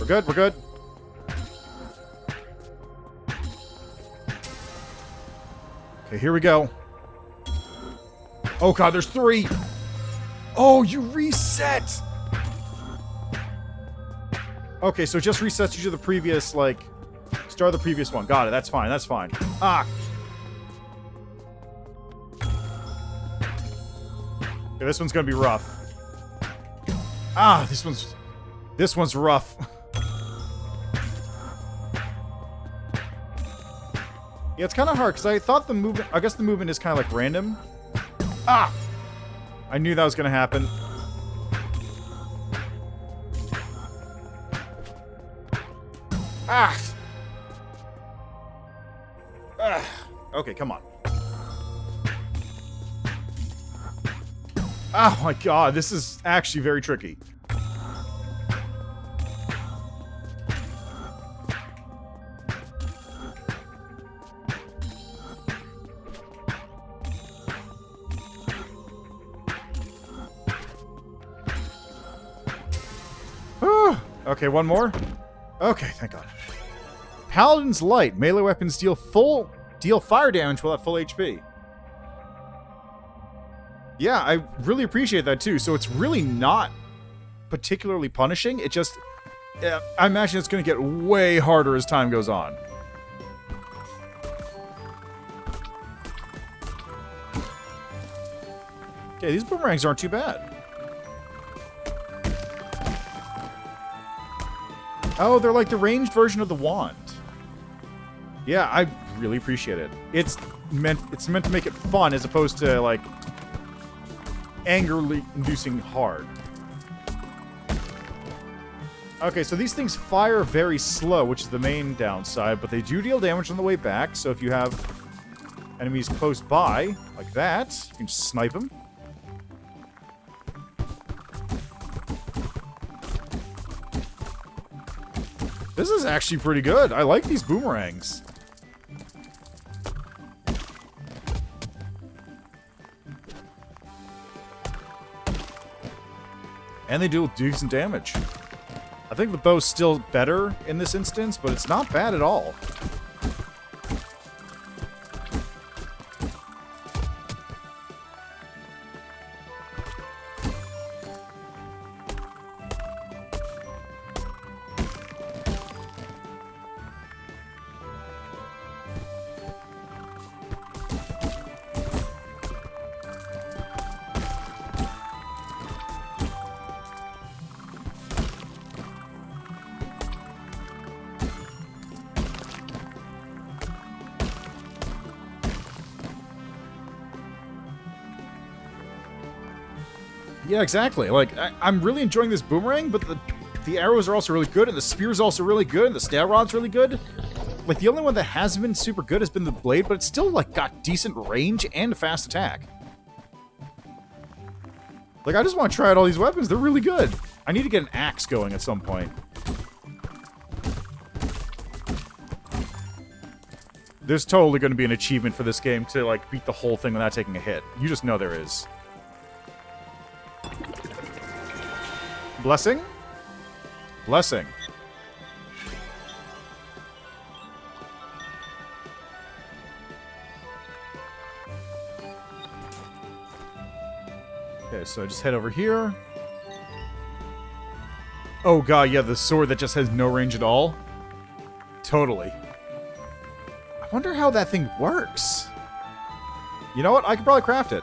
We're good, we're good. Okay, here we go. Oh god, there's 3! Oh, you reset! Okay, so it just resets you to the previous, like... Start the previous one. Got it, that's fine, that's fine. Ah! Okay, this one's gonna be rough. Ah, this one's rough. Yeah, it's kind of hard, because I thought the movement... I guess the movement is kind of like random. Ah! I knew that was going to happen. Ah! Ah! Okay, come on. Oh my god, this is actually very tricky. Okay, one more. Okay, thank god. Paladin's Light. Melee weapons deal fire damage while at full HP. Yeah, I really appreciate that too. So it's really not particularly punishing. It just... I imagine it's going to get way harder as time goes on. Okay, these boomerangs aren't too bad. Oh, they're like the ranged version of the wand. Yeah, I really appreciate it. It's meant to make it fun as opposed to like angrily inducing hard. Okay, so these things fire very slow, which is the main downside, but they do deal damage on the way back, so if you have enemies close by, like that, you can just snipe them. This is actually pretty good. I like these boomerangs. And they do decent damage. I think the bow's still better in this instance, but it's not bad at all. Yeah, exactly. Like, I'm really enjoying this boomerang, but the arrows are also really good, and the spear's also really good, and the stab rod's really good. Like, the only one that hasn't been super good has been the blade, but it's still, like, got decent range and fast attack. Like, I just want to try out all these weapons. They're really good. I need to get an axe going at some point. There's totally going to be an achievement for this game to, like, beat the whole thing without taking a hit. You just know there is. Blessing? Blessing. Okay, so I just head over here. Oh god, yeah, the sword that just has no range at all. Totally. I wonder how that thing works. You know what? I could probably craft it.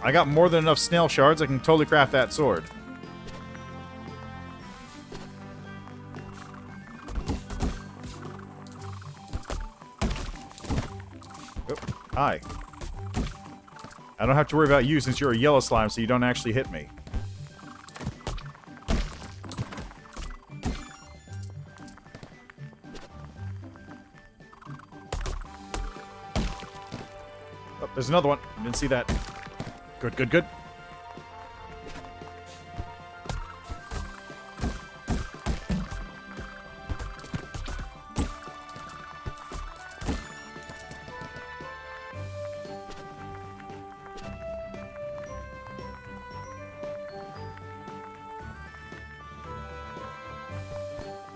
I got more than enough snail shards. I can totally craft that sword. Oh, hi. I don't have to worry about you since you're a yellow slime, so you don't actually hit me. Oh, there's another one. I didn't see that. Good, good, good.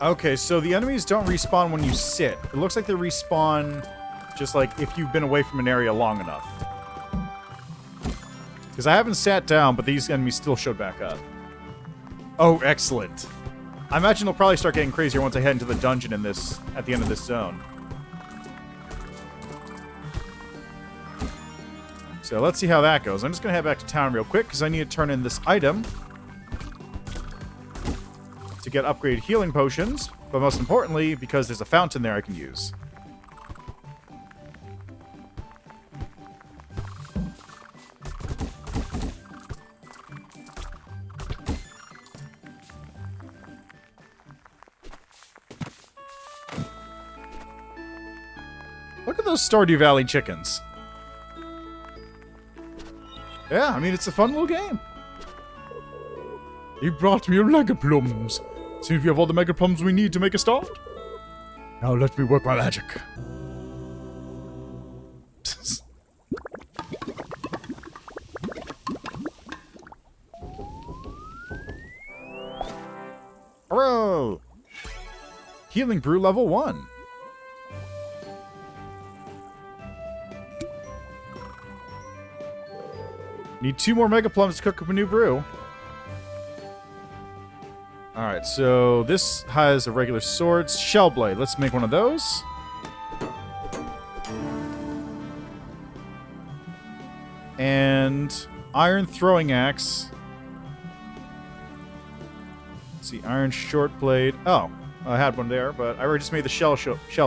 Okay, so the enemies don't respawn when you sit. It looks like they respawn just like if you've been away from an area long enough. Because I haven't sat down, but these enemies still showed back up. Oh, excellent. I imagine they'll probably start getting crazier once I head into the dungeon in this at the end of this zone. So let's see how that goes. I'm just going to head back to town real quick because I need to turn in this item to get upgraded healing potions, but most importantly, because there's a fountain there I can use. Look at those Stardew Valley chickens. Yeah, I mean, it's a fun little game. He brought me a Mega Plums. See if you have all the Mega Plums we need to make a start. Now let me work my magic. Hurrah! Healing Brew level 1. Need 2 more Mega Plums to cook up a new brew. Alright, so this has a regular sword. Shell Blade. Let's make one of those. And Iron Throwing Axe. Let's see, Iron Short Blade. Oh, I had one there, but I already just made the Shell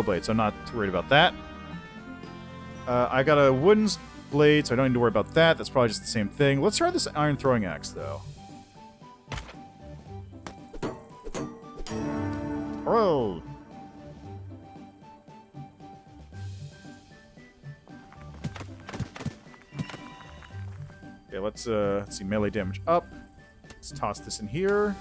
Blade, so I'm not too worried about that. I got a wooden blade, so I don't need to worry about that. That's probably just the same thing. Let's try this Iron Throwing Axe, though. Oh! Okay, let's see, melee damage up. Let's toss this in here.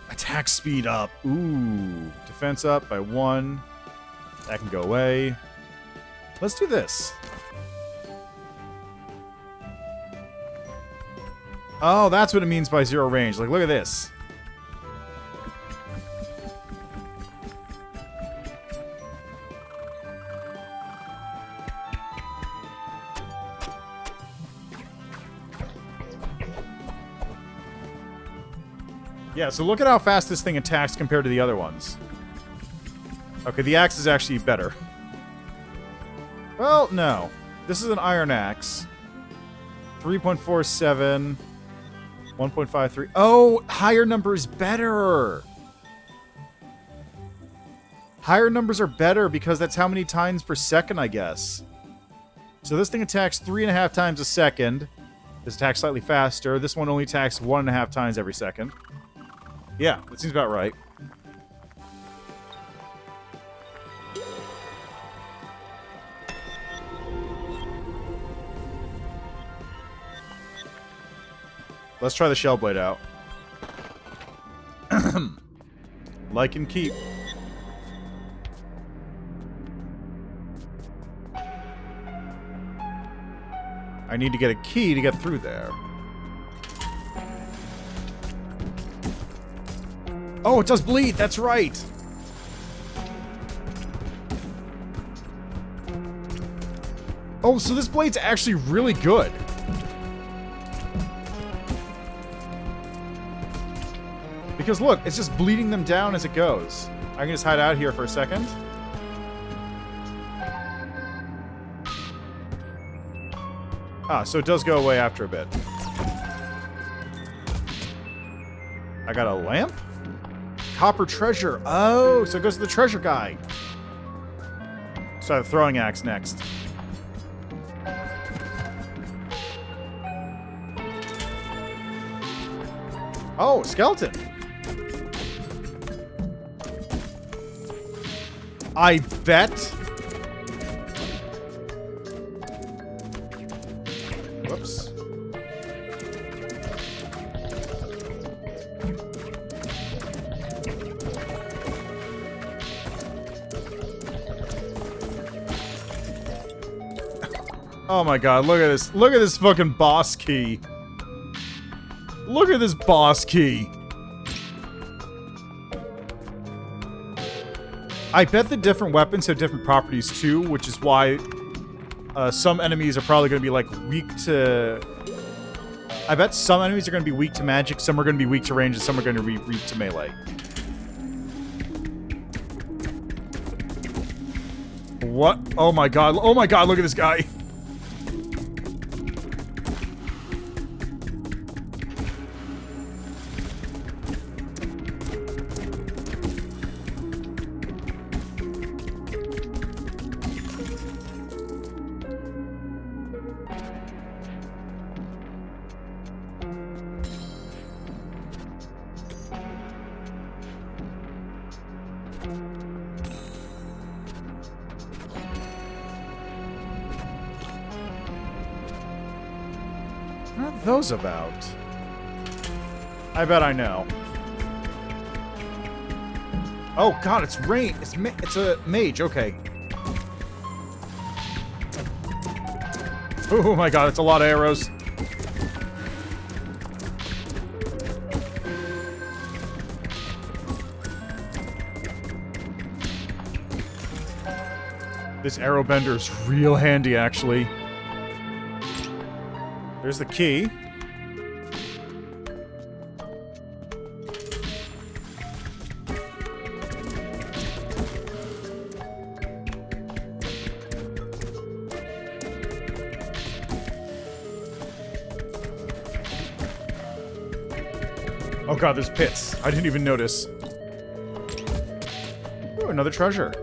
Attack speed up. Ooh. Defense up by 1. That can go away. Let's do this. Oh, that's what it means by 0 range. Like, look at this. Yeah, so look at how fast this thing attacks compared to the other ones. Okay, the axe is actually better. Well, no. This is an iron axe. 3.47. 1.53. Oh, higher number is better. Higher numbers are better because that's how many times per second, I guess. So this thing attacks 3.5 times a second. This attacks slightly faster. This one only attacks 1.5 times every second. Yeah, that seems about right. Let's try the shell blade out. Like and keep. I need to get a key to get through there. Oh, it does bleed! That's right! Oh, so this blade's actually really good. Because look, it's just bleeding them down as it goes. I can just hide out here for a second. Ah, so it does go away after a bit. I got a lamp? Copper treasure. Oh, so it goes to the treasure guy. So I have a throwing axe next. Oh, skeleton. I bet. Whoops. Oh my god, look at this. Look at this fucking boss key. Look at this boss key. I bet the different weapons have different properties too, which is why some enemies are probably going to be like weak to... I bet some enemies are going to be weak to magic, some are going to be weak to range, and some are going to be weak to melee. What? Oh my god, look at this guy. What are those about? I bet I know. Oh god, it's rain. It's a mage. Okay. Oh my god, it's a lot of arrows. This arrow bender is real handy, actually. There's the key. Oh god, there's pits. I didn't even notice. Ooh, another treasure.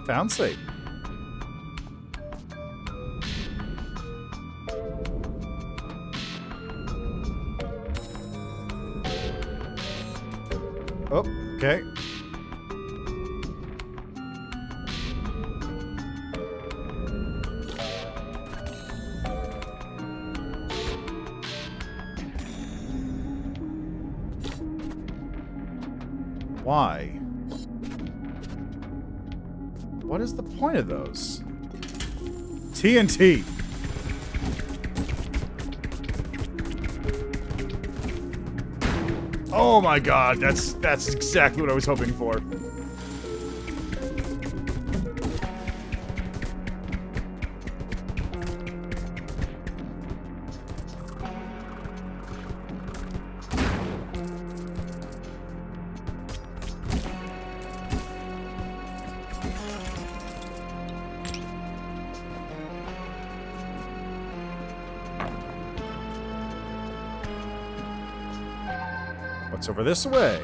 Found slate. Oh, okay. Why? What is the point of those? TNT. Oh my god, that's exactly what I was hoping for. What's over this way?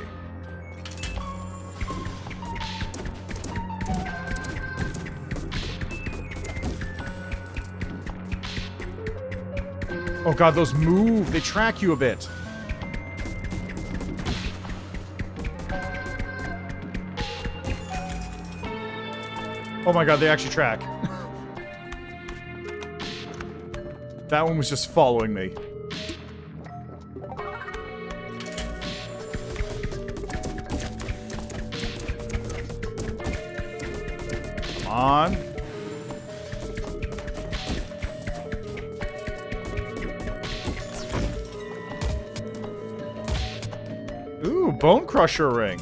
Oh god, those move. They track you a bit. Oh my god, they actually track. That one was just following me. Come on. Ooh, Bone Crusher ring.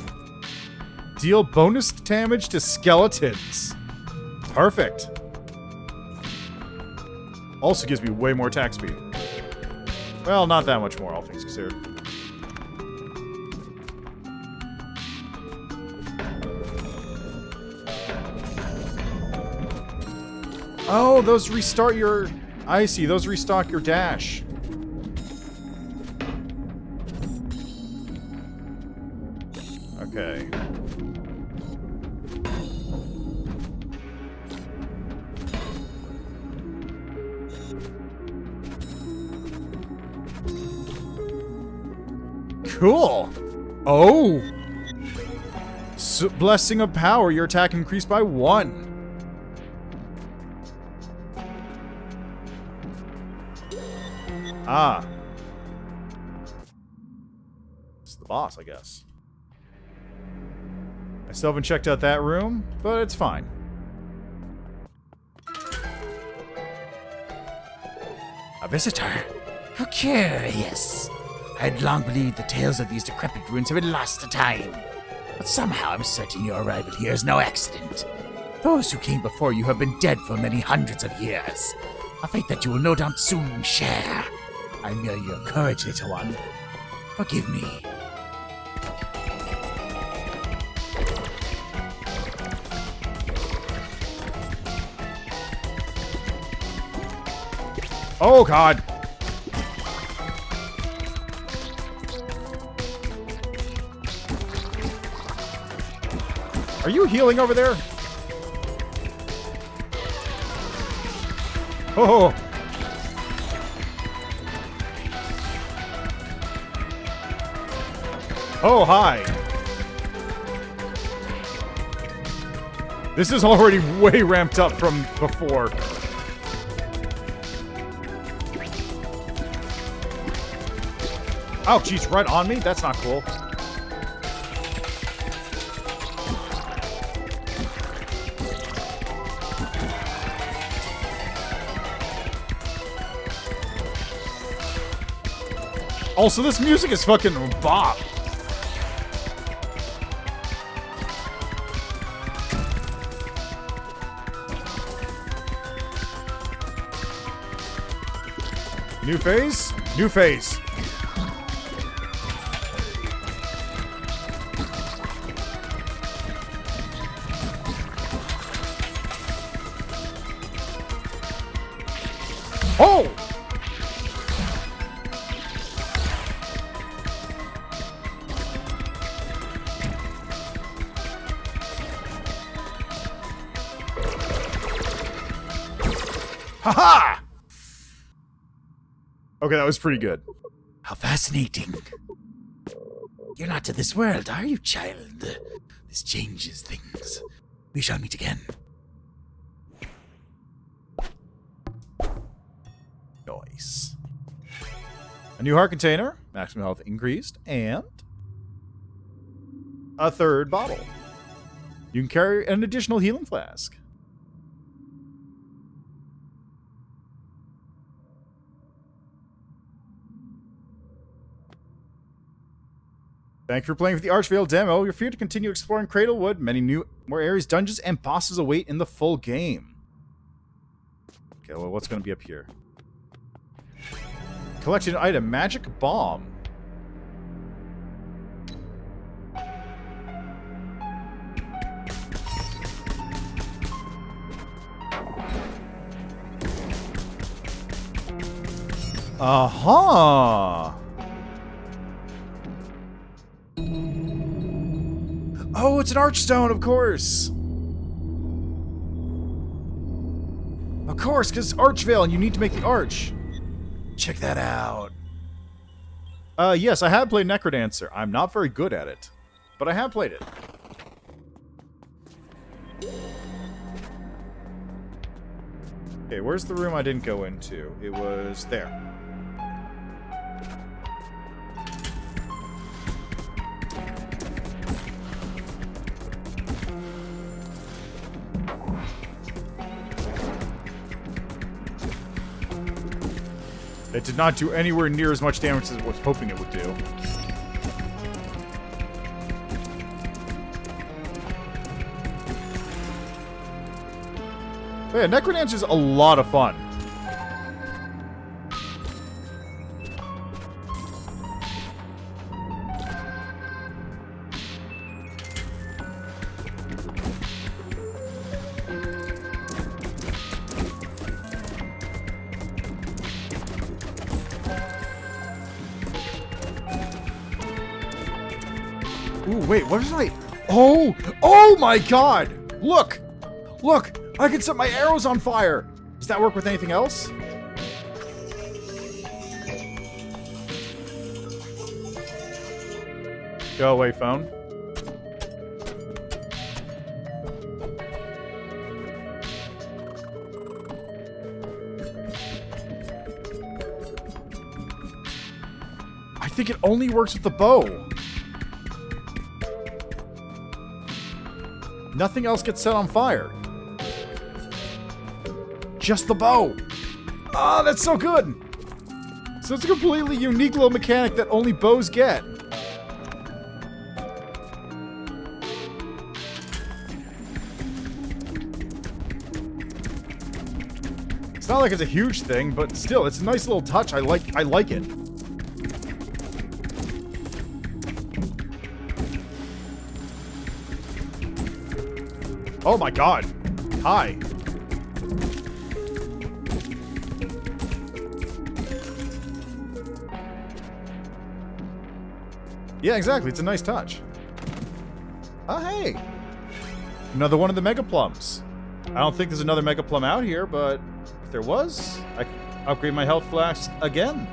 Deal bonus damage to skeletons. Perfect. Also gives me way more attack speed. Well, not that much more, all things considered. Oh, those restart your... I see, those restock your dash. Okay. Cool. Oh. Blessing of Power. Your attack increased by 1. Ah. It's the boss, I guess. I still haven't checked out that room, but it's fine. A visitor? How curious. I'd long believed the tales of these decrepit ruins have been lost to time. But somehow I'm certain your arrival here is no accident. Those who came before you have been dead for many hundreds of years. A fate that you will no doubt soon share. I merely your courage, little one. Forgive me. Oh, God. Are you healing over there? Oh. Oh, hi. This is already way ramped up from before. Oh, jeez, right on me? That's not cool. Also, this music is fucking bop. New phase? New phase. Oh! Haha! Okay, that was pretty good. How fascinating. You're not to this world, are you, child? This changes things. We shall meet again. Nice. A new heart container, maximum health increased, and a third bottle. You can carry an additional healing flask. Thank you for playing with the Archvale demo. You're free to continue exploring Cradlewood. Many more areas, dungeons, and bosses await in the full game. Okay, well, what's going to be up here? Collected item, magic bomb. Aha! Oh, it's an archstone, of course! Of course, because Archvale, and you need to make the arch. Check that out. Yes, I have played Necrodancer. I'm not very good at it, but I have played it. Okay, where's the room I didn't go into? It was there. It did not do anywhere near as much damage as I was hoping it would do. But yeah, Necrodancer is a lot of fun. Ooh, wait, what is I... Oh! Oh my god! Look! Look! I can set my arrows on fire! Does that work with anything else? Go away, phone. I think it only works with the bow. Nothing else gets set on fire. Just the bow. Ah, that's so good. So it's a completely unique little mechanic that only bows get. It's not like it's a huge thing, but still, it's a nice little touch. I like it. Oh my god. Hi. Yeah, exactly. It's a nice touch. Oh, hey. Another one of the Mega Plums. I don't think there's another Mega Plum out here, but if there was, I could upgrade my health flask again.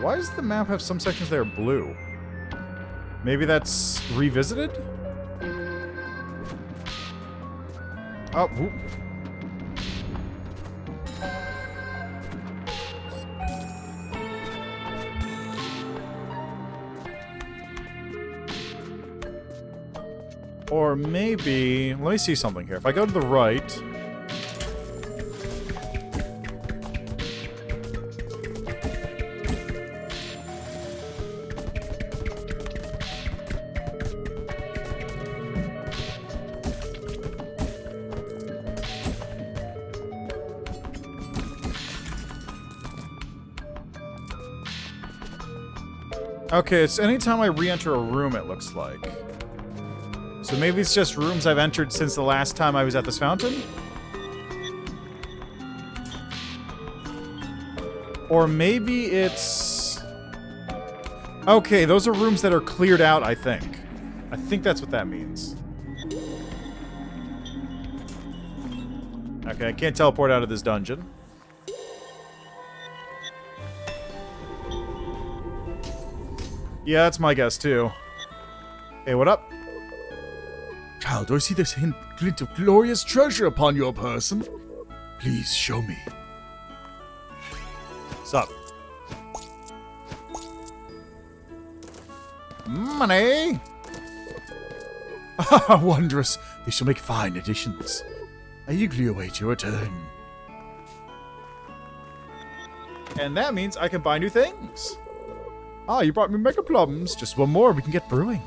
Why does the map have some sections that are blue? Maybe that's revisited? Oh, whoop. Or maybe... Let me see something here. If I go to the right... Okay, it's anytime I re-enter a room, it looks like. So maybe it's just rooms I've entered since the last time I was at this fountain? Or maybe it's... Okay, those are rooms that are cleared out, I think. I think that's what that means. Okay, I can't teleport out of this dungeon. Yeah, that's my guess, too. Hey, what up? Child, I see this glint of glorious treasure upon your person. Please show me. What's up? Money! Ah, wondrous. They shall make fine additions. I eagerly await your return. And that means I can buy new things. Ah, you brought me Mega Plums. Just one more, we can get brewing.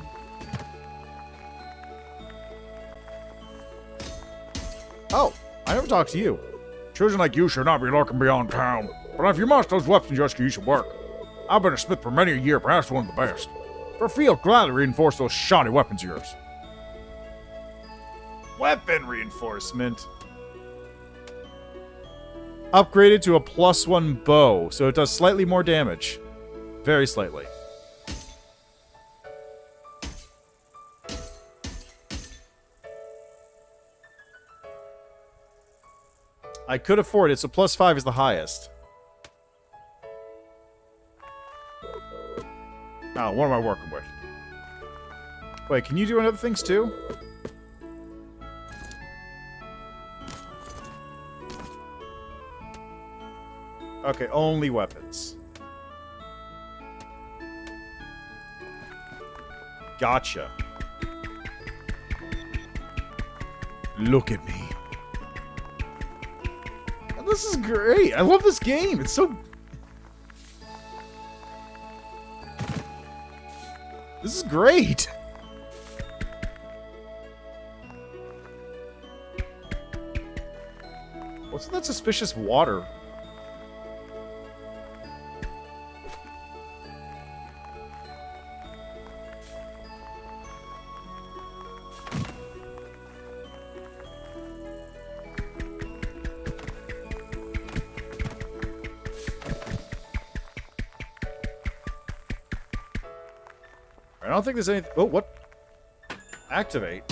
Oh, I never talked to you. Children like you should not be lurking beyond town. But if you must, those weapons just you should work. I've been a smith for many a year, perhaps one of the best. For a field gladly reinforce those shoddy weapons of yours. Weapon reinforcement. Upgraded to a +1 bow, so it does slightly more damage. Very slightly. I could afford it, so +5 is the highest. Oh, what am I working with? Wait, can you do other things too? Okay, only weapons. Gotcha. Look at me. This is great. I love this game. It's so... This is great. What's that suspicious water? I don't think there's anything... Oh, what? Activate.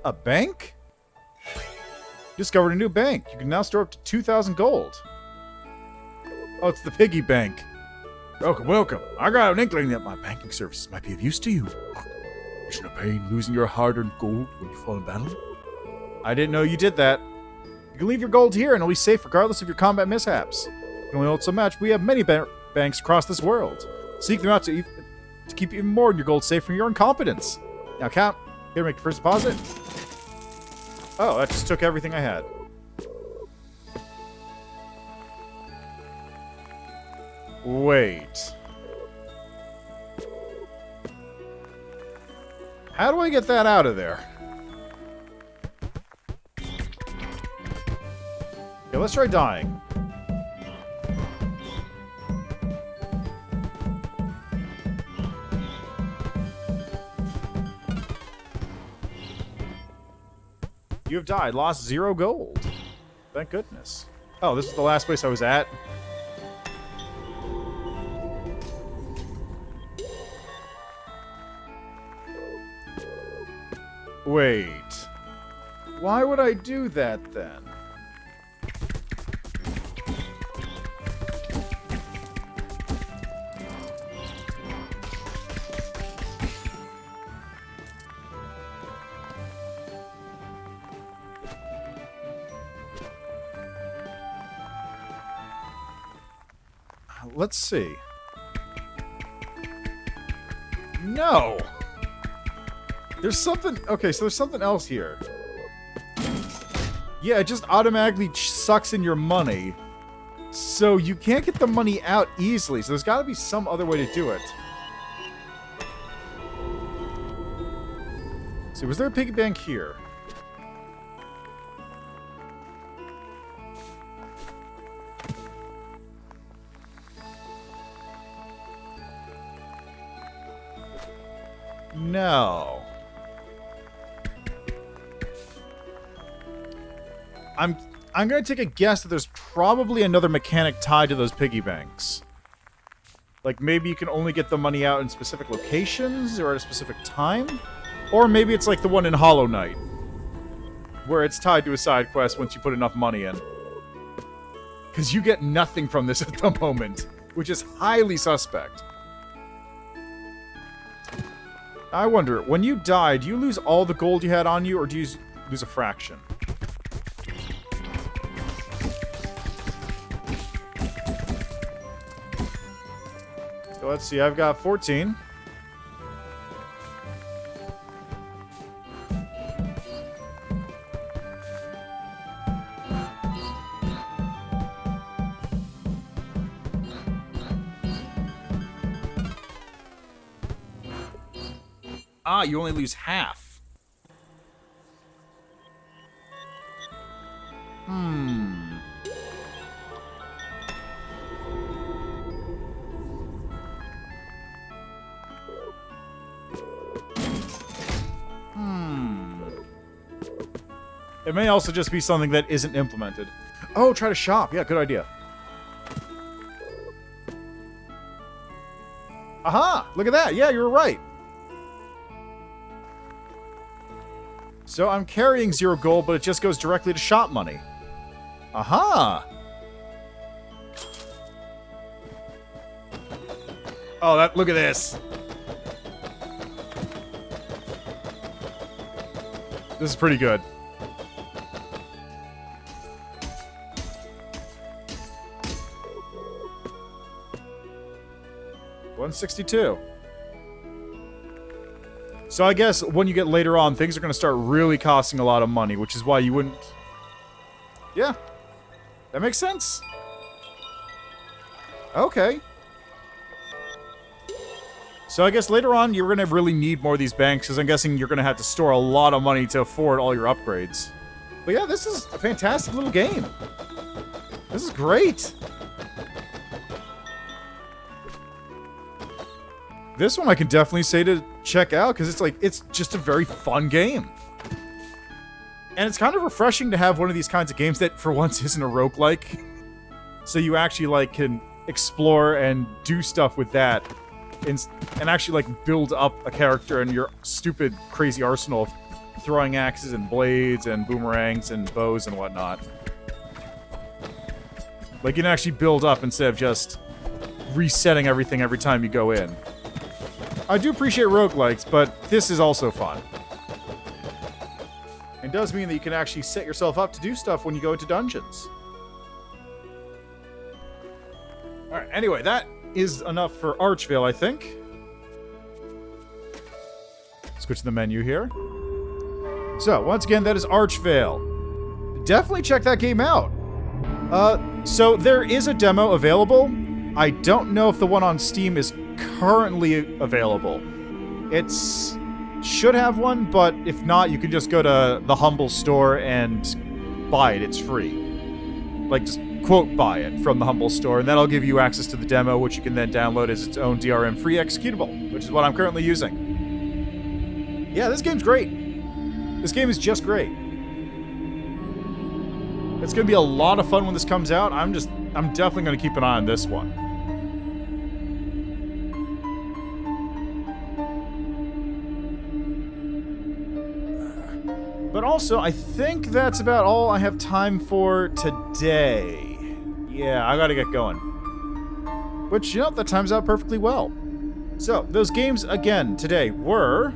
A bank? Discovered a new bank. You can now store up to 2,000 gold. Oh, it's the piggy bank. Welcome, welcome. I got an inkling that my banking services might be of use to you. Isn't it a pain losing your hard-earned gold when you fall in battle? I didn't know you did that. You can leave your gold here and it'll be safe regardless of your combat mishaps. You can only hold so much. We have many banks across this world. Seek them out to keep even more of your gold safe from your incompetence. Now, Count, here, make your first deposit. Oh, that just took everything I had. Wait. How do I get that out of there? Yeah, let's try dying. You have died. Lost 0 gold. Thank goodness. Oh, this is the last place I was at? Wait. Why would I do that, then? Let's see. No! There's something... Okay, so there's something else here. Yeah, it just automatically sucks in your money. So you can't get the money out easily. So there's got to be some other way to do it. See, was there a piggy bank here? No. I'm going to take a guess that there's probably another mechanic tied to those piggy banks. Like, maybe you can only get the money out in specific locations or at a specific time? Or maybe it's like the one in Hollow Knight, where it's tied to a side quest once you put enough money in. Because you get nothing from this at the moment, which is highly suspect. I wonder, when you die, do you lose all the gold you had on you, or do you lose a fraction? So let's see, I've got 14. Ah, you only lose half. It may also just be something that isn't implemented. Oh, try to shop. Yeah, good idea. Aha! Look at that. Yeah, you were right. So I'm carrying 0 gold, but it just goes directly to shop money. Aha! Oh, look at this. This is pretty good. $162. So I guess when you get later on, things are going to start really costing a lot of money, which is why you wouldn't... Yeah. That makes sense. Okay. So I guess later on, you're going to really need more of these banks, because I'm guessing you're going to have to store a lot of money to afford all your upgrades. But yeah, this is a fantastic little game. This is great. This one I can definitely say to check out, because it's just a very fun game. And it's kind of refreshing to have one of these kinds of games that for once isn't a roguelike. So you actually can explore and do stuff with that. And actually build up a character and your stupid crazy arsenal of throwing axes and blades and boomerangs and bows and whatnot. You can actually build up instead of just resetting everything every time you go in. I do appreciate roguelikes, but this is also fun. It does mean that you can actually set yourself up to do stuff when you go into dungeons. Alright, anyway, that is enough for Archvale, I think. Switch to the menu here. So, once again, that is Archvale. Definitely check that game out. So there is a demo available. I don't know if the one on Steam is currently available. It's should have one, but if not, you can just go to the Humble store and buy it. It's free. Just quote buy it from the Humble store, and that'll give you access to the demo, which you can then download as its own DRM free executable, which is what I'm currently using. Yeah, this game's great. This game is just great. It's gonna be a lot of fun when this comes out. I'm definitely gonna keep an eye on this one. But also, I think that's about all I have time for today. Yeah, I gotta get going. Which, that times out perfectly well. So, those games, again, today were...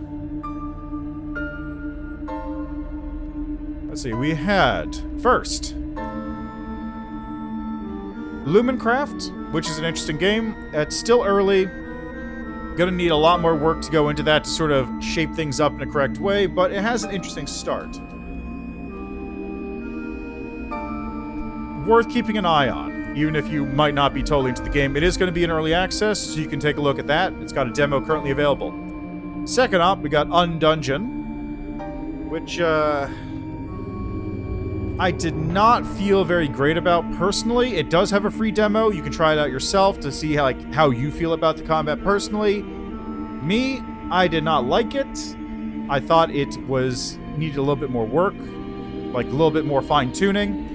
Let's see, we had, first, Lumencraft, which is an interesting game. It's still early. Gonna need a lot more work to go into that to sort of shape things up in a correct way, but it has an interesting start. Worth keeping an eye on, even if you might not be totally into the game. It is going to be in early access, so you can take a look at that. It's got a demo currently available. Second up, we got Undungeon, which I did not feel very great about personally. It does have a free demo. You can try it out yourself to see how you feel about the combat personally. Me, I did not like it. I thought it needed a little bit more work, a little bit more fine-tuning.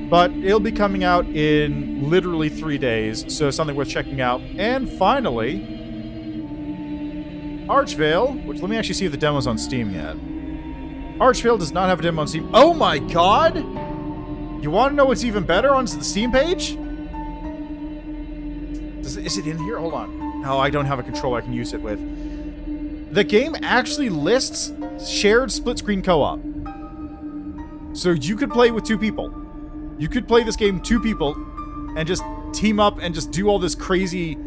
But it'll be coming out in literally 3 days, so something worth checking out. And finally, Archvale, which let me actually see if the demo's on Steam yet. Archvale does not have a demo on Steam. Oh my god! You want to know what's even better on the Steam page? Is it in here? Hold on. No, I don't have a controller I can use it with. The game actually lists shared split-screen co-op. So you could play with 2 people. You could play this game 2 people and just team up and just do all this crazy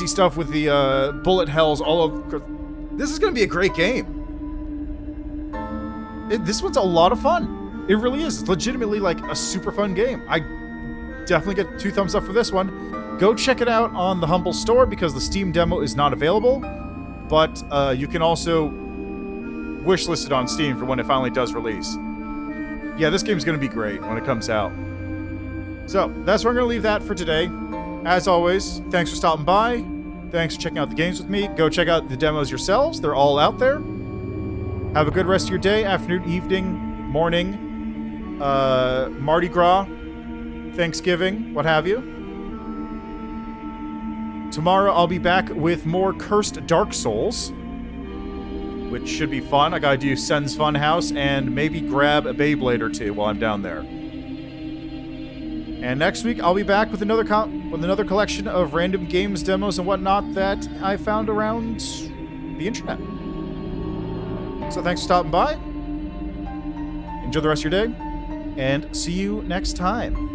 stuff with the bullet hells all over. This is going to be a great game. This one's a lot of fun. It really is. It's legitimately a super fun game. I definitely get 2 thumbs up for this one. Go check it out on the Humble store because the Steam demo is not available. But you can also wishlist it on Steam for when it finally does release. Yeah, this game's going to be great when it comes out. So, that's where I'm going to leave that for today. As always, thanks for stopping by. Thanks for checking out the games with me. Go check out the demos yourselves. They're all out there. Have a good rest of your day, afternoon, evening, morning, Mardi Gras, Thanksgiving, what have you. Tomorrow I'll be back with more Cursed Dark Souls, which should be fun. I gotta do Sen's Funhouse and maybe grab a Beyblade or two while I'm down there. And next week I'll be back with another collection of random games, demos, and whatnot that I found around the internet. So thanks for stopping by. Enjoy the rest of your day, and see you next time.